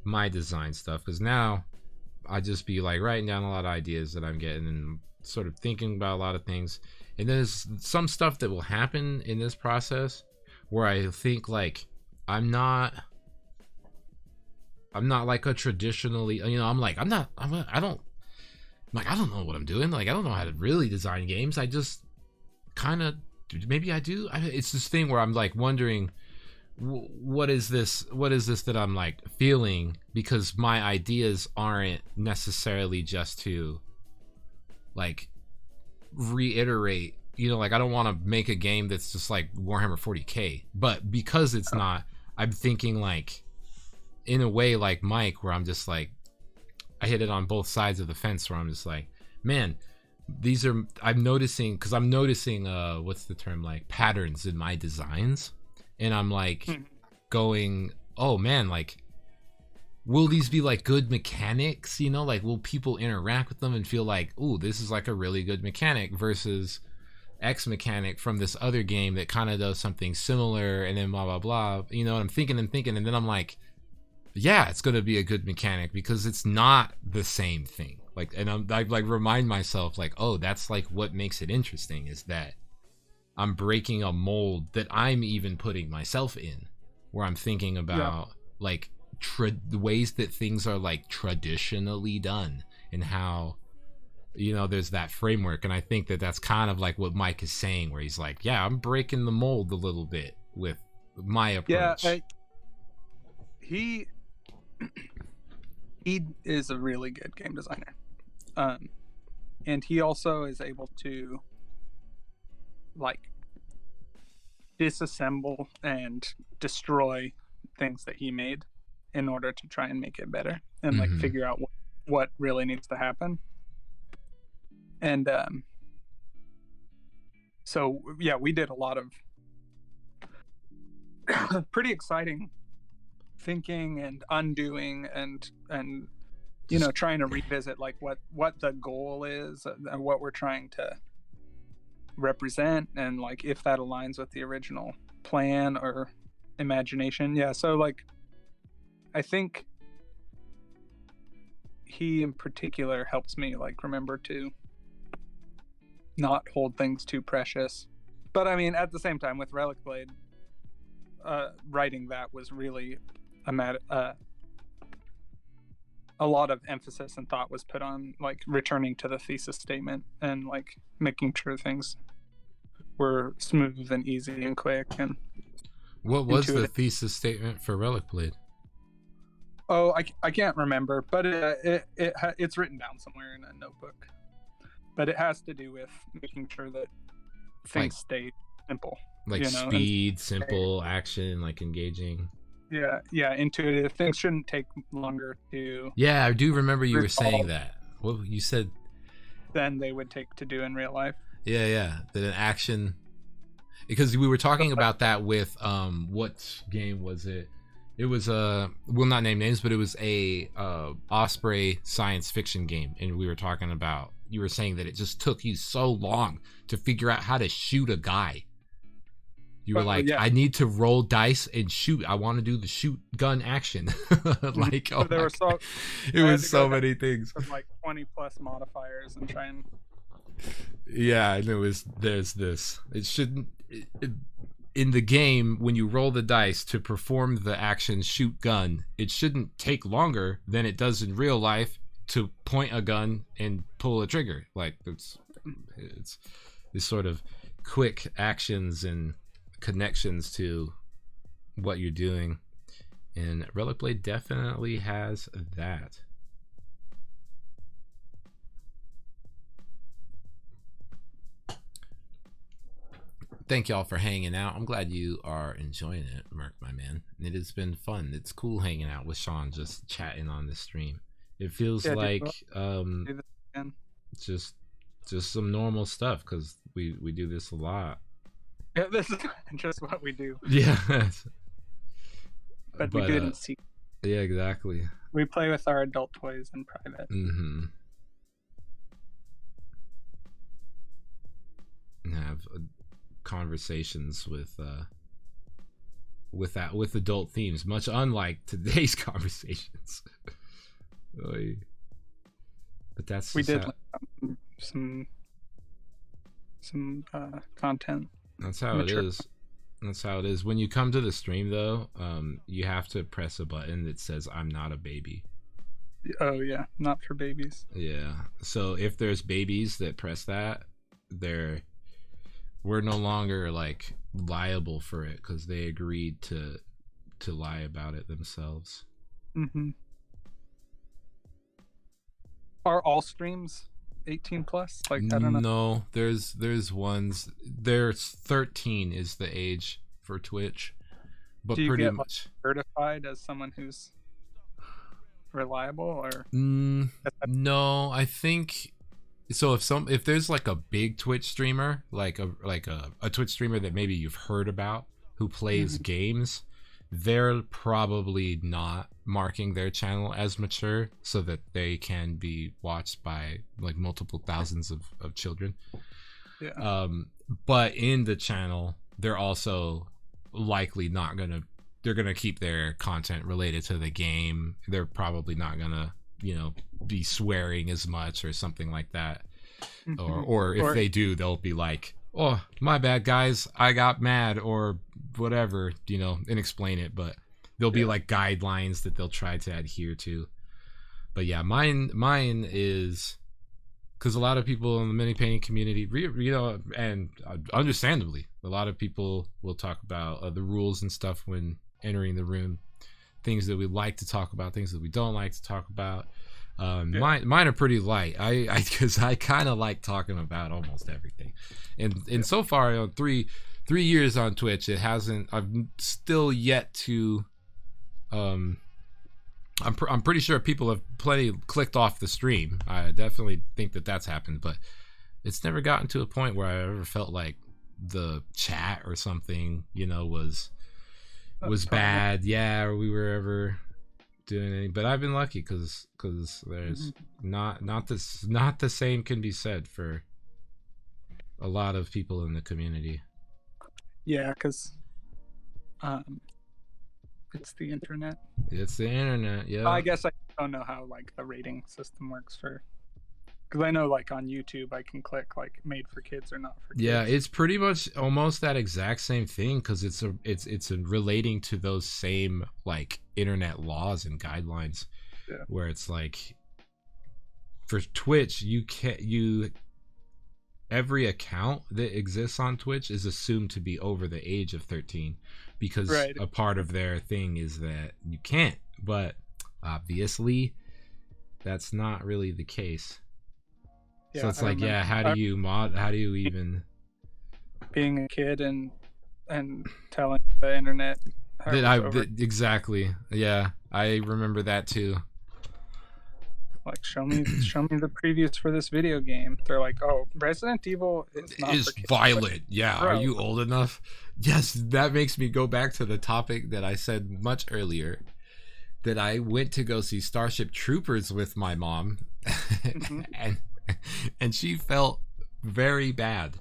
my design stuff, because now I just be like writing down a lot of ideas that I'm getting and sort of thinking about a lot of things, and there's some stuff that will happen in this process where I think like I'm not like a traditionally, you know, I'm like I don't know what I'm doing. Like I don't know how to really design games. I just kind of, maybe I do. It's this thing where I'm like wondering, what is this that I'm like feeling, because my ideas aren't necessarily just to like reiterate, you know, like I don't want to make a game that's just like Warhammer 40k, but because it's not, I'm thinking like in a way like Mike, where I'm just like, I hit it on both sides of the fence, where I'm just like, man, I'm noticing what's the term, like patterns in my designs, and I'm like going, oh man, like will these be like good mechanics, you know, like will people interact with them and feel like, ooh, this is like a really good mechanic versus X mechanic from this other game that kind of does something similar, and then blah blah blah, you know. And I'm thinking, and then I'm like, yeah, it's gonna be a good mechanic because it's not the same thing. Like, and I like remind myself like, oh, that's like what makes it interesting, is that I'm breaking a mold that I'm even putting myself in, where I'm thinking about like the ways that things are like traditionally done, and how, you know, there's that framework. And I think that that's kind of like what Mike is saying, where he's like, yeah, I'm breaking the mold a little bit with my approach. Yeah, he is a really good game designer, and he also is able to like disassemble and destroy things that he made in order to try and make it better, and like figure out what really needs to happen. And so yeah, we did a lot of pretty exciting thinking and undoing, and you know, trying to revisit like what the goal is and what we're trying to represent, and like if that aligns with the original plan or imagination. Yeah, so like I think he in particular helps me like remember to not hold things too precious. But I mean, at the same time with Relic Blade, writing that was really a lot of emphasis and thought was put on like returning to the thesis statement and like making sure things were smooth and easy and quick. And what was the thesis statement for Relic Blade? Oh, I can't remember, but it's written down somewhere in a notebook. But it has to do with making sure that things stay simple, like, you know, speed, simple, action, like engaging. Yeah, intuitive. Things shouldn't take longer to. Yeah, I do remember you were saying that. What you said? Than they would take to do in real life. Yeah, that an action, because we were talking about that with what game was it? It was we'll not name names, but it was a Osprey science fiction game, and we were talking about, you were saying that it just took you so long to figure out how to shoot a guy. You were like, yeah, I need to roll dice and shoot. I want to do the shoot gun action. Like, oh, there were it was so many things. Like 20 plus modifiers and try and. Yeah, and there's this. It shouldn't. In the game, when you roll the dice to perform the action shoot gun, it shouldn't take longer than it does in real life to point a gun and pull a trigger. Like it's this sort of quick actions and connections to what you're doing, and Relic Blade definitely has that. Thank y'all for hanging out. I'm glad you are enjoying it, Merc, my man. It has been fun. It's cool hanging out with Sean, just chatting on this stream. It feels like just some normal stuff, because we do this a lot. Yeah, this is just what we do. Yeah. But we do it in secret. Yeah, exactly. We play with our adult toys in private. Mm-hmm. And have conversations with with adult themes, much unlike today's conversations. But that's we did some content. That's how it is. That's how it is. When you come to the stream, though, you have to press a button that says "I'm not a baby." Oh yeah, not for babies. Yeah. So if there's babies that press that, we're no longer like liable for it because they agreed to lie about it themselves. Mm-hmm. Are all streams 18 plus? Like, I don't know. No, there's ones. There's 13 is the age for Twitch, but do you pretty get, much like, certified as someone who's reliable, or no, I think so. If there's like a big Twitch streamer, like a Twitch streamer that maybe you've heard about who plays games, they're probably not marking their channel as mature so that they can be watched by like multiple thousands of children. Yeah. But in the channel, they're also likely not gonna. They're gonna keep their content related to the game. They're probably not gonna, be swearing as much or something like that. Or if they do, they'll be like, "Oh, my bad, guys. I got mad," or whatever, and explain it. But there'll be like guidelines that they'll try to adhere to. But yeah, mine is because a lot of people in the mini painting community, and understandably, a lot of people will talk about the rules and stuff when entering the room, things that we like to talk about, things that we don't like to talk about. Mine are pretty light. Because I kind of like talking about almost everything, and so far, 3 years on Twitch, it hasn't. I've still yet to. I'm pretty sure people have plenty clicked off the stream. I definitely think that's happened, but it's never gotten to a point where I ever felt like the chat or something, was bad. Yeah, or we were ever doing anything. But I've been lucky because there's not the same can be said for a lot of people in the community. Yeah, because it's the internet. It's the internet, yeah. I guess I don't know how like the rating system works for, because I know like on YouTube I can click like made for kids or not for kids. Yeah, it's pretty much almost that exact same thing because it's relating to those same like internet laws and guidelines, where it's like for Twitch every account that exists on Twitch is assumed to be over the age of 13 because a part of their thing is that you can't, but obviously that's not really the case. So it's like, how do you even being a kid and telling the internet exactly. Yeah, I remember that too. Like, show me the previews for this video game. They're like, oh, Resident Evil is violent. Like, yeah, bro. Are you old enough? Yes, that makes me go back to the topic that I said much earlier, that I went to go see Starship Troopers with my mom, and she felt very bad.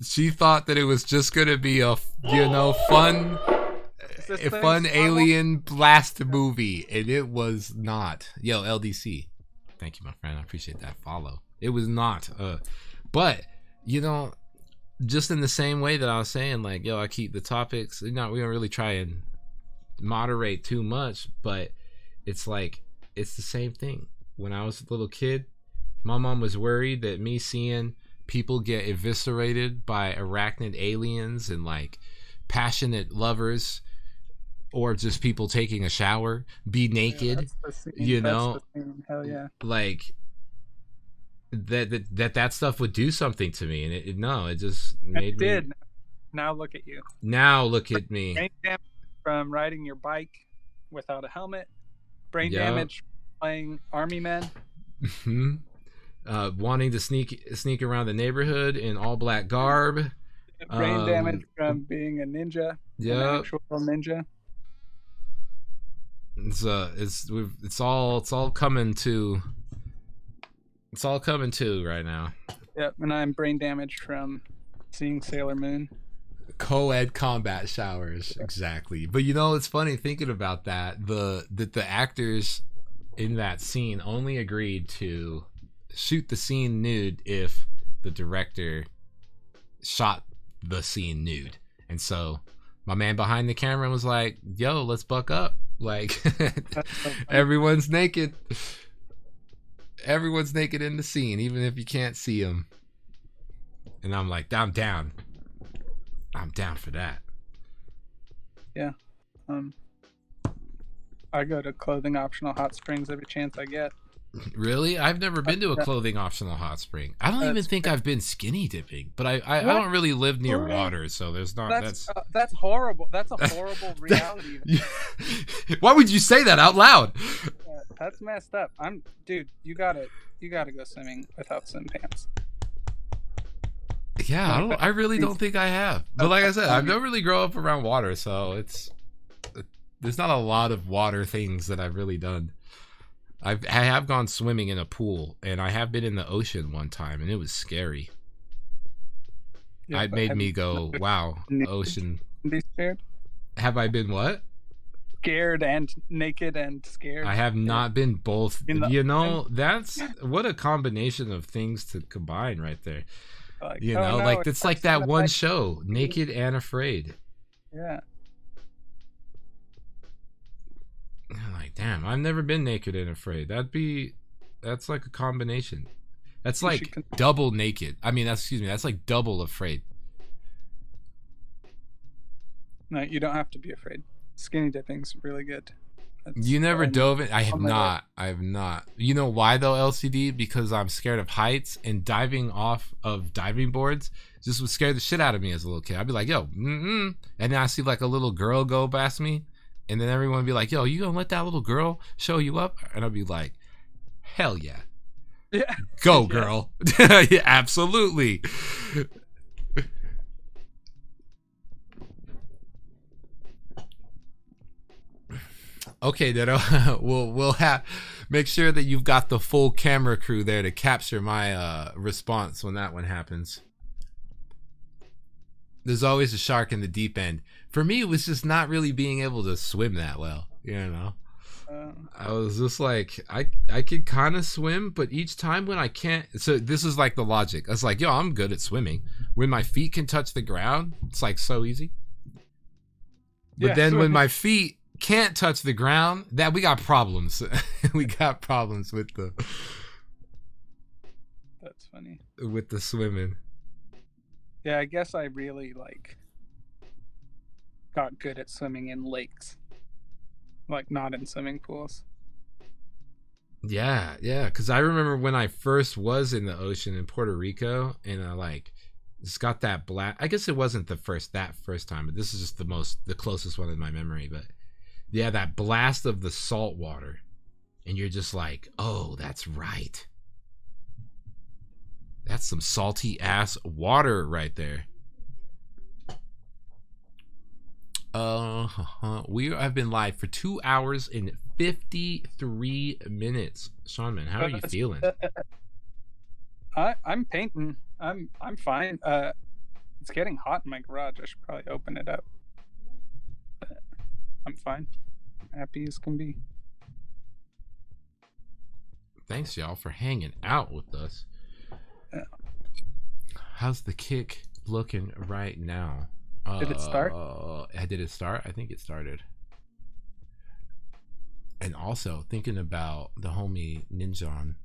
She thought that it was just gonna be a fun alien blast movie, and it was not. Yo, LDC, thank you, my friend. I appreciate that follow. It was not. But just in the same way that I was saying, like, I keep the topics. We don't really try and moderate too much, but it's like it's the same thing. When I was a little kid, my mom was worried that me seeing people get eviscerated by arachnid aliens and like passionate lovers, or just people taking a shower, be naked, Hell yeah. Like that stuff would do something to me, and it just made me. Did. Now look at you. Now look at me. Brain damage from riding your bike without a helmet. Brain damage playing army men. Wanting to sneak around the neighborhood in all black garb. Brain damage from being a ninja. Yeah, an actual ninja. It's all coming to. It's all coming to right now. Yep, and I'm brain damaged from seeing Sailor Moon. Co-ed combat showers, exactly. But you know, it's funny thinking about that. The actors in that scene only agreed to shoot the scene nude if the director shot the scene nude. And so my man behind the camera was like, yo, let's buck up. Like, everyone's naked. Everyone's naked in the scene, even if you can't see them. And I'm like, I'm down. I'm down for that. Yeah. I go to clothing optional hot springs every chance I get. Really? I've never been to a clothing optional hot spring. I don't even think I've been skinny dipping, but I don't really live near water, so there's not. That's horrible. That's a horrible reality. Why would you say that out loud? That's messed up. Dude. You gotta go swimming without swim pants. Yeah, I really don't think I have. But like I said, I've never really grown up around water, so there's not a lot of water things that I've really done. I have gone swimming in a pool, and I have been in the ocean one time, and it was scary. Yeah, it made me go, wow, ocean. Be scared? Have I been what? Scared and naked and scared. I have not been both. You know, that's what a combination of things to combine right there. Like, you know, no, like it's like that one show, Naked and Afraid. Yeah. I'm like, damn, I've never been naked and afraid. That's like a combination. That's like double naked. I mean, that's like double afraid. No, you don't have to be afraid. Skinny dipping's really good. You never dove in? I have not. I have not. You know why though, LCD? Because I'm scared of heights, and diving off of diving boards just would scare the shit out of me as a little kid. I'd be like, yo, and then I see like a little girl go past me, and then everyone would be like, yo, you gonna let that little girl show you up? And I'd be like, hell yeah. Yeah. Go, girl. Yeah, absolutely. Okay, then we'll make sure that you've got the full camera crew there to capture my response when that one happens. There's always a shark in the deep end. For me, it was just not really being able to swim that well, you know. I was just like, I could kind of swim, but each time when I can't, so this is like the logic. I was like, yo, I'm good at swimming. When my feet can touch the ground, it's like so easy. But then when my feet can't touch the ground, that we got problems. We got problems with the. That's funny. With the swimming. Yeah, I guess I really got good at swimming in lakes, like not in swimming pools. Yeah, because I remember when I first was in the ocean in Puerto Rico, and I it's got that black. I guess it wasn't that first time, but this is just the closest one in my memory. But yeah, that blast of the salt water, and you're just like, oh, that's right. That's some salty ass water right there. We have been live for 2 hours and 53 minutes. Sean, man, how are you feeling? I'm painting. I'm fine. It's getting hot in my garage. I should probably open it up. But I'm fine. Happy as can be. Thanks, y'all, for hanging out with us. Yeah. How's the kick looking right now? Did it start? Did it start? I think it started. And also thinking about the homie Ninjon.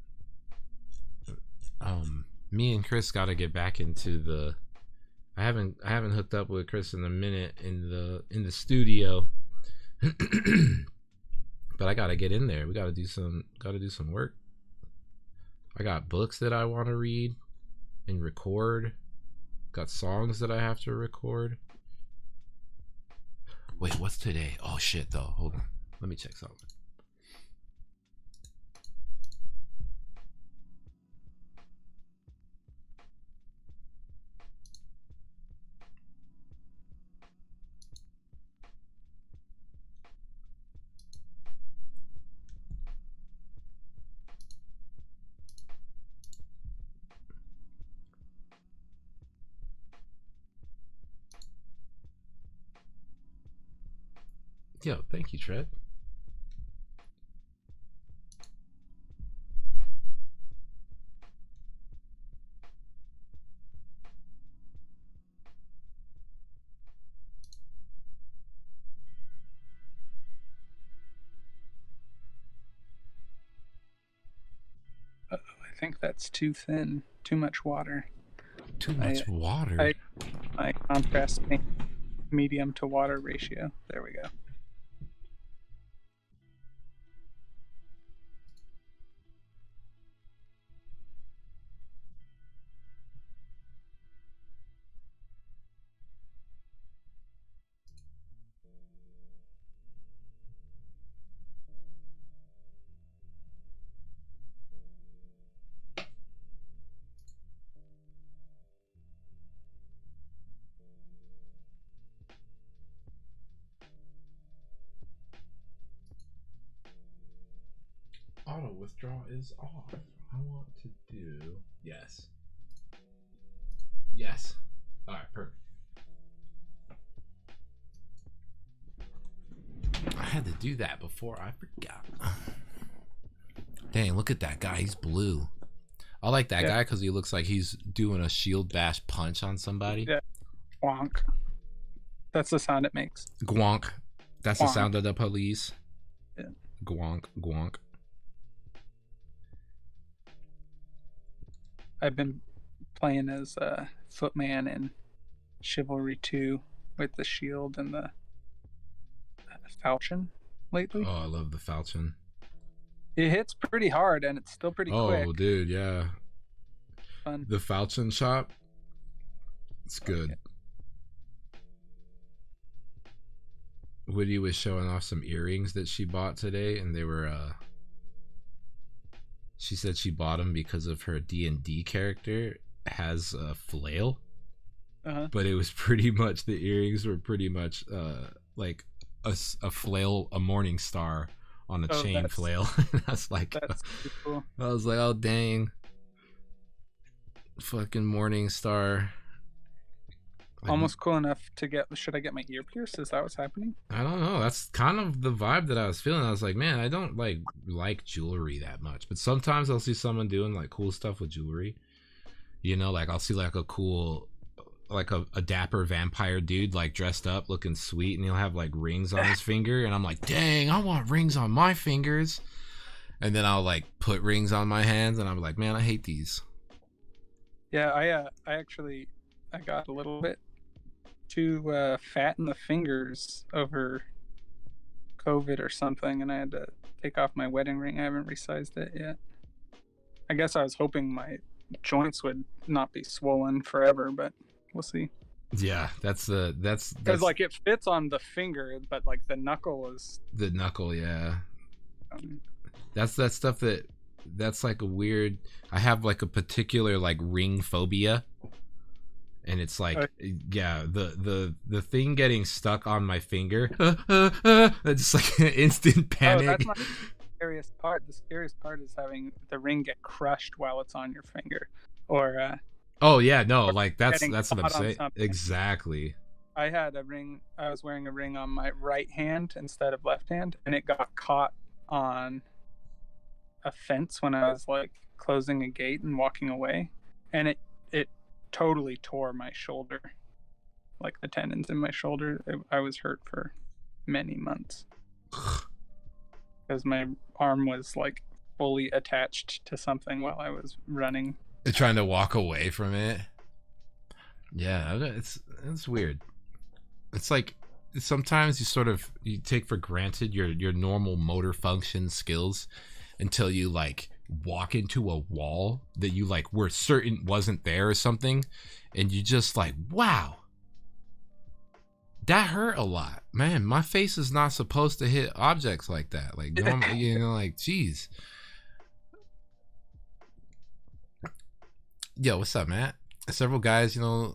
Me and Chris got to get back into the. I haven't hooked up with Chris in a minute in the studio. But I gotta get in there. We gotta do some work. I got books that I want to read and record. Got songs that I have to record. Wait, what's today? Oh shit, though. Hold on. Let me check something. Yo, thank you, Tread. I think that's too thin. Too much water. Too much water? My contrast paint medium to water ratio. There we go. Auto withdrawal is off. I want to do yes. Yes. All right, perfect. I had to do that before I forgot. Dang, look at that guy. He's blue. I like that guy because he looks like he's doing a shield bash punch on somebody. Yeah. Gwonk. That's the sound it makes. Gwonk. That's Gwonk. The sound of the police. Yeah. Gwonk, gwonk. I've been playing as Footman in Chivalry 2 with the shield and the falchion lately. Oh, I love the falchion. It hits pretty hard and it's still pretty quick. Oh, dude, yeah. Fun. The falchion shop. It's good. Okay. Woody was showing off some earrings that she bought today, and they were she said she bought them because of her D&D character has a flail. But it was pretty much, the earrings were pretty much like a flail, a morning star on a chain flail. And I was like, that's cool. I was like, oh dang, fucking morning star. Like, almost cool enough to get. Should I get my ear pierced? Is that what's happening? I don't know. That's kind of the vibe that I was feeling. I was like, man, I don't like jewelry that much, but sometimes I'll see someone doing like cool stuff with jewelry. You know, like I'll see like a cool, like a dapper vampire dude like dressed up looking sweet, and he'll have like rings on his finger, and I'm like, dang, I want rings on my fingers. And then I'll like put rings on my hands, and I'm like, man, I hate these. Yeah, I got a little bit too fat in the fingers over COVID or something, and I had to take off my wedding ring. I haven't resized it yet. I guess I was hoping my joints would not be swollen forever, but we'll see. Yeah, that's because like it fits on the finger, but like the knuckle is the knuckle. Yeah, that's stuff that's like a weird. I have like a particular like ring phobia. And it's like, yeah, the thing getting stuck on my finger, it's like an instant panic. Oh, that's not the scariest part. The scariest part is having the ring get crushed while it's on your finger, or oh yeah, no, like that's what I'm saying. Something. Exactly. I had a ring. I was wearing a ring on my right hand instead of left hand, and it got caught on a fence when I was like closing a gate and walking away, and it totally tore my shoulder, like the tendons in my shoulder. I was hurt for many months because my arm was like fully attached to something while I was running, trying to walk away from it. Yeah, it's weird. It's like sometimes you take for granted your normal motor function skills until you like walk into a wall that you like were certain wasn't there or something, and you just like, wow, that hurt a lot, man. My face is not supposed to hit objects like that, like normally, you know, like geez. Yo, what's up, Matt? Several guys, you know,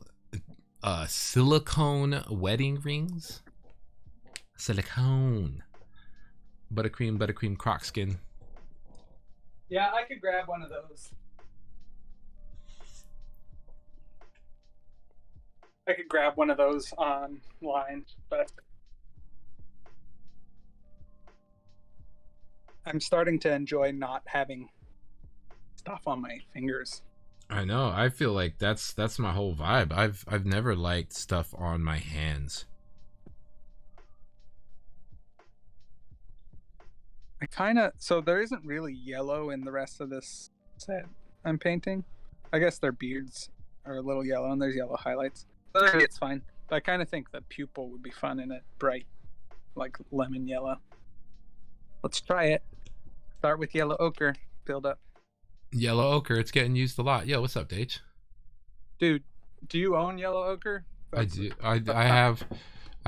silicone wedding rings, silicone, buttercream croc skin. Yeah, I could grab one of those. I could grab one of those online, but I'm starting to enjoy not having stuff on my fingers. I know. I feel like that's my whole vibe. I've never liked stuff on my hands. So there isn't really yellow in the rest of this set I'm painting. I guess their beards are a little yellow and there's yellow highlights. But it's fine. But I kind of think the pupil would be fun in it, bright, like lemon yellow. Let's try it. Start with yellow ochre, build up. Yellow ochre, it's getting used a lot. Yo, what's up, Dage? Dude, do you own yellow ochre? I do. I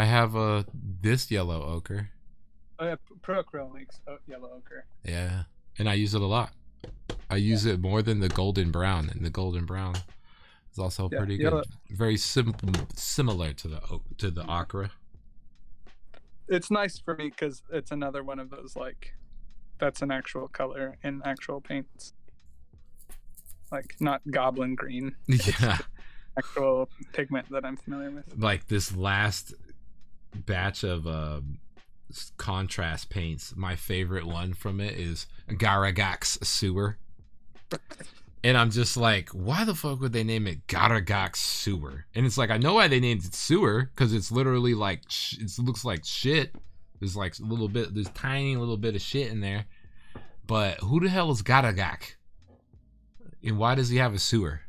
have this yellow ochre. Oh yeah, Procro makes yellow ochre. Yeah, and I use it a lot. I use it more than the golden brown, and the golden brown is also pretty good. Very similar to the ochre. It's nice for me because it's another one of those, like, that's an actual color in actual paints. Like, not goblin green. Yeah. Actual pigment that I'm familiar with. Like this last batch of contrast paints, my favorite one from it is Garagax Sewer. And I'm just like, why the fuck would they name it Garagax Sewer? And it's like, I know why they named it Sewer, because it's literally like, it looks like shit. There's like there's tiny little bit of shit in there. But who the hell is Garagak? And why does he have a sewer?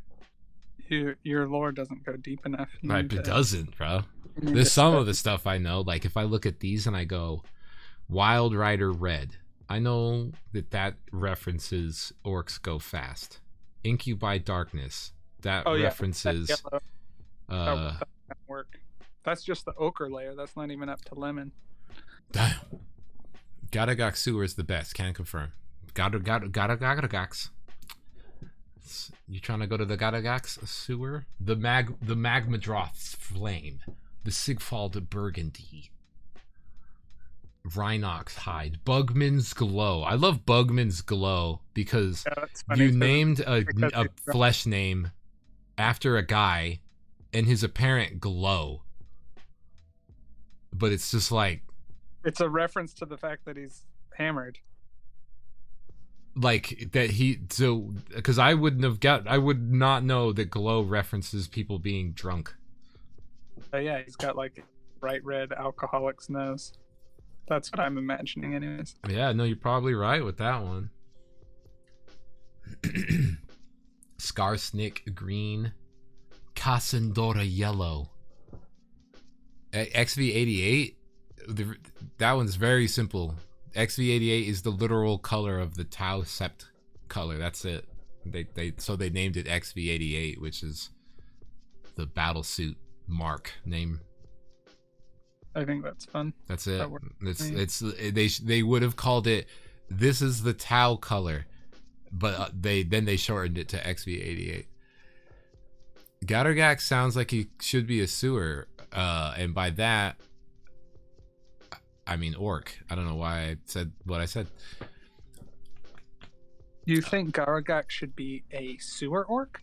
Your lore doesn't go deep enough. Right, it doesn't, bro. There's some of the stuff I know. Like if I look at these and I go, Wild Rider Red, I know that references orcs go fast. Incubi Darkness, that references. That work. That's just the ochre layer. That's not even up to lemon. Damn. Garagak Sewer is the best. Can confirm. Garagax. You trying to go to the Garagax Sewer? The Magmadroth's Flame, the Sigfald Burgundy, Rhinox Hide, Bugman's Glow. I love Bugman's Glow because you named a flesh name after a guy and his apparent glow. But it's just like... It's a reference to the fact that he's hammered. Like that because I would not know that glow references people being drunk. Yeah, he's got like bright red alcoholic's nose. That's what I'm imagining anyways. Yeah, no, you're probably right with that one. Skarsnik green, Cassandora yellow. XV88, that one's very simple. XV88 is the literal color of the Tau Sept color. That's it. They named it XV88, which is the battle suit mark name. I think that's fun. That's it. They would have called it, this is the Tau color, but they shortened it to XV88. Garagak sounds like he should be a sewer, and by that I mean orc. I don't know why I said what I said. You think Garagak should be a sewer orc?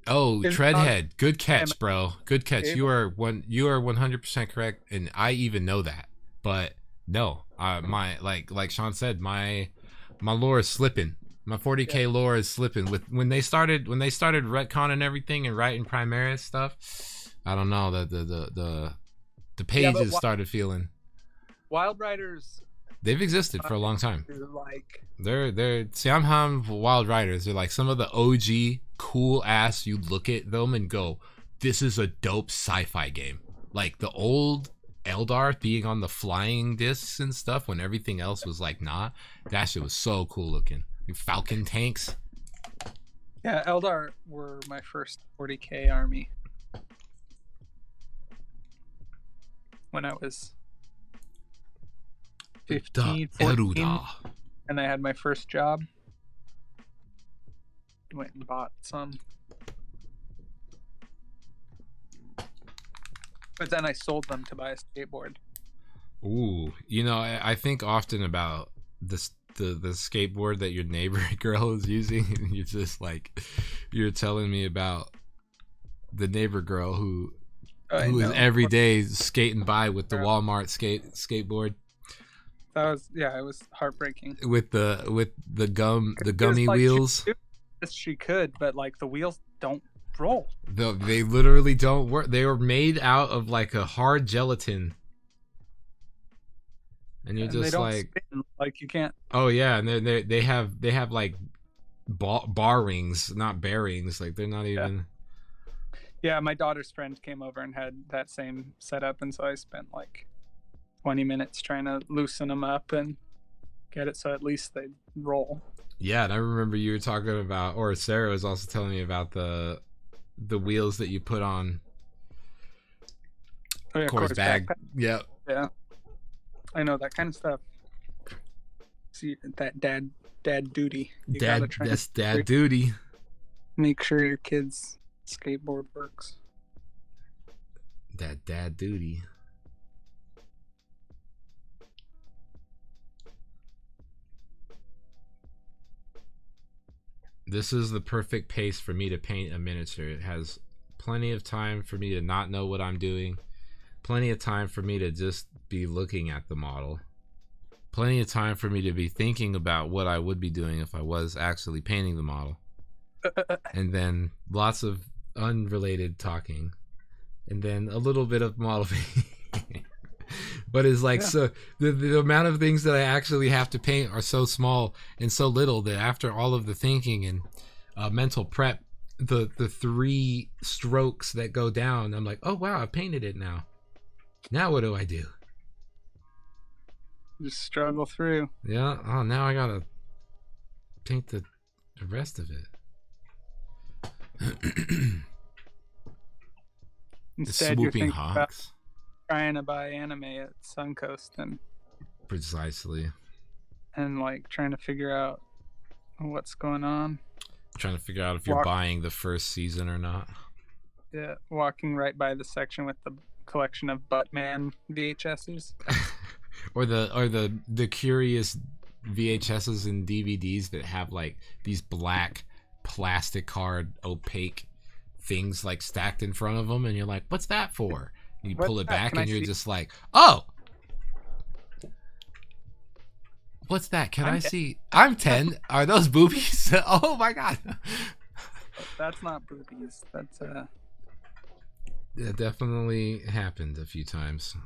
Oh, Treadhead. Good catch, bro. Good catch. You are 100% correct, and I even know that. But no, like Sean said, my lore is slipping. My 40k lore is slipping. When they started retconning everything and writing Primaris stuff, I don't know, the pages started feeling. Wild Riders, they've existed for a long time. Like they're Siamham Wild Riders. They're like some of the OG cool ass. You look at them and go, "This is a dope sci-fi game." Like the old Eldar being on the flying discs and stuff when everything else was like, nah. That shit was so cool looking. Falcon tanks. Yeah, Eldar were my first 40k army when I was 15, 14, and I had my first job. Went and bought some. But then I sold them to buy a skateboard. Ooh, I think often about this the skateboard that your neighbor girl is using, and you're just like, you're telling me about the neighbor girl who is every day skating by with the Walmart skateboard. It was heartbreaking. With the It was gummy like wheels. She could, but like the wheels don't roll. They literally don't work. They were made out of like a hard gelatin. And you're just they don't like, spin, like you can't. oh yeah, and they have like bar rings, not bearings. Like they're not even. Yeah, my daughter's friend came over and had that same setup, and so I spent like 20 minutes trying to loosen them up and get it so at least they roll. Yeah, and I remember you were talking about, or Sarah was also telling me about the wheels that you put on Core's bag. Yep. Yeah. I know that kind of stuff. See that dad duty. That's dad duty. Make sure your kid's skateboard works. That dad duty. This is the perfect pace for me to paint a miniature. It has plenty of time for me to not know what I'm doing. Plenty of time for me to just be looking at the model. Plenty of time for me to be thinking about what I would be doing if I was actually painting the model. And then lots of unrelated talking. And then a little bit of model painting. But it's like, so the amount of things that I actually have to paint are so small and so little that after all of the thinking and mental prep, the 3 strokes that go down, I'm like, oh wow, I painted it now. Now what do I do? Just struggle through. Yeah. Oh, now I gotta paint the rest of it. Instead, the you're swooping thinking hawks. about trying to buy anime at Suncoast and Precisely. And like trying to figure out what's going on. Trying to figure out if you're buying the first season or not. Yeah, walking right by the section with the collection of Buttman VHSs. or the curious VHSs and DVDs that have like these black plastic card opaque things like stacked in front of them, and you're like, what's that for? And you pull it back and you're just like, oh, what's that? Can I see? I'm 10. Are those boobies? Oh my god. That's not boobies. That's It definitely happened a few times.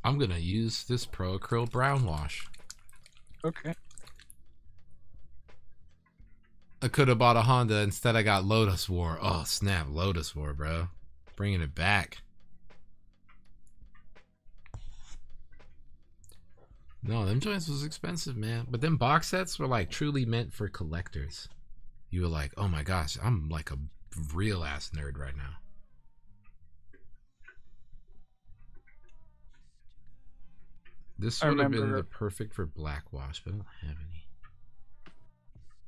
I'm gonna use this Pro Acryl Brown Wash. Okay. I could have bought a Honda. Instead I got Lotus War. Oh snap, Lotus War, bro. Bringing it back. No, them joints was expensive, man. But them box sets were like truly meant for collectors. You were like, oh my gosh, I'm like a real ass nerd right now. This would have been the perfect for black wash, but I don't have any.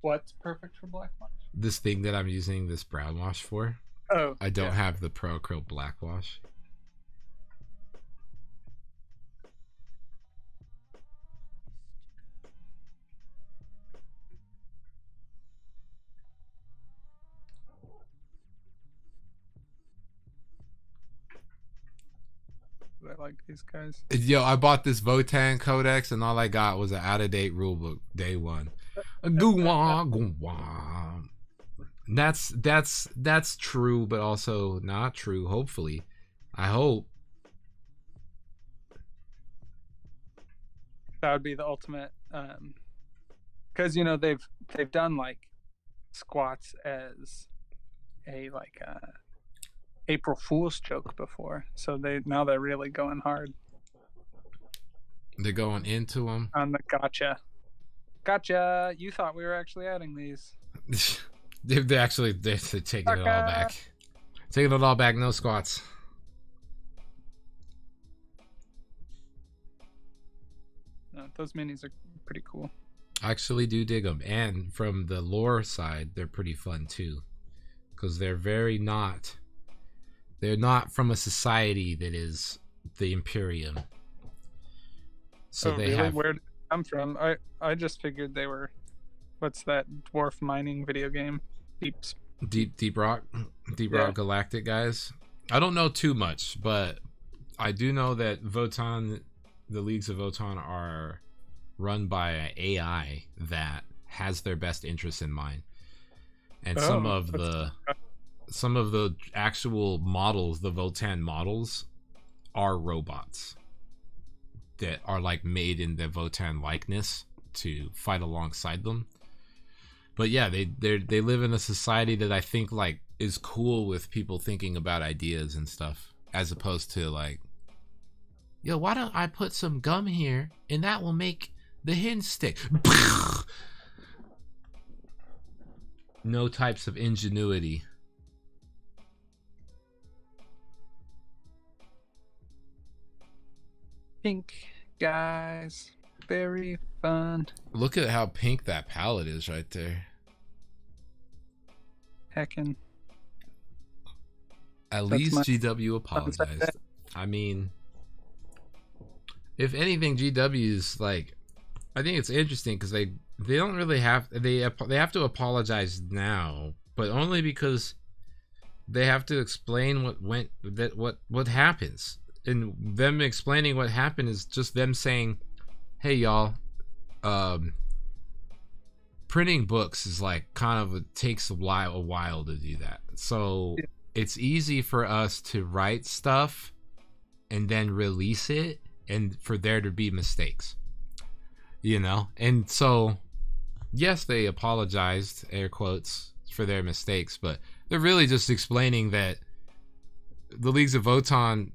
What's perfect for black wash? This thing that I'm using this brown wash for. Oh. I don't have the Pro Acryl black wash. I like these guys. Yo, I bought this Votan Codex and all I got was an out-of-date rulebook day one. That's true, but also not true. Hopefully, I hope that would be the ultimate. Because you know they've done like squats as a April Fool's joke before, so now they're really going hard. They're going into them on the gotcha. You thought we were actually adding these. they're taking it all back. Taking it all back. No squats. No, those minis are pretty cool. I actually do dig them, and from the lore side, they're pretty fun too, because they're not from a society that is the Imperium. So they really? have. Where did they come from? I just figured they were. What's that dwarf mining video game? Deep Rock Galactic guys. I don't know too much, but I do know that Votann, the Leagues of Votann, are run by an AI that has their best interests in mind, and some of the actual models, the Votann models, are robots that are like made in the Votann likeness to fight alongside them. But yeah, they live in a society that I think like is cool with people thinking about ideas and stuff, as opposed to like, yo, why don't I put some gum here and that will make the hinge stick. No types of ingenuity. Pink guys, very fun. Look at how pink that palette is right there. Heckin'. At least GW apologized. I mean, if anything, GW's like, I think it's interesting because they don't really have, they have to apologize now, but only because they have to explain what happens. And them explaining what happened is just them saying, hey y'all, printing books is like kind of, it takes a while to do that. So it's easy for us to write stuff and then release it and for there to be mistakes, you know? And so yes, they apologized, air quotes, for their mistakes, but they're really just explaining that the Leagues of Votann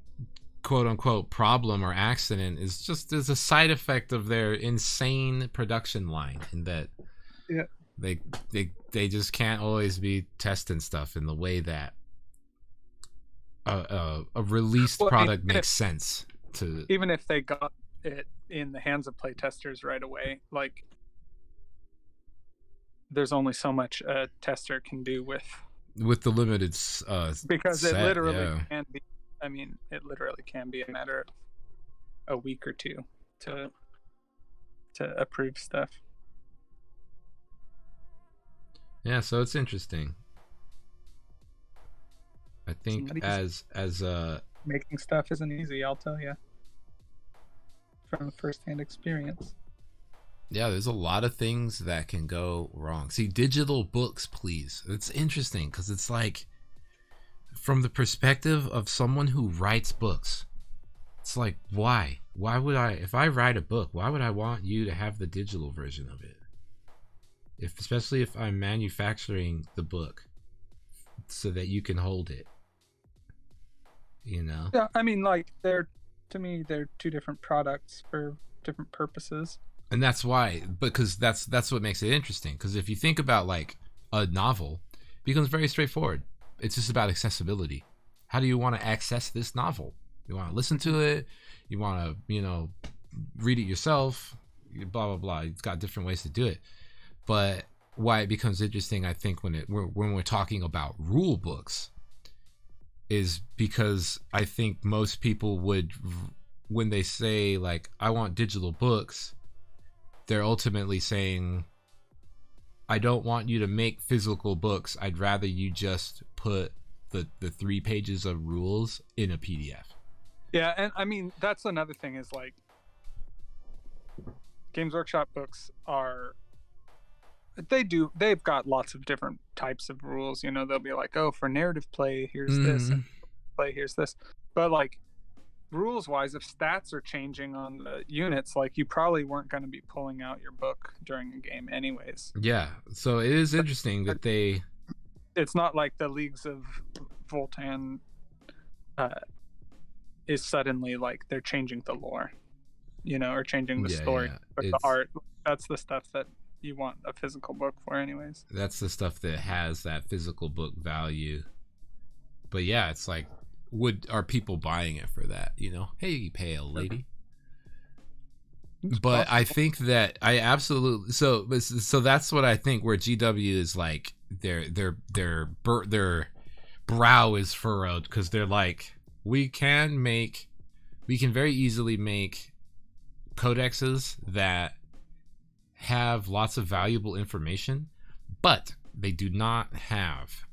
quote unquote problem or accident is a side effect of their insane production line, and that they just can't always be testing stuff in the way that a released product makes sense to. Even if they got it in the hands of playtesters right away, like there's only so much a tester can do with the limited because set, it literally can be. I mean, it literally can be a matter of a week or two to approve stuff. Yeah, so it's interesting. I think as making stuff isn't easy, I'll tell you from first-hand experience. Yeah, there's a lot of things that can go wrong. See, digital books, please. It's interesting because it's like, from the perspective of someone who writes books, it's like, why would I, if I write a book, why would I want you to have the digital version of it? Especially if I'm manufacturing the book so that you can hold it, you know? Yeah, I mean, like, to me they're two different products for different purposes. And that's why, because that's what makes it interesting. Because if you think about like a novel, it becomes very straightforward. It's just about accessibility. How do you want to access this novel? You want to listen to it? You want to, read it yourself? Blah blah blah. It's got different ways to do it. But why it becomes interesting, I think, when we're talking about rule books, is because I think most people would, when they say like, I want digital books, they're ultimately saying, I don't want you to make physical books. I'd rather you just put the 3 pages of rules in a PDF. Yeah, and I mean, that's another thing is like, Games Workshop books are, they've got lots of different types of rules. They'll be like, oh, for narrative play, here's this, and play, here's this. But like, rules wise, if stats are changing on the units, like, you probably weren't going to be pulling out your book during a game anyways. Yeah, so it is interesting that it's not like the Leagues of Votann is suddenly like they're changing the lore, or changing the story. Yeah. But the art, that's the stuff that you want a physical book for anyways. That's the stuff that has that physical book value. But yeah, it's like, are people buying it for that? Hey, pale lady. But I think that I absolutely, so that's what I think, where GW is like, their brow is furrowed, because they're like, we can very easily make codexes that have lots of valuable information, but they do not have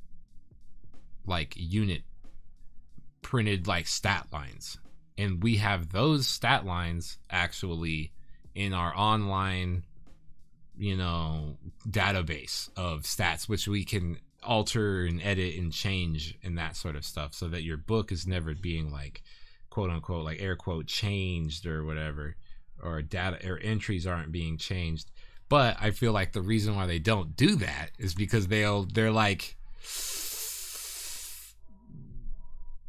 like unit printed like stat lines, and we have those stat lines actually in our online, you know, database of stats, which we can alter and edit and change and that sort of stuff, so that your book is never being like, quote unquote, like air quote, changed or whatever, or data or entries aren't being changed. But I feel like the reason why they don't do that is because they're like,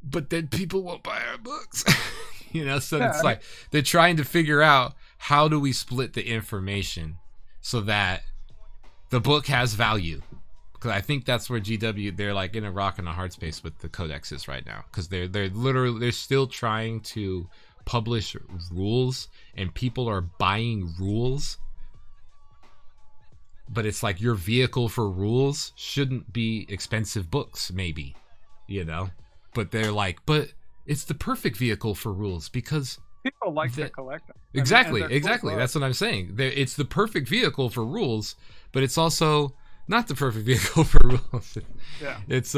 but then people won't buy our books. You know, so it's like they're trying to figure out, how do we split the information so that the book has value? Because I think that's where GW, they're like in a rock and a hard space with the codexes right now, because they're still trying to publish rules, and people are buying rules, but it's like your vehicle for rules shouldn't be expensive books, maybe, you know. But they're like, but it's the perfect vehicle for rules because people like to collect them. Exactly. That's what I'm saying. It's the perfect vehicle for rules, but it's also not the perfect vehicle for rules. Yeah. It's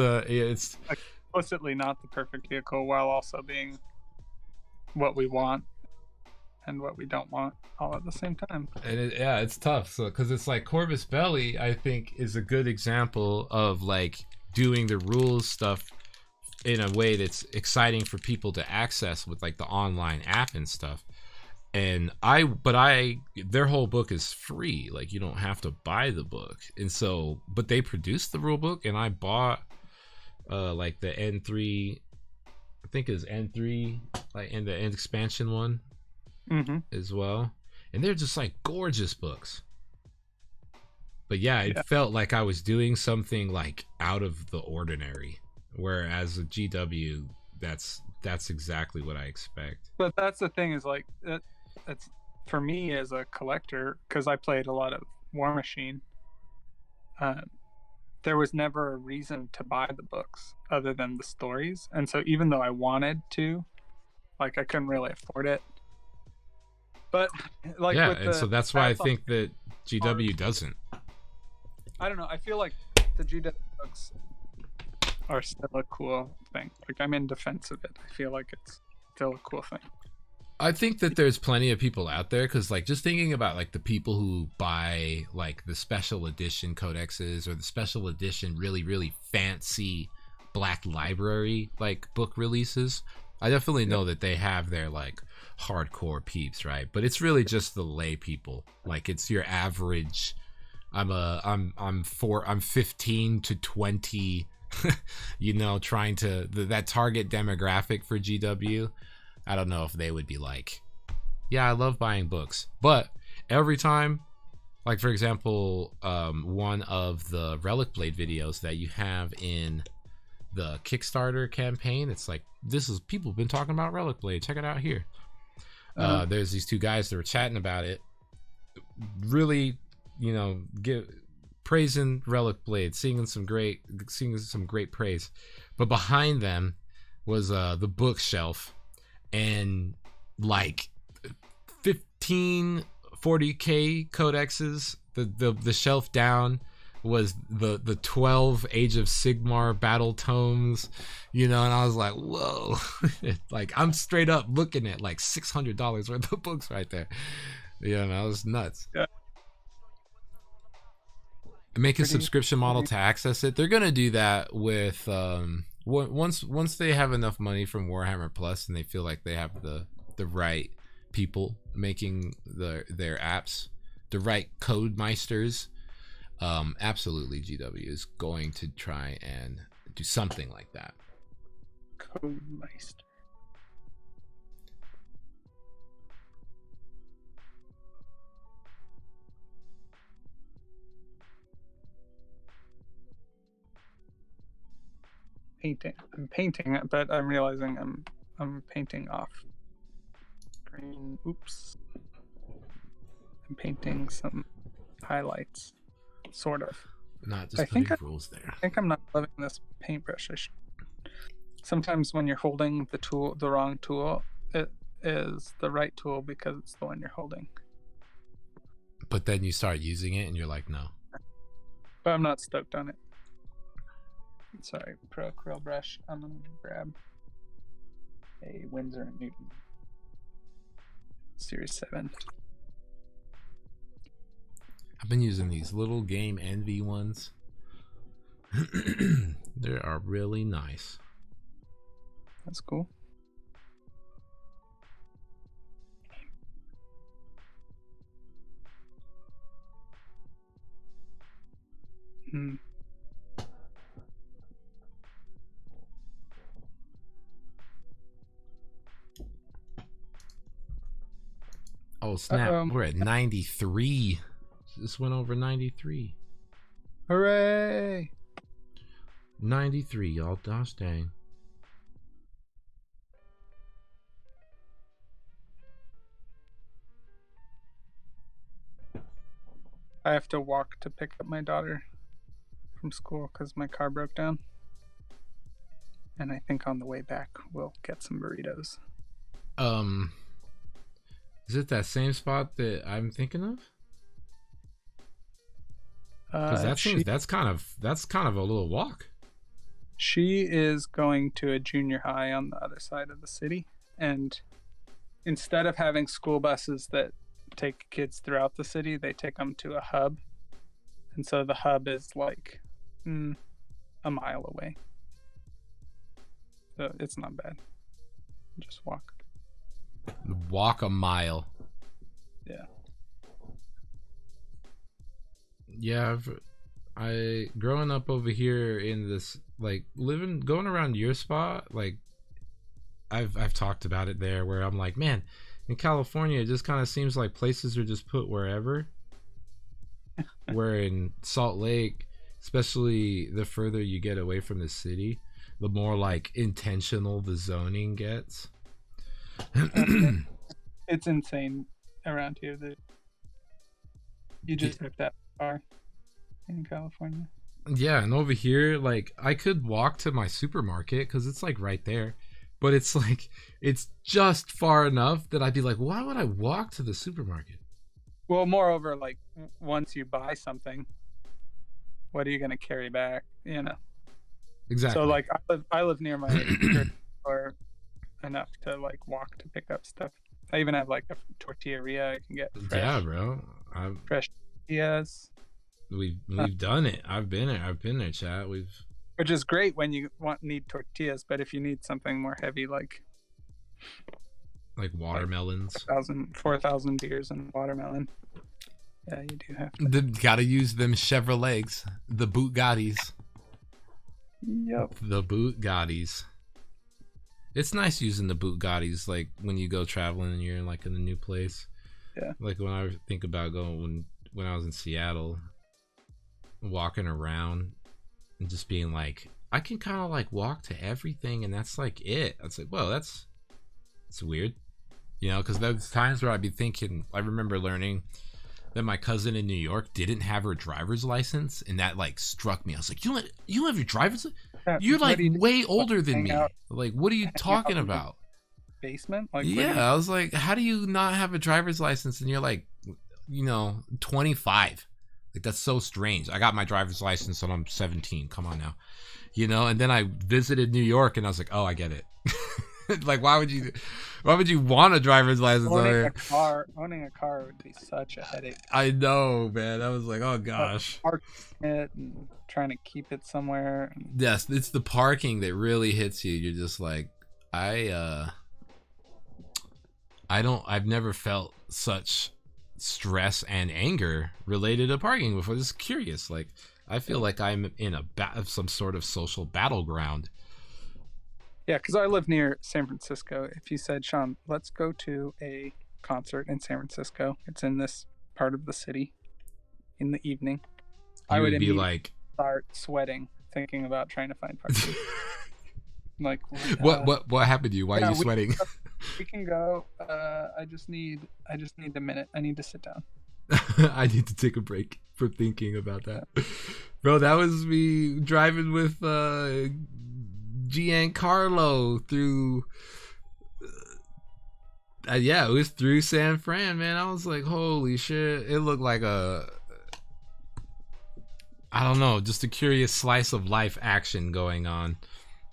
explicitly not the perfect vehicle, while also being what we want and what we don't want all at the same time. And it's tough. So, because it's like Corvus Belli, I think, is a good example of like doing the rules stuff in a way that's exciting for people to access with like the online app and stuff. And their whole book is free, like you don't have to buy the book. And so, but they produced the rule book, and I bought like the N3, I think it was N3, like, and the expansion one as well. And they're just like gorgeous books. But yeah, it felt like I was doing something like out of the ordinary. Whereas a GW, that's exactly what I expect. But that's the thing, is like, it's for me as a collector, because I played a lot of War Machine. There was never a reason to buy the books other than the stories, and so even though I wanted to, like, I couldn't really afford it. But like, and so that's why I think that GW doesn't. I don't know. I feel like the GW books are still a cool thing. Like, I'm in defense of it. I feel like it's still a cool thing. I think that there's plenty of people out there, because like, just thinking about like the people who buy like the special edition codexes or the special edition really, really fancy Black Library like book releases, I definitely know that they have their like hardcore peeps, right? But it's really just the lay people. Like, it's your average, I'm 15 to 20, you know, trying to that target demographic for GW. I don't know if they would be like, yeah, I love buying books. But every time, like, for example, one of the Relic Blade videos that you have in the Kickstarter campaign, it's like, this is, people have been talking about Relic Blade, check it out here. There's these two guys that were chatting about it, really, you know, praising Relic Blade, singing some great praise. But behind them was the bookshelf, and like 15 40k codexes. The shelf down was the 12 Age of Sigmar battle tomes, you know, and I was like, whoa. Like, I'm straight up looking at like $600 worth of books right there. Yeah, that was nuts. Yeah. Make a subscription model to access it. They're gonna do that with once they have enough money from Warhammer Plus, and they feel like they have the right people making their apps, the right code meisters. Absolutely, GW is going to try and do something like that. Code meister. I'm painting it, but I'm realizing I'm painting off green. Oops. I'm painting some highlights, sort of. Not just putting rules there. I think I'm not loving this paintbrush. Sometimes when you're holding the wrong tool, it is the right tool because it's the one you're holding. But then you start using it and you're like, no. But I'm not stoked on it. Sorry, Pro Krill Brush. I'm gonna grab a Winsor & Newton Series 7. I've been using these little Game Envy ones. They are really nice. That's cool. Oh snap, we're at 93. Just went over 93. Hooray! 93, y'all. Gosh dang. I have to walk to pick up my daughter from school because my car broke down. And I think on the way back we'll get some burritos. Is it that same spot that I'm thinking of? Because that's kind of a little walk. She is going to a junior high on the other side of the city, and instead of having school buses that take kids throughout the city, they take them to a hub, and so the hub is like a mile away. So it's not bad. Just walk. Walk a mile. Yeah. Yeah, I growing up over here in this, like, going around your spot, like, I've talked about it there, where I'm like, man, in California it just kind of seems like places are just put wherever. Where in Salt Lake, especially the further you get away from the city, the more like intentional the zoning gets. It's insane around here that you just have that far in California. Yeah, and over here, like, I could walk to my supermarket because it's like right there, but it's like it's just far enough that I'd be like, why would I walk to the supermarket? Well, moreover, like, once you buy something, what are you going to carry back? You know. Exactly. So, like, I live near my grocery store enough to like walk to pick up stuff. I even have like a tortilleria I can get fresh. Yeah, bro. Fresh tortillas. We've done it. I've been there, chat. Which is great when you need tortillas, but if you need something more heavy, like watermelons, 4,000 beers and watermelon. Yeah, you do have to. Gotta use them Chevrolets, the Bugattis. Yep. The Bugattis. It's nice using the Bugattis, like when you go traveling and you're like in a new place. Yeah. Like when I think about going when I was in Seattle, walking around and just being like, I can kind of like walk to everything, and that's like it. It's like, well, that's weird, you know, because there's times where I'd be thinking. I remember learning that my cousin in New York didn't have her driver's license, and that like struck me. I was like, you don't have your driver's license? You're like way older than me. Like, what are you talking about? Basement? Like, yeah, I was like, how do you not have a driver's license and you're like, 25? Like, that's so strange. I got my driver's license when I'm 17. Come on now, And then I visited New York, and I was like, oh, I get it. Like, why would you want a driver's license? Owning a car would be such a headache. I know, man. I was like, oh gosh. Parking it and trying to keep it somewhere. Yes, it's the parking that really hits you. You're just like, I've never felt such stress and anger related to parking before. This is curious. Like, I feel like I'm in some sort of social battleground. Yeah, because I live near San Francisco. If you said, Sean, let's go to a concert in San Francisco, it's in this part of the city in the evening, I would be like, start sweating thinking about trying to find parking. Like, what happened to you? Why are you sweating? We can go. I just need a minute. I need to sit down. I need to take a break from thinking about that. Bro, that was me driving with Giancarlo through it was through San Fran, man. I was like, holy shit. It looked like I don't know, just a curious slice of life action going on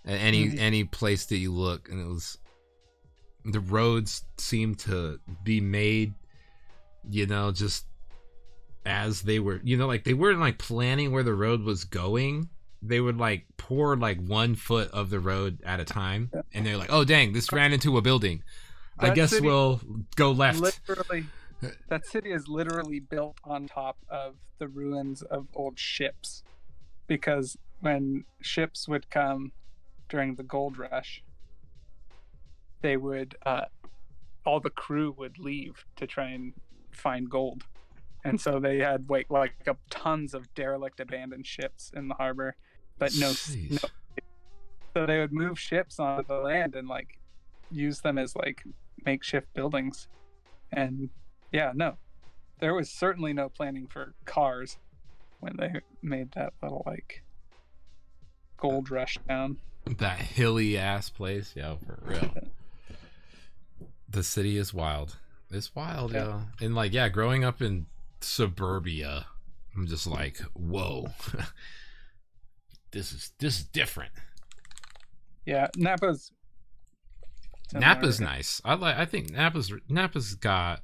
at any place that you look, and it was, the roads seemed to be made, just as they were, like they weren't like planning where the road was going. They would like pour like 1 foot of the road at a time, and they're like, oh dang, this ran into a building. I guess we'll go left. Literally, that city is literally built on top of the ruins of old ships, because when ships would come during the gold rush, they would all the crew would leave to try and find gold, and so they had tons of derelict abandoned ships in the harbor, but no. So they would move ships onto the land and like use them as like makeshift buildings. And there was certainly no planning for cars when they made that little like gold rush town. That hilly ass place, for real. The city is wild. It's wild, yo. And like, growing up in suburbia, I'm just like, whoa. This is different. Yeah, Napa's nice. I think Napa's got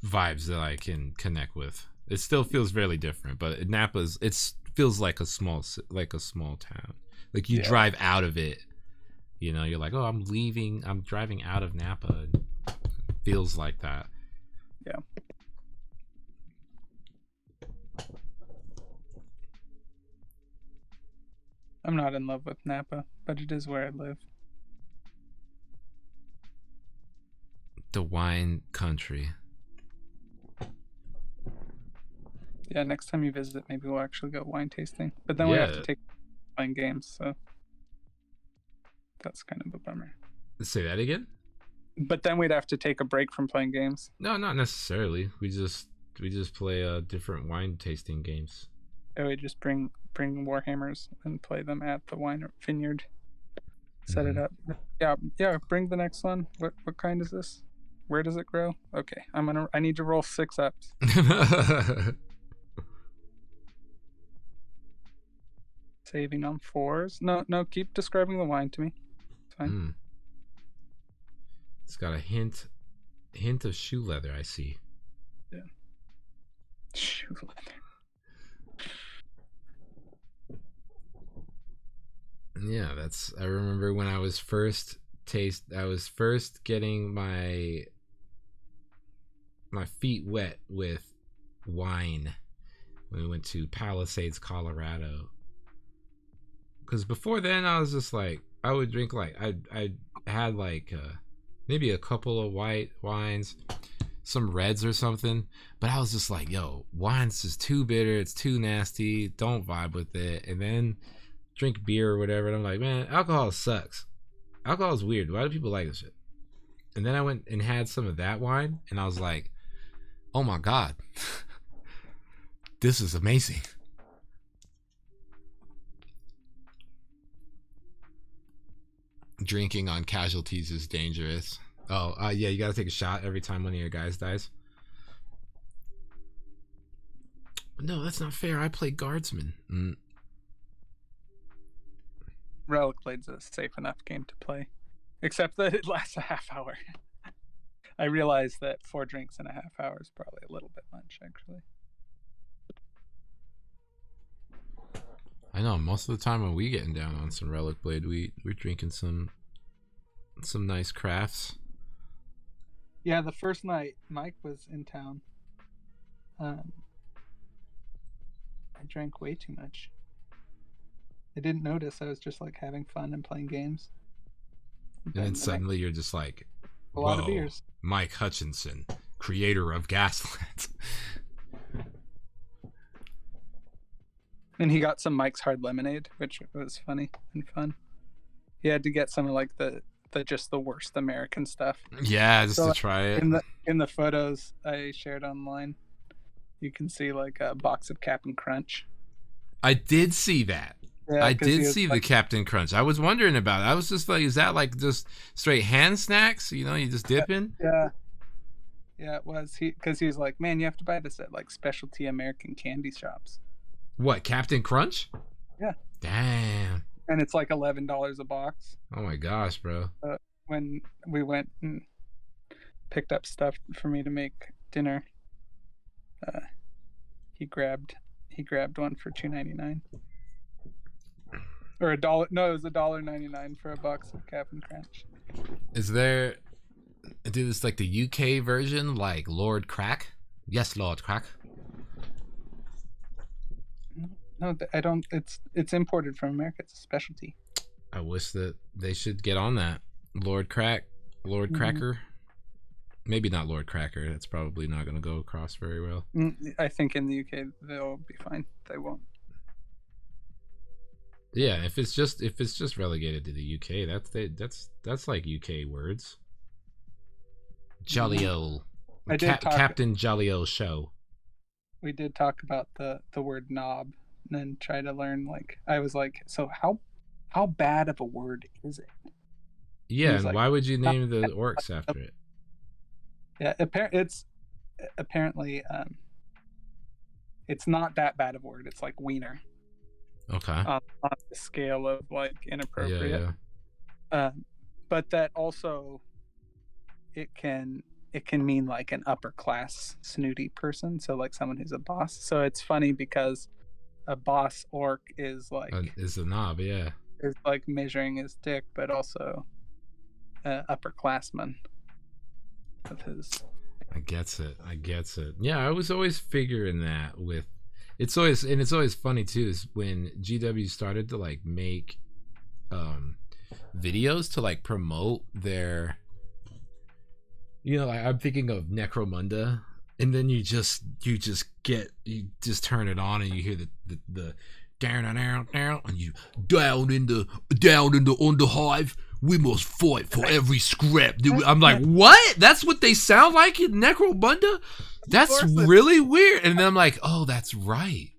vibes that I can connect with. It still feels very different, but it feels like a small town. Like you drive out of it, you're like, oh, I'm driving out of Napa. It feels like that. Yeah. I'm not in love with Napa, but it is where I live. The wine country. Yeah, next time you visit, maybe we'll actually go wine tasting. But then we have to take playing games, so that's kind of a bummer. Say that again? But then we'd have to take a break from playing games. No, not necessarily. We just play different wine tasting games. Oh, we just bring Warhammers and play them at the wine vineyard. Set it up. Yeah. Bring the next one. What kind is this? Where does it grow? Okay, I need to roll 6 ups. Saving on 4s. No. Keep describing the wine to me. It's fine. It's got a hint of shoe leather. I see. Yeah. Shoe leather. Yeah, I remember when I was first getting my feet wet with wine when we went to Palisades, Colorado. Because before then I was just like, I would drink like, I had like maybe a couple of white wines, some reds or something, but I was just like, yo, wine's just too bitter, it's too nasty, don't vibe with it. And then drink beer or whatever, and I'm like, man, alcohol sucks. Alcohol is weird. Why do people like this shit? And then I went and had some of that wine, and I was like, oh my god, this is amazing. Drinking on casualties is dangerous. Oh, yeah, you gotta take a shot every time one of your guys dies. No, that's not fair. I play guardsman. Relic Blade's a safe enough game to play, except that it lasts a half hour. I realized that 4 drinks in a half hour is probably a little bit much, actually. I know, most of the time when we getting down on some Relic Blade, we're drinking some nice crafts. Yeah, the first night Mike was in town, I drank way too much. I didn't notice. I was just like having fun and playing games. And then suddenly you're just like, a lot of beers. Mike Hutchinson, creator of Gaslands. And he got some Mike's Hard Lemonade, which was funny and fun. He had to get some of like the just the worst American stuff. Yeah, just to try it. In the photos I shared online, you can see like a box of Captain Crunch. I did see that. Yeah, I did see the Captain Crunch. I was wondering about it. I was just like, is that like just straight hand snacks? You just dip in? Yeah. Yeah, it was. Because he was like, man, you have to buy this at like specialty American candy shops. What, Captain Crunch? Yeah. Damn. And it's like $11 a box. Oh my gosh, bro. When we went and picked up stuff for me to make dinner, he grabbed one for $2.99. Or $1. No, it was $1.99 for a box of Captain Crunch. Is there, dude, it's like the UK version, like Lord Crack? Yes, Lord Crack. No, I don't. It's imported from America. It's a specialty. I wish that they should get on that. Lord Crack, Lord Cracker. Maybe not Lord Cracker. That's probably not going to go across very well. I think in the UK they'll be fine. They won't. Yeah, if it's just relegated to the UK, that's like UK words. Jolly-o. Captain Jolly-o show. We did talk about the word knob, and then try to learn. Like, I was like, so how bad of a word is it? Yeah, and like, why would you name the orcs after it? Yeah, it's apparently it's not that bad of a word. It's like wiener. Okay. On the scale of like inappropriate. Yeah. But that also it can mean like an upper class snooty person. So like someone who's a boss. So it's funny because a boss orc is like is a knob, yeah. Is like measuring his dick, but also upperclassman with his. I gets it. Yeah, I was always figuring that with. It's always funny too is when GW started to like make videos to like promote their, you know, like I'm thinking of Necromunda, and then you just turn it on and you hear the down and you down in the underhive. We must fight for every scrap. I'm like, what? That's what they sound like in Necromunda? That's really weird. And then I'm like, oh, that's right.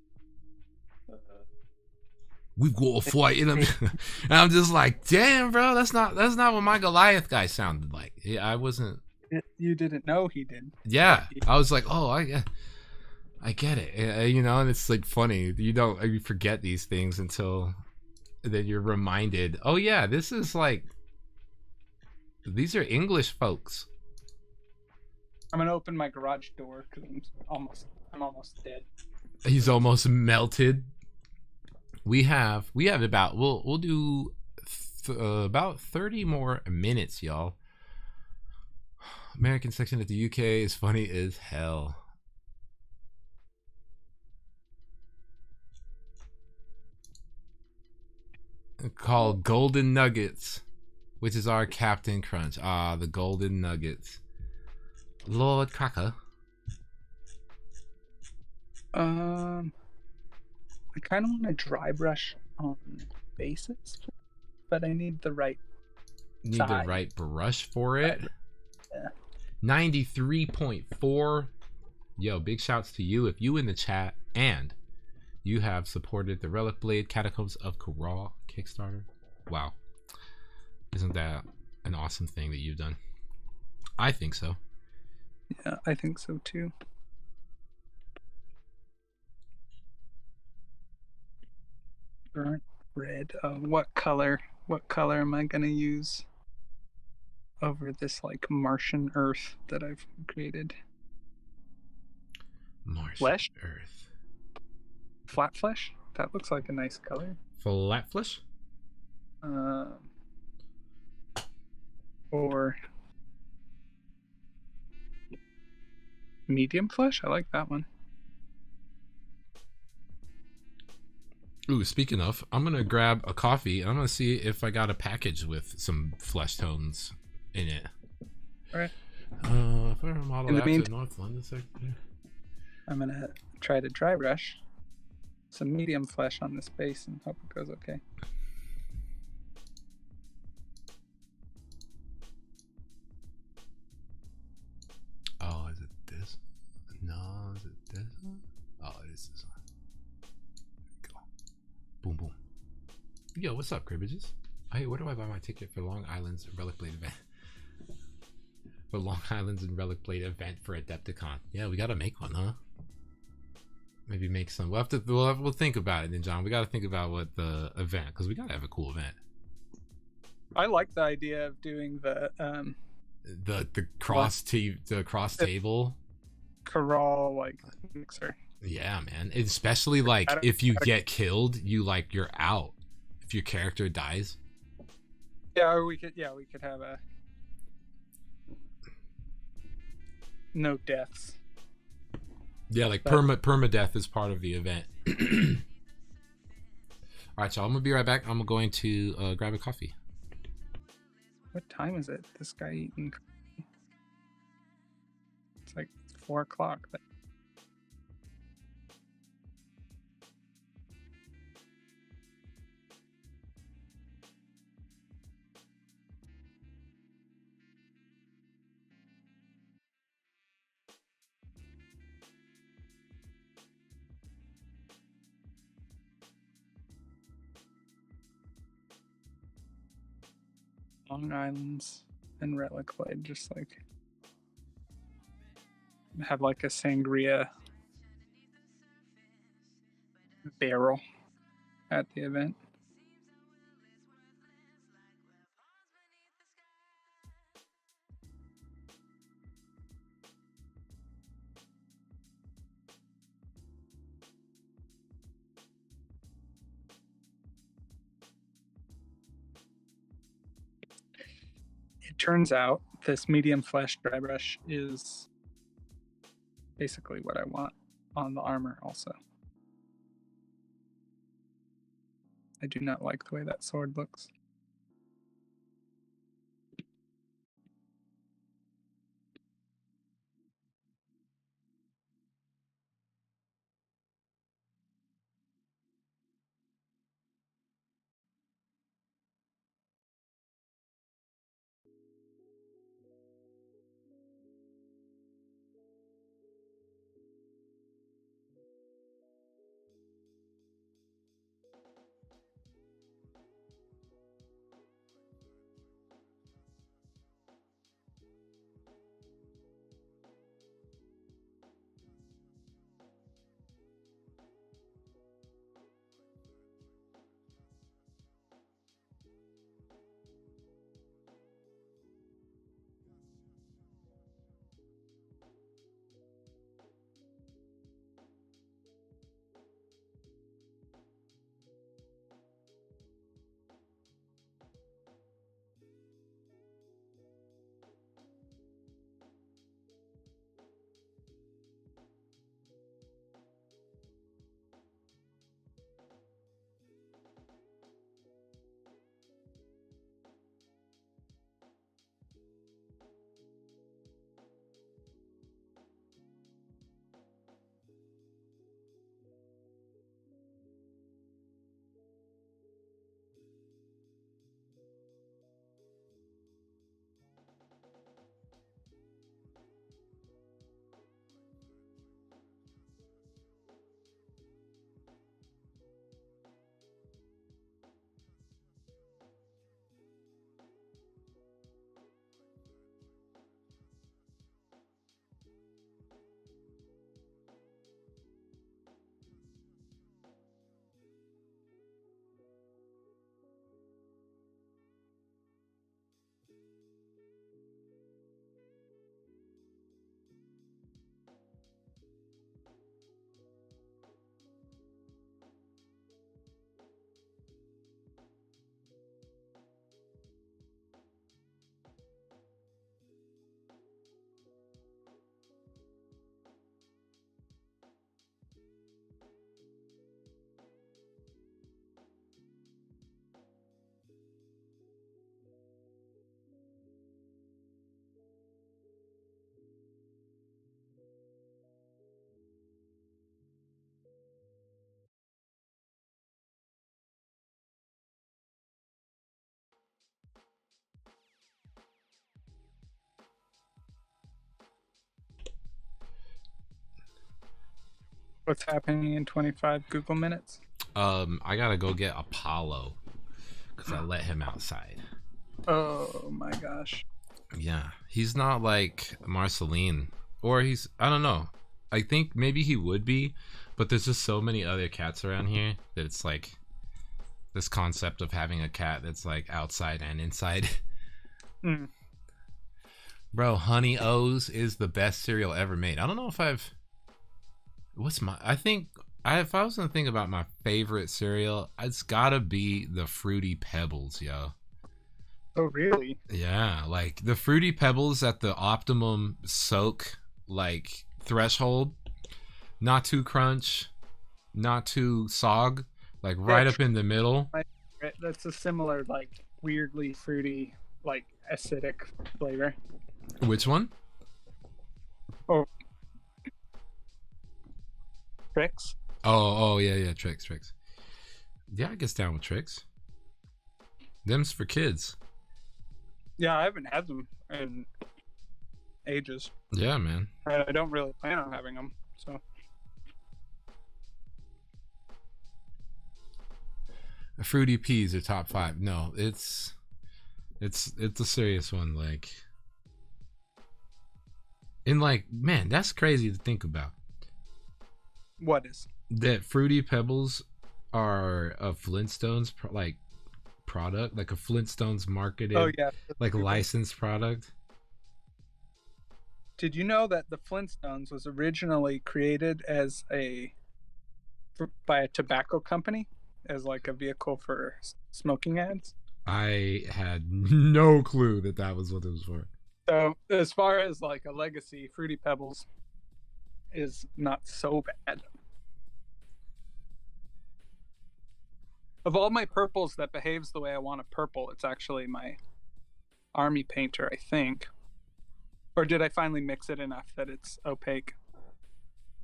We've got to fight. And I'm just like, damn, bro, that's not what my Goliath guy sounded like. Yeah, I wasn't. You didn't know he did. Yeah, I was like, oh, I get it. You know, and it's like funny. You forget these things until then you're reminded. Oh yeah, this is like. These are English folks. I'm gonna open my garage door because I'm almost dead. He's almost melted. We have about we'll do about 30 more minutes, y'all. American section at the UK is funny as hell. Called Golden Nuggets, which is our Captain Crunch. Ah, the Golden Nuggets. Lord Cracker. I kind of want to dry brush on bases, but I need the right. Need the right brush for it. Yeah. 93.4. Yo, big shouts to you if you in the chat and you have supported the Relic Blade Catacombs of Kharaa Kickstarter. Wow. Isn't that an awesome thing that you've done? I think so. Yeah, I think so too. Burnt red. What color am I gonna use over this like Martian Earth that I've created? Martian flesh? Earth. Flat flesh? That looks like a nice color. Flat flesh? Or medium flesh? I like that one. Ooh, speaking of, I'm gonna grab a coffee and I'm gonna see if I got a package with some flesh tones in it. Alright. Model in the meantime, North London sector. I'm gonna try to dry brush some medium flesh on this base and hope it goes okay. Oh, is it this? No, is it this one? Oh, it is this one. Go. Boom, boom. Yo, what's up, cribbages? Hey, where do I buy my ticket for Long Island's Relic Blade event? For Long Island's and Relic Blade event for Adepticon. Yeah, we gotta make one, huh? maybe make some. We'll think about it then, John. We got to think about what the event, because we got to have a cool event. I like the idea of doing the cross table corral like mixer. Yeah, man. Especially like if you get killed, you're out. If your character dies. Yeah, or we could have a no deaths. Yeah, like permadeath is part of the event. All right, y'all. I'm gonna be right back. I'm going to grab a coffee. What time is it? This guy eating. It's like 4 o'clock. Long Islands and Relic Blade, just like have like a sangria barrel at the event. It turns out this medium flesh dry brush is basically what I want on the armor also. I do not like the way that sword looks. What's happening in 25 Google minutes? I gotta go get Apollo because I let him outside. Oh my gosh. Yeah, he's not like Marceline, or I don't know. I think maybe he would be, But there's just so many other cats around here that it's like this concept of having a cat that's like outside and inside. Mm. Bro, Honey O's is the best cereal ever made. I don't know if if I was gonna think about my favorite cereal, it's gotta be the Fruity Pebbles, yo. Oh, really? Yeah, like the Fruity Pebbles at the optimum soak like threshold, not too crunch, not too sog, like right up in the middle. That's a similar, like, weirdly fruity, like, acidic flavor. Which one? Oh, Trix? Oh yeah, Trix. Yeah, I guess down with Trix. Them's for kids. Yeah, I haven't had them in ages. Yeah, man. I don't really plan on having them, so. Fruity Peas are top 5. No, it's a serious one. Like, and like, man, that's crazy to think about. What is? That Fruity Pebbles are a Flintstones product, like a Flintstones marketed, like licensed product. Did you know that the Flintstones was originally created as by a tobacco company as like a vehicle for smoking ads? I had no clue that was what it was for. So as far as like a legacy, Fruity Pebbles is not so bad. Of all my purples that behaves the way I want a purple, it's actually my army painter, I think. Or did I finally mix it enough that it's opaque?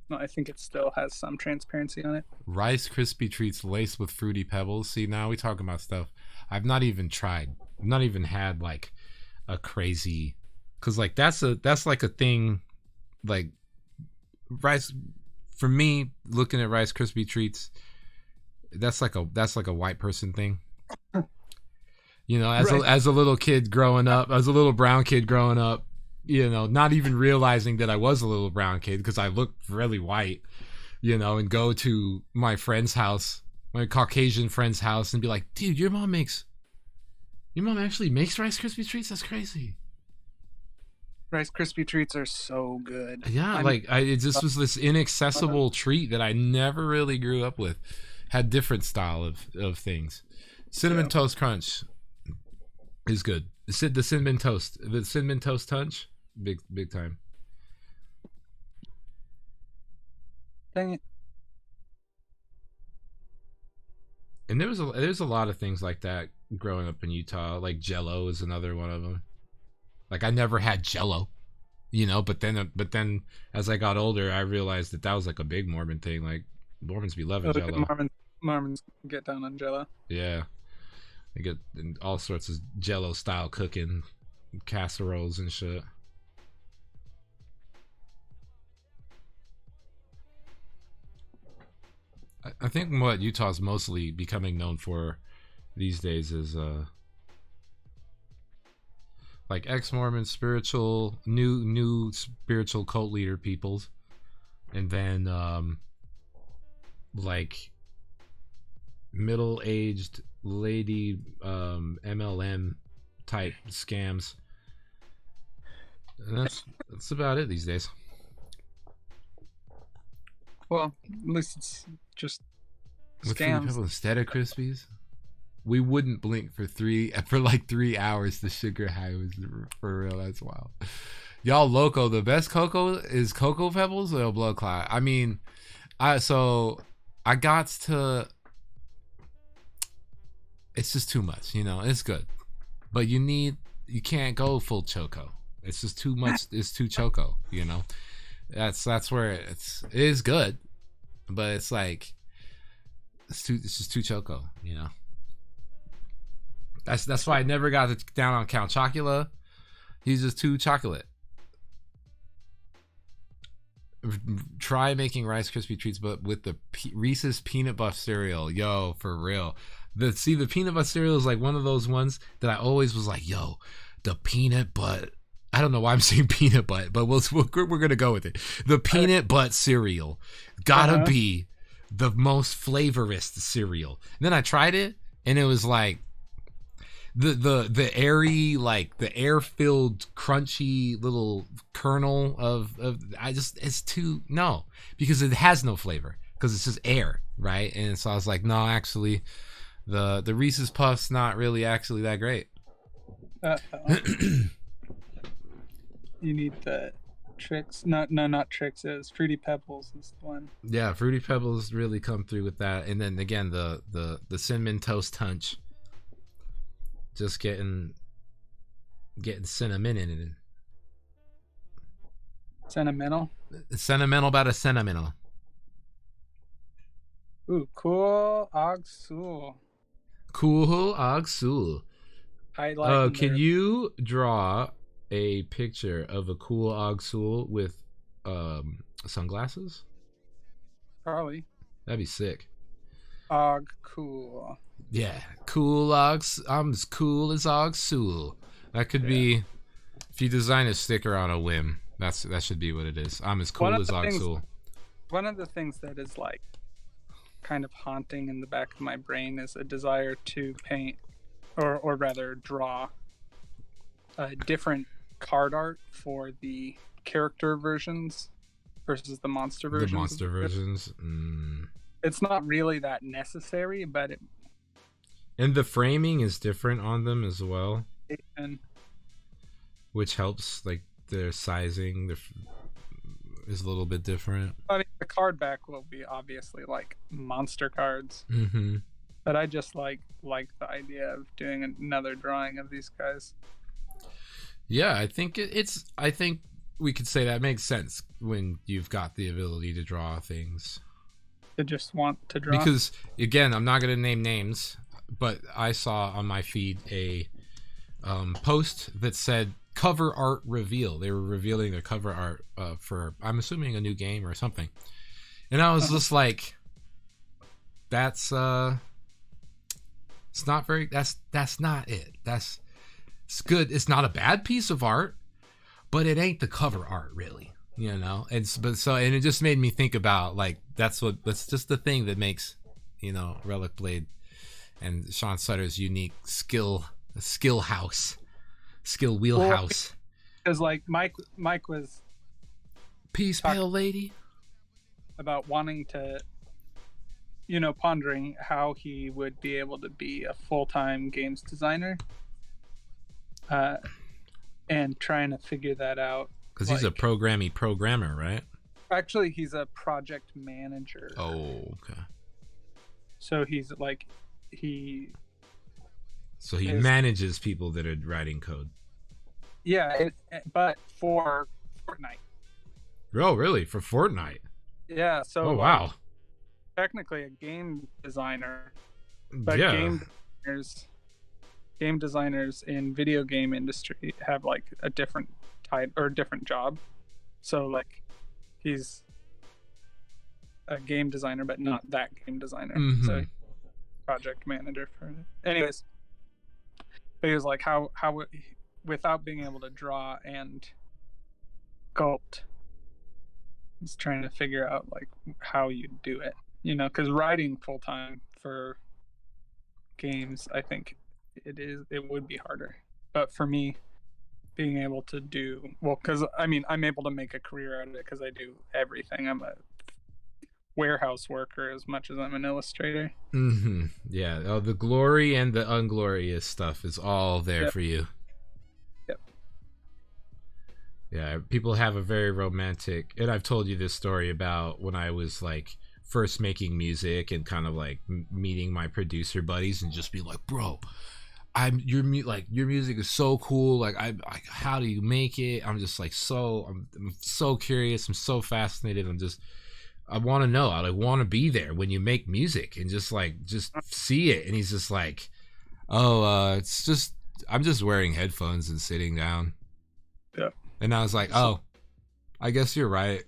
No, I think it still has some transparency on it. Rice Krispie treats laced with Fruity Pebbles. See, now we talking about stuff I've not even tried. I've not even had like a crazy, because like that's like a thing, like rice. For me, looking at Rice Krispie treats, that's like a white person thing. You know, as a little kid growing up, as a little brown kid growing up, you know, not even realizing that I was a little brown kid because I looked really white, you know, and go to my friend's house, my Caucasian friend's house, and be like, dude, your mom actually makes Rice Krispie treats? That's crazy. Rice Krispie treats are so good. Yeah, it just was this inaccessible treat that I never really grew up with. Had different style of things. Cinnamon Toast Crunch is good. The cinnamon toast punch, big time. Dang it. And there's a lot of things like that growing up in Utah. Like Jell-O is another one of them. Like I never had Jell-O, you know. But then as I got older, I realized that was like a big Mormon thing. Like Mormons be loving Jell-O. Mormons get down on Jell-O. Yeah, they get all sorts of Jell-O style cooking, casseroles and shit. I think what Utah's mostly becoming known for these days is like ex-Mormon spiritual new spiritual cult leader peoples, and then like middle-aged lady MLM type scams. And that's about it these days. Well, at least it's just With scams. Instead of Krispies, we wouldn't blink for like 3 hours. The sugar high was for real. That's wild. Y'all loco. The best cocoa is Cocoa Pebbles or Blood Clot. I mean, I got to. It's just too much, you know. It's good, but you can't go full choco. It's just too much. It's too choco, you know. That's where it is good, but it's like it's just too choco, you know. That's why I never got down on Count Chocula. He's just too chocolate. Try making Rice Krispie treats, but with the Reese's peanut butter cereal, yo, for real. The peanut butter cereal is like one of those ones that I always was like, yo, the peanut butter. I don't know why I'm saying peanut butt, but we're gonna go with it. The peanut butt cereal gotta be the most flavorous cereal. And then I tried it, and it was like the airy, like the air filled crunchy little kernel of it's too because it has no flavor because it's just air, right? And so I was like, no, actually, the Reese's Puffs not really actually that great. You need the Tricks. Not Tricks. It was Fruity Pebbles is the one. Yeah, Fruity Pebbles really come through with that, and then again the Cinnamon Toast Punch. Just getting cinnamon in it. Sentimental. Sentimental about a sentimental. Ooh, cool Ogsul. Cool Ogsul. I like. Can you draw a picture of a cool Ogsul with sunglasses? Probably. That'd be sick. Cool. Yeah, cool Ogs. I'm as cool as Ogsul. That could be if you design a sticker on a whim. That should be what it is. I'm as cool as Ogsul. One of the things that is like kind of haunting in the back of my brain is a desire to paint, or rather draw, different card art for the character versions versus the monster versions. The monster versions. It's not really that necessary, but and the framing is different on them as well, which helps. Like their sizing is a little bit different. I mean, the card back will be obviously like monster cards, but I just like the idea of doing another drawing of these guys. Yeah, I think I think we could say that makes sense when you've got the ability to draw things. To just want to draw. Because again, I'm not going to name names, but I saw on my feed a post that said cover art reveal. They were revealing a cover art for, I'm assuming, a new game or something. And I was just like, that's it's not very, that's not it. It's good. It's not a bad piece of art, but it ain't the cover art really, you know? And it just made me think about like, that's just the thing that makes, you know, Relic Blade and Sean Sutter's unique skill wheelhouse. Because like Mike was Peace, pale lady, about wanting to, you know, pondering how he would be able to be a full-time games designer, and trying to figure that out. Because he's a programmer, right? Actually, he's a project manager. Oh, okay. So he's like, So he manages people that are writing code. Yeah, but for Fortnite. Oh, really? For Fortnite? Yeah. So. Oh, wow. Technically a game designer, but yeah. Game designers in video game industry have like a different type or different job. So like he's a game designer, but not that game designer. So project manager for it. Anyways, but he was like, how without being able to draw and sculpt, he's trying to figure out like how you do it, you know, because writing full time for games, I think it would be harder. But for me, being able to do because I mean I'm able to make a career out of it because I do everything. I'm a warehouse worker as much as I'm an illustrator. Yeah. Oh, the glory and the unglorious stuff is all there for you. Yep. Yeah, people have a very romantic, and I've told you this story about when I was like first making music and kind of like meeting my producer buddies and just be like, bro, your music is so cool. Like, how do you make it? I'm just like, I'm so curious. I'm so fascinated. I want to know. I want to be there when you make music and just see it. And he's just like, it's just, I'm just wearing headphones and sitting down. Yeah. And I was like, oh, I guess you're right.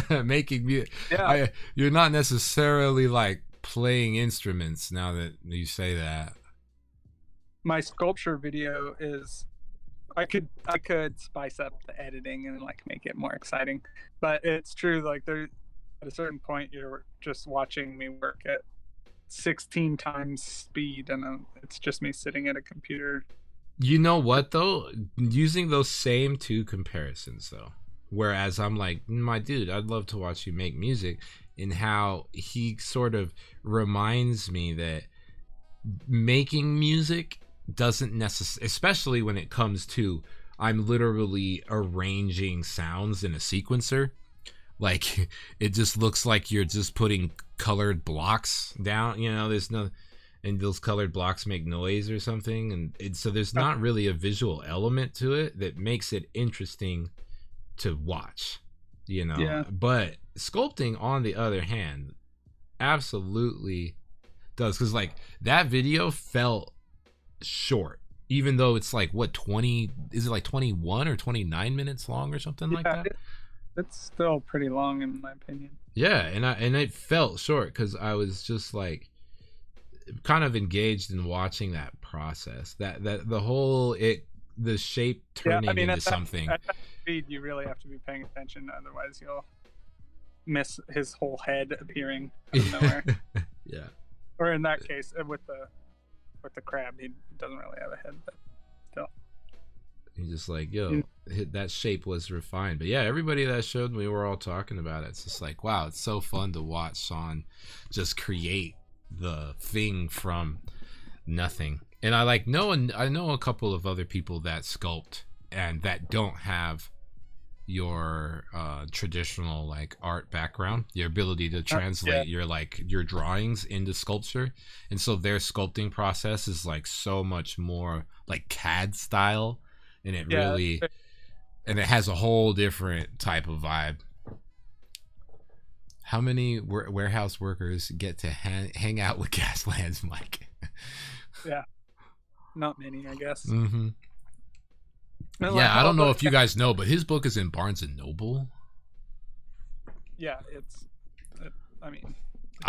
Making music. Yeah. You're not necessarily like playing instruments now that you say that. My sculpture video is I could spice up the editing and like make it more exciting, but it's true. Like there, at a certain point, you're just watching me work at 16 times speed, and it's just me sitting at a computer. You know what though? Using those same two comparisons though, whereas I'm like, my dude, I'd love to watch you make music, and how he sort of reminds me that making music doesn't necessarily, especially when it comes to I'm literally arranging sounds in a sequencer, like it just looks like you're just putting colored blocks down, you know, there's no, and those colored blocks make noise or something, and so there's not really a visual element to it that makes it interesting to watch, you know. Yeah. But sculpting on the other hand absolutely does, because like that video felt short, even though it's like what, 20, is it like 21 or 29 minutes long or something like that? It's still pretty long in my opinion. Yeah, and it felt short because I was just like kind of engaged in watching that process, that the whole, the shape turning into something. At that speed, you really have to be paying attention, otherwise you'll miss his whole head appearing out of nowhere. Yeah. Or in that case, with the crab, he doesn't really have a head, but still. You're just like, yo, that shape was refined. But yeah, everybody that showed me, we were all talking about it. It's just like, wow, it's so fun to watch Sean just create the thing from nothing. And I know a couple of other people that sculpt and that don't have your traditional like art background, your ability to translate your drawings into sculpture, and so their sculpting process is like so much more like CAD style, and it really, and it has a whole different type of vibe. How many warehouse workers get to hang out with Gaslands, Mike? Yeah, not many, I guess. Mm-hmm. Yeah, I don't know if you guys know, but his book is in Barnes and Noble. Yeah, I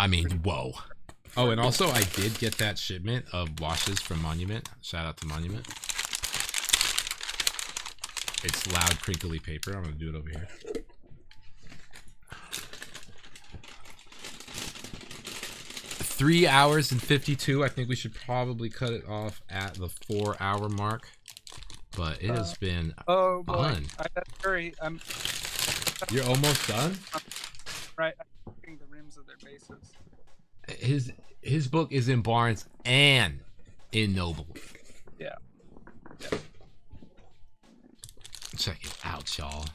mean, whoa. Oh, and also I did get that shipment of washes from Monument. Shout out to Monument. It's loud, crinkly paper. I'm gonna do it over here. Three hours and 52. I think we should probably cut it off at the 4-hour mark. But it has been fun. Boy. I better hurry. You're almost done? Right. I'm looking the rims of their bases. His book is in Barnes and in Noble. Yeah. Check it out, y'all.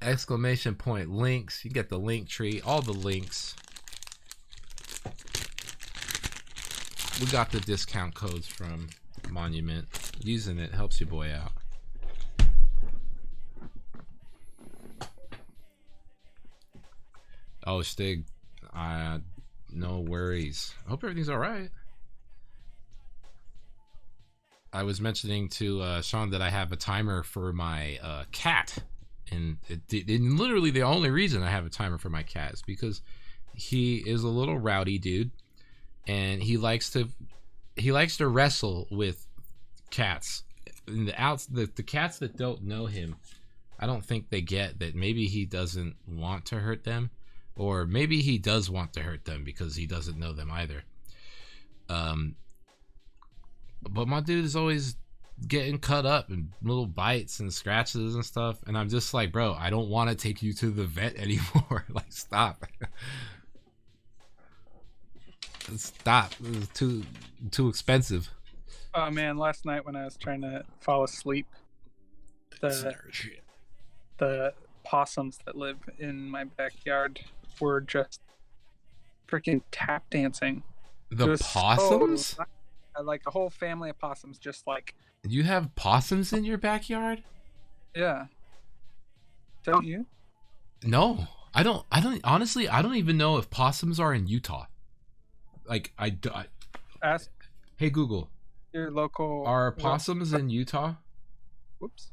Exclamation point links. You get the link tree, all the links. We got the discount codes from Monument. Using it helps your boy out. Oh, Stig, no worries. I hope everything's all right. I was mentioning to Sean that I have a timer for my cat, and and literally the only reason I have a timer for my cat is because he is a little rowdy dude. And he likes to wrestle with cats. And the cats that don't know him, I don't think they get that maybe he doesn't want to hurt them, or maybe he does want to hurt them because he doesn't know them either. But my dude is always getting cut up and little bites and scratches and stuff, and I'm just like, bro, I don't want to take you to the vet anymore. Like, stop. Stop. It was too expensive. Oh man, last night when I was trying to fall asleep, the possums that live in my backyard were just freaking tap dancing. The possums? So, like a whole family of possums, just like. You have possums in your backyard? Yeah. Don't you? No, I don't. Honestly, I don't even know if possums are in Utah. Like, I ask. Hey Google, your local. Are possums in Utah? Whoops.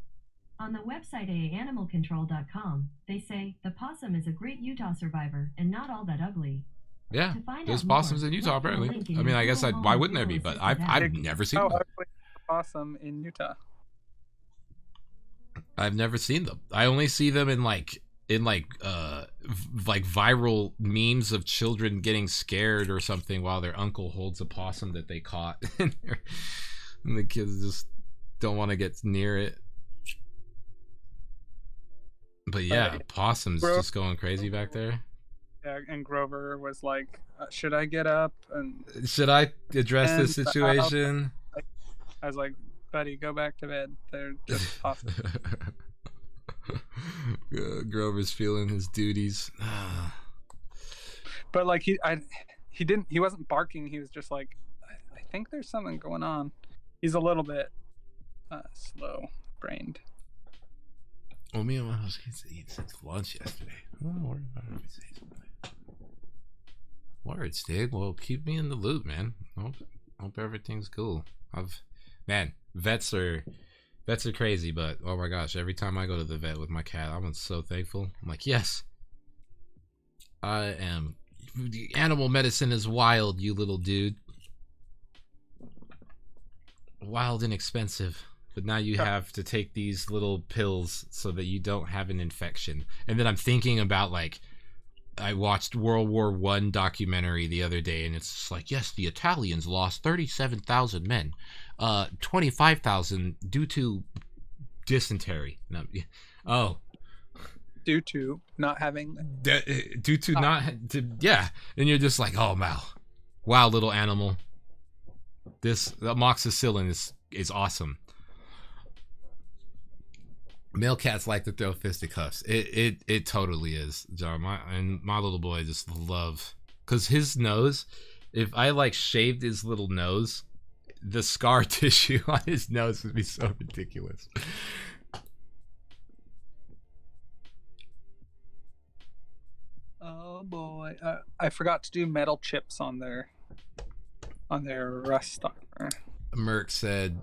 On the website aanimalcontrol.com, they say the possum is a great Utah survivor and not all that ugly. Yeah, there's possums in Utah apparently. I mean, I guess why wouldn't there be? But I've never seen them. Possum in Utah. I've never seen them. I only see them in like viral memes of children getting scared or something while their uncle holds a possum that they caught, and the kids just don't want to get near it. But yeah, possums just going crazy back there. Yeah, and Grover was like, "Should I get up and should I address this situation?" I was like, "Buddy, go back to bed. They're just possums." Grover's feeling his duties. But like he wasn't barking. He was just like, I think there's something going on. He's a little bit slow-brained. Well, me and my husband ate since lunch yesterday. Don't worry about it. Word, Stig. Well, keep me in the loop, man. Hope everything's cool. Vets are crazy, but oh my gosh, every time I go to the vet with my cat, I'm so thankful. I'm like, yes, I am. The animal medicine is wild, you little dude. Wild and expensive. But now you have to take these little pills so that you don't have an infection. And then I'm thinking about, like, I watched World War I documentary the other day, and it's just like, yes, the Italians lost 37,000 men, 25,000 due to dysentery. No, due to not having. Yeah. And you're just like, oh wow, little animal. This amoxicillin is awesome. Male cats like to throw fisticuffs. It totally is, John. My little boy just love, because his nose, if I like shaved his little nose, the scar tissue on his nose would be so ridiculous. Oh boy, I forgot to do metal chips on their rust armor. Merc said,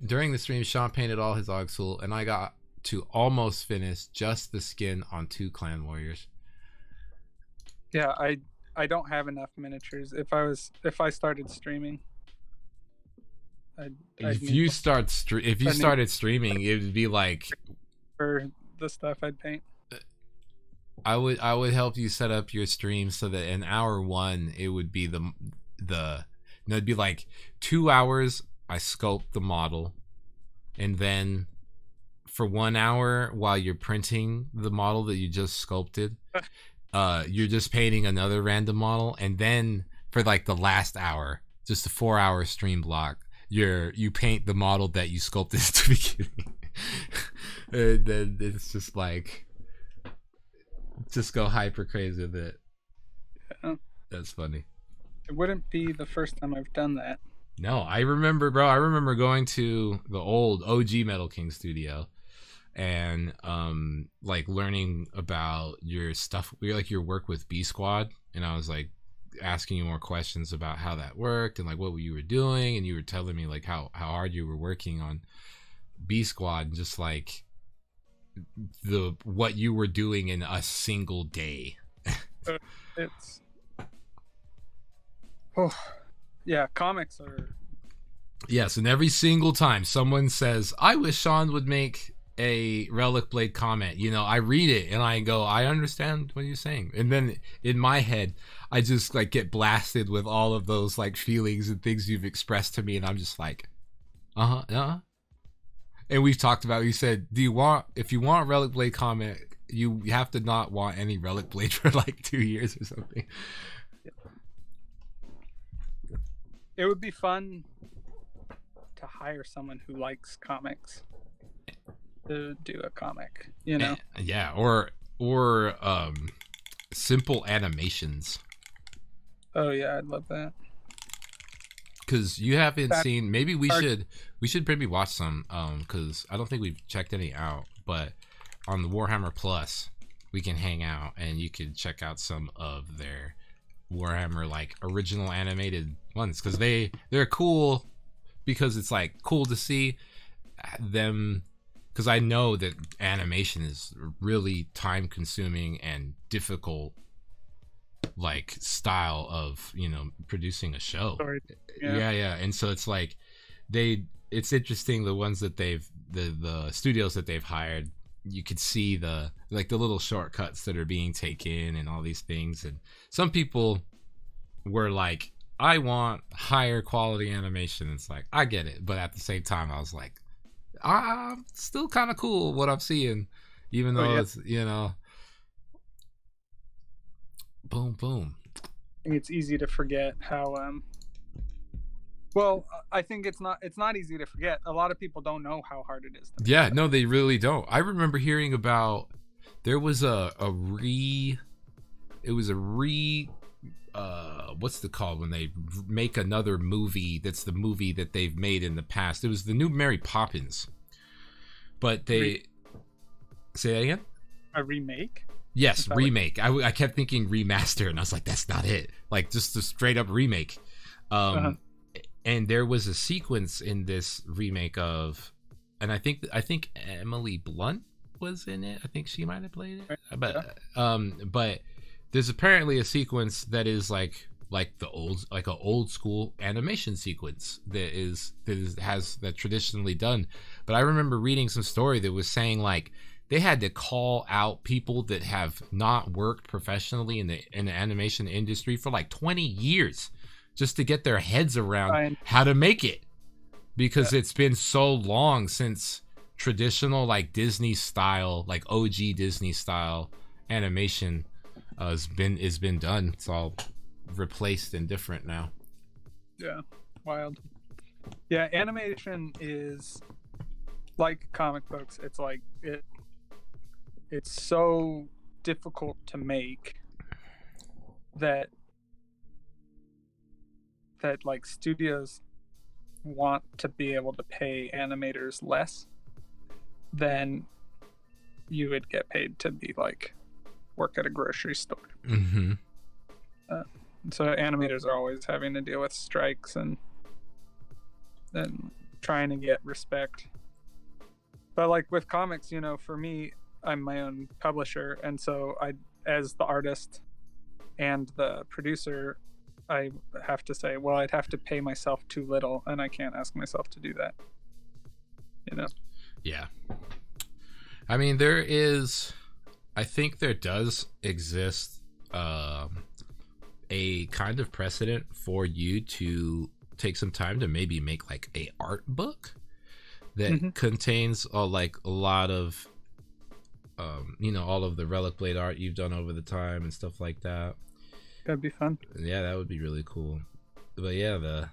during the stream, Sean painted all his Oxul, and I got to almost finish just the skin on 2 clan warriors. Yeah, I don't have enough miniatures. If I started streaming, if you started streaming, it would be like for the stuff I'd paint. I would help you set up your stream so that in hour 1 it would be it'd be like 2 hours I sculpt the model, and then for 1 hour while you're printing the model that you just sculpted, you're just painting another random model, and then for like the last hour, just a 4-hour stream block, you paint the model that you sculpted at the beginning. And then it's just like, just go hyper crazy with it. Yeah. That's funny. It wouldn't be the first time I've done that. No, I remember going to the old OG Metal King studio and like learning about your stuff, your work with B Squad, and I was like asking you more questions about how that worked and like what you were doing, and you were telling me like how hard you were working on B Squad and just like what you were doing in a single day. It's yeah, comics are. Yes, and every single time someone says, I wish Sean would make a Relic Blade comment, I read it and I go, I understand what you're saying. And then in my head, I just like get blasted with all of those like feelings and things you've expressed to me. And I'm just like, And we've talked about, you said, if you want Relic Blade comment, you have to not want any Relic Blade for like 2 years or something. It would be fun to hire someone who likes comics to do a comic, Yeah, or simple animations. Oh yeah, I'd love that. Because you haven't seen, maybe we should maybe watch some, because I don't think we've checked any out, but on the Warhammer Plus we can hang out and you can check out some of their Warhammer like original animated ones, because they're cool, because it's like cool to see them, because I know that animation is really time consuming and difficult like style of, you know, producing a show. Story. Yeah. And so it's like it's interesting, the ones that the studios that they've hired, you could see the little shortcuts that are being taken and all these things. And some people were like, I want higher quality animation. It's like, I get it, but at the same time I was like, still kind of cool what I'm seeing, even though it's, you know, boom. It's easy to forget how well, I think it's not easy to forget. A lot of people don't know how hard it is to make. No, they really don't. I remember hearing about, there was what's the called when they make another movie that's the movie that they've made in the past. It was the new Mary Poppins, but they say that again. A remake? Yes, remake. I kept thinking remaster, and I was like, that's not it. Like, just a straight up remake. And there was a sequence in this remake of, and I think Emily Blunt was in it. I think she might have played it. But there's apparently a sequence that is like an old school animation sequence that traditionally done. But I remember reading some story that was saying like they had to call out people that have not worked professionally in the animation industry for like 20 years just to get their heads around how to make it, because it's been so long since traditional like Disney style, like OG Disney style animation has been done. It's all replaced and different now. Yeah, wild. Yeah, animation is like comic books. It's like it's so difficult to make that like studios want to be able to pay animators less than you would get paid to be like work at a grocery store. Mm-hmm. So animators are always having to deal with strikes and trying to get respect. But like with comics, you know, for me, I'm my own publisher, and so I, as the artist and the producer, I have to say, well, I'd have to pay myself too little, and I can't ask myself to do that. You know? Yeah. I mean, I think there does exist a kind of precedent for you to take some time to maybe make like a art book that contains a lot of you know, all of the Relic Blade art you've done over the time and stuff like that. That'd be fun. Yeah, that would be really cool. But yeah,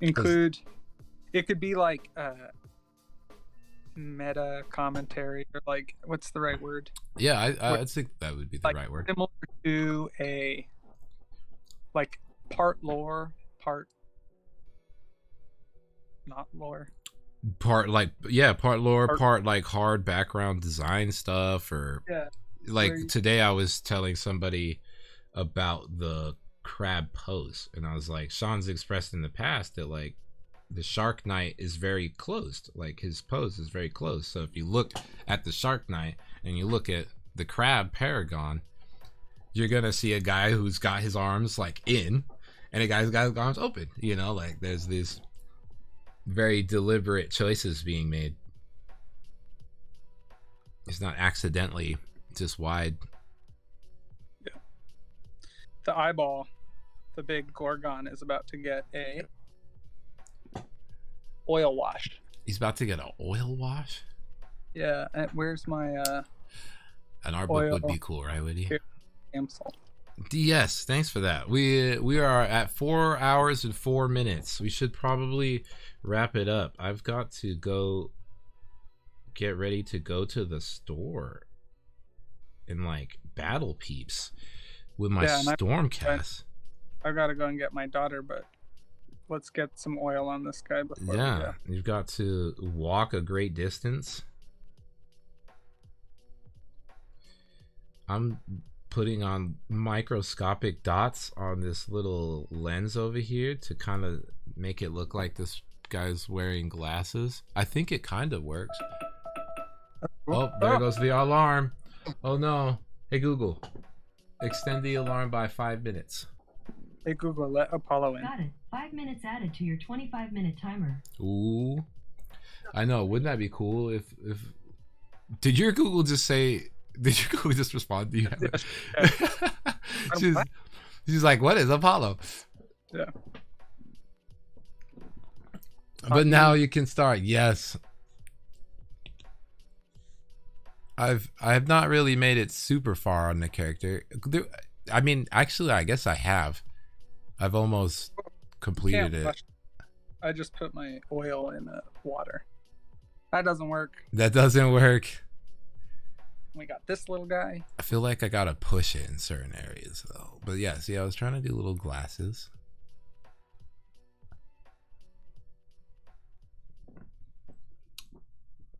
it could be like meta commentary, or like, what's the right word? Yeah, I think that would be the right word. Similar to a like part lore, part not lore. Part lore, part like hard background design stuff, or like today I was telling somebody about the crab pose, and I was like, Sean's expressed in the past that like the Shark Knight is very closed, like his pose is very closed. So if you look at the Shark Knight and you look at the crab Paragon, you're gonna see a guy who's got his arms like in, and a guy who's got his arms open. You know, like there's these very deliberate choices being made. It's not accidentally just wide. Yeah. The eyeball, the big Gorgon, is about to get a oil wash. He's about to get an oil wash? Yeah. Where's my an art book would be cool, right, Woody? Amsel. Yes, thanks for that. We are at 4 hours and 4 minutes. We should probably wrap it up. I've got to go get ready to go to the store and like battle peeps with my Stormcast. I've got to go and get my daughter, but let's get some oil on this guy before. Yeah, you've got to walk a great distance. I'm putting on microscopic dots on this little lens over here to kind of make it look like this guy's wearing glasses. I think it kind of works. Oh, there goes the alarm. Oh no. Hey Google, Extend the alarm by 5 minutes. Hey Google, let Apollo in. Got it. 5 minutes added to your 25-minute timer. Ooh. I know. Wouldn't that be cool if did your Google just say? Did your Google just respond to you? she's like, "What is Apollo?" Yeah. But now you can start. Yes. I have not really made it super far on the character. I mean, actually, I guess I have. I've almost completed it. I just put my oil in water. That doesn't work. That doesn't work. We got this little guy. I feel like I gotta push it in certain areas though. But yeah, see, I was trying to do little glasses.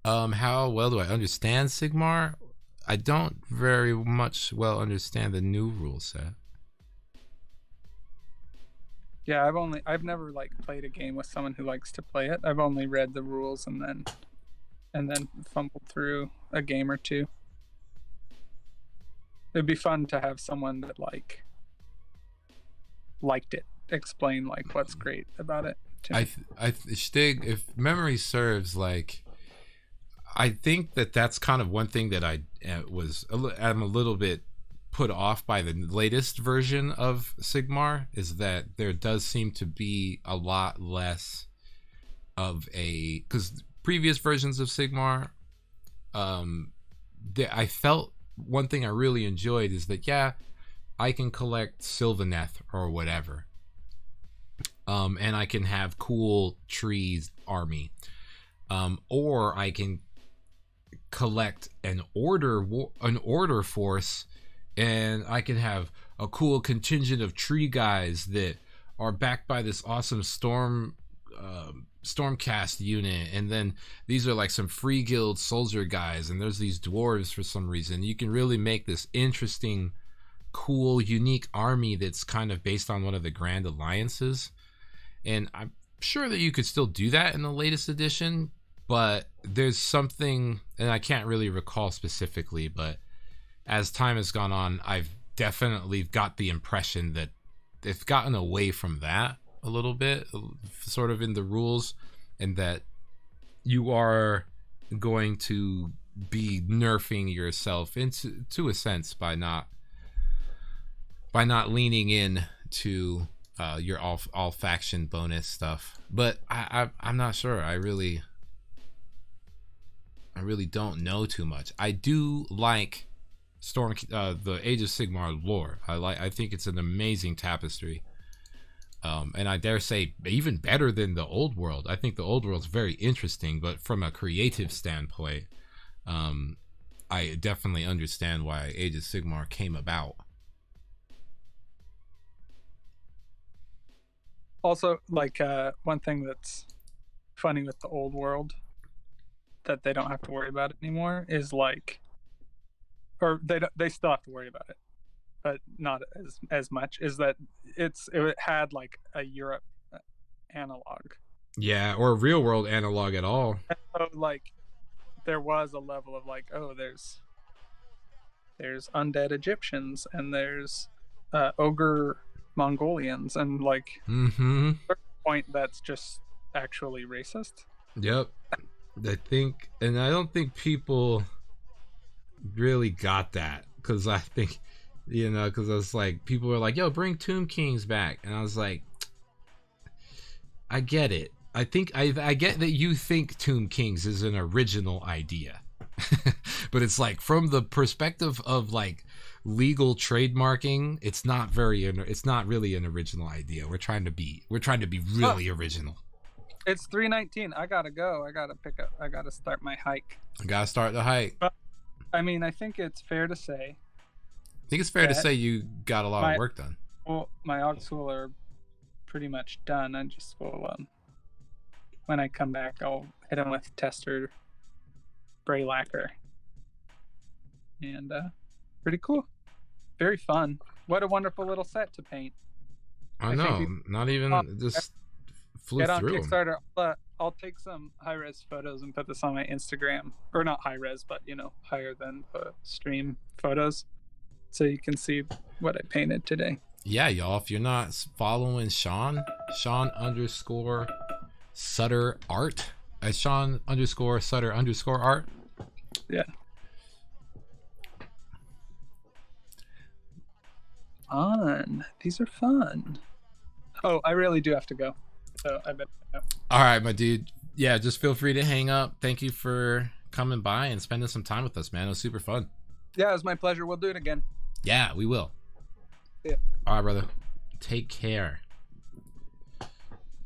How well do I understand Sigmar? I don't very much well understand the new rule set. Yeah, I've never like played a game with someone who likes to play it. I've only read the rules and then fumbled through a game or two. It'd be fun to have someone that liked it explain like what's great about it. Stig, if memory serves, like I think that's kind of one thing that I'm a little bit put off by the latest version of Sigmar, is that there does seem to be a lot less of a, because previous versions of Sigmar, I felt one thing I really enjoyed is that, yeah, I can collect Sylvaneth or whatever, and I can have cool trees army, or I can collect an order force, and I can have a cool contingent of tree guys that are backed by this awesome Stormcast unit, and then these are like some free guild soldier guys, and there's these dwarves for some reason. You can really make this interesting, cool, unique army that's kind of based on one of the grand alliances, and I'm sure that you could still do that in the latest edition, but there's something, and I can't really recall specifically, but as time has gone on, I've definitely got the impression that they've gotten away from that a little bit, sort of in the rules, and that you are going to be nerfing yourself into a sense by not leaning in to your all faction bonus stuff. But I'm not sure. I really don't know too much. I do like the Age of Sigmar lore. I think it's an amazing tapestry. And I dare say even better than the old world. I think the old world's very interesting, but from a creative standpoint, I definitely understand why Age of Sigmar came about. Also, like one thing that's funny with the old world that they don't have to worry about anymore is like, or they still have to worry about it, but not as much, is that it had like a Europe analog. Yeah, or a real world analog at all. And so like there was a level of like, oh, there's undead Egyptians and there's ogre Mongolians, and like at a point that's just actually racist. Yep. I think, and I don't think people really got that, because I think, because I was like, people were like, yo, bring Tomb Kings back, and I was like, I get it. I think I get that you think Tomb Kings is an original idea, but it's like from the perspective of like legal trademarking, it's not really an original idea. We're trying to be really original. It's 3:19. I gotta go. I gotta start my hike. I gotta start the hike. But, I mean, I think it's fair to say. I think it's fair to say you got a lot of work done. Well, my Augspool are pretty much done. I just will, when I come back, I'll hit them with Tester Spray Lacquer. And pretty cool. Very fun. What a wonderful little set to paint. I know. Not even just flew get on through Kickstarter. I'll take some high-res photos and put this on my Instagram. Or not high-res, but, higher than stream photos. so you can see what I painted today. Yeah, y'all, if you're not following Sean underscore Sutter art, Sean underscore Sutter underscore art. Yeah. Fun. These are fun. Oh, I really do have to go. So I better go. All right, my dude. Yeah, just feel free to hang up. Thank you for coming by and spending some time with us, man. It was super fun. Yeah, it was my pleasure. We'll do it again. Yeah, we will. Yeah. All right, brother. Take care.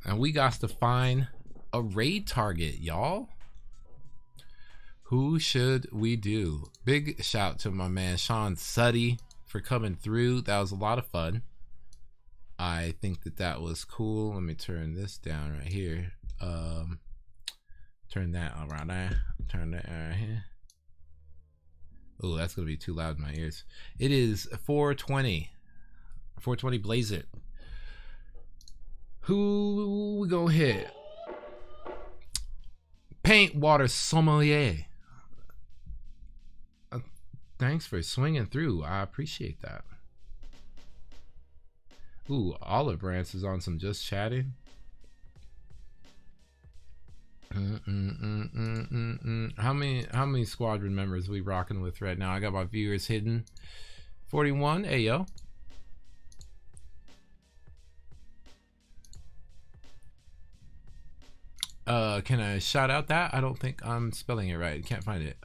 And we got to find a raid target, y'all. Who should we do? Big shout to my man Sean Suddy for coming through. That was a lot of fun. I think that was cool. Let me turn this down right here. Turn that around there. Turn that right here. Oh, that's gonna be too loud in my ears. It is 420. 420 blaze it. Who we gonna hit? Paint water sommelier. Thanks for swinging through. I appreciate that. Ooh, Olive Branch is on some just chatting. How many squadron members we rocking with right now? I got my viewers hidden. 41. Hey yo. Can I shout out that? I don't think I'm spelling it right. Can't find it.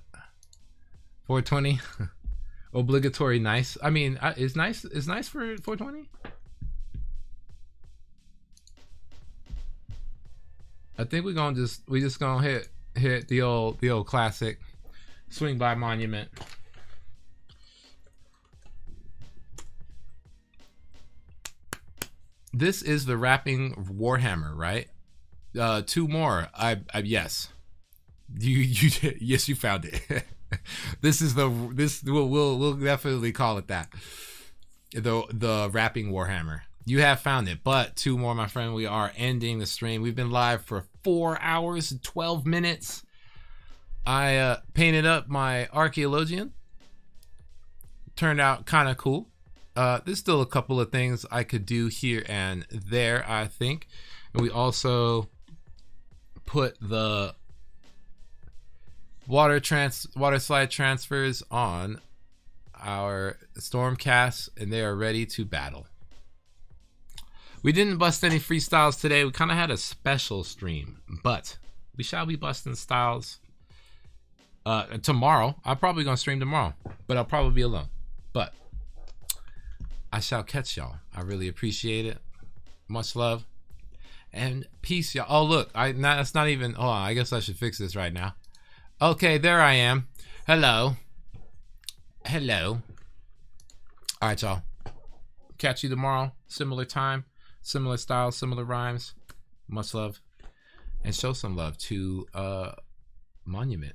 420. Obligatory nice. I mean, is nice for 420? I think we just gonna hit the old classic swing by monument. This is the wrapping Warhammer, right? 2 more. I yes. You did. Yes, you found it. We'll definitely call it that. The wrapping Warhammer. You have found it, but 2 more, my friend. We are ending the stream. We've been live for 4 hours and 12 minutes. I painted up my archaeologian. Turned out kind of cool. There's still a couple of things I could do here and there, I think. And we also put the water slide transfers on our Stormcast, and they are ready to battle. We didn't bust any freestyles today. We kind of had a special stream, but we shall be busting styles tomorrow. I'm probably gonna stream tomorrow, but I'll probably be alone. But I shall catch y'all. I really appreciate it. Much love and peace, y'all. Oh look, that's not even. Hold on, I guess I should fix this right now. Okay, there I am. Hello. All right, y'all. Catch you tomorrow. Similar time, similar style, similar rhymes. Much love, and show some love to Monument.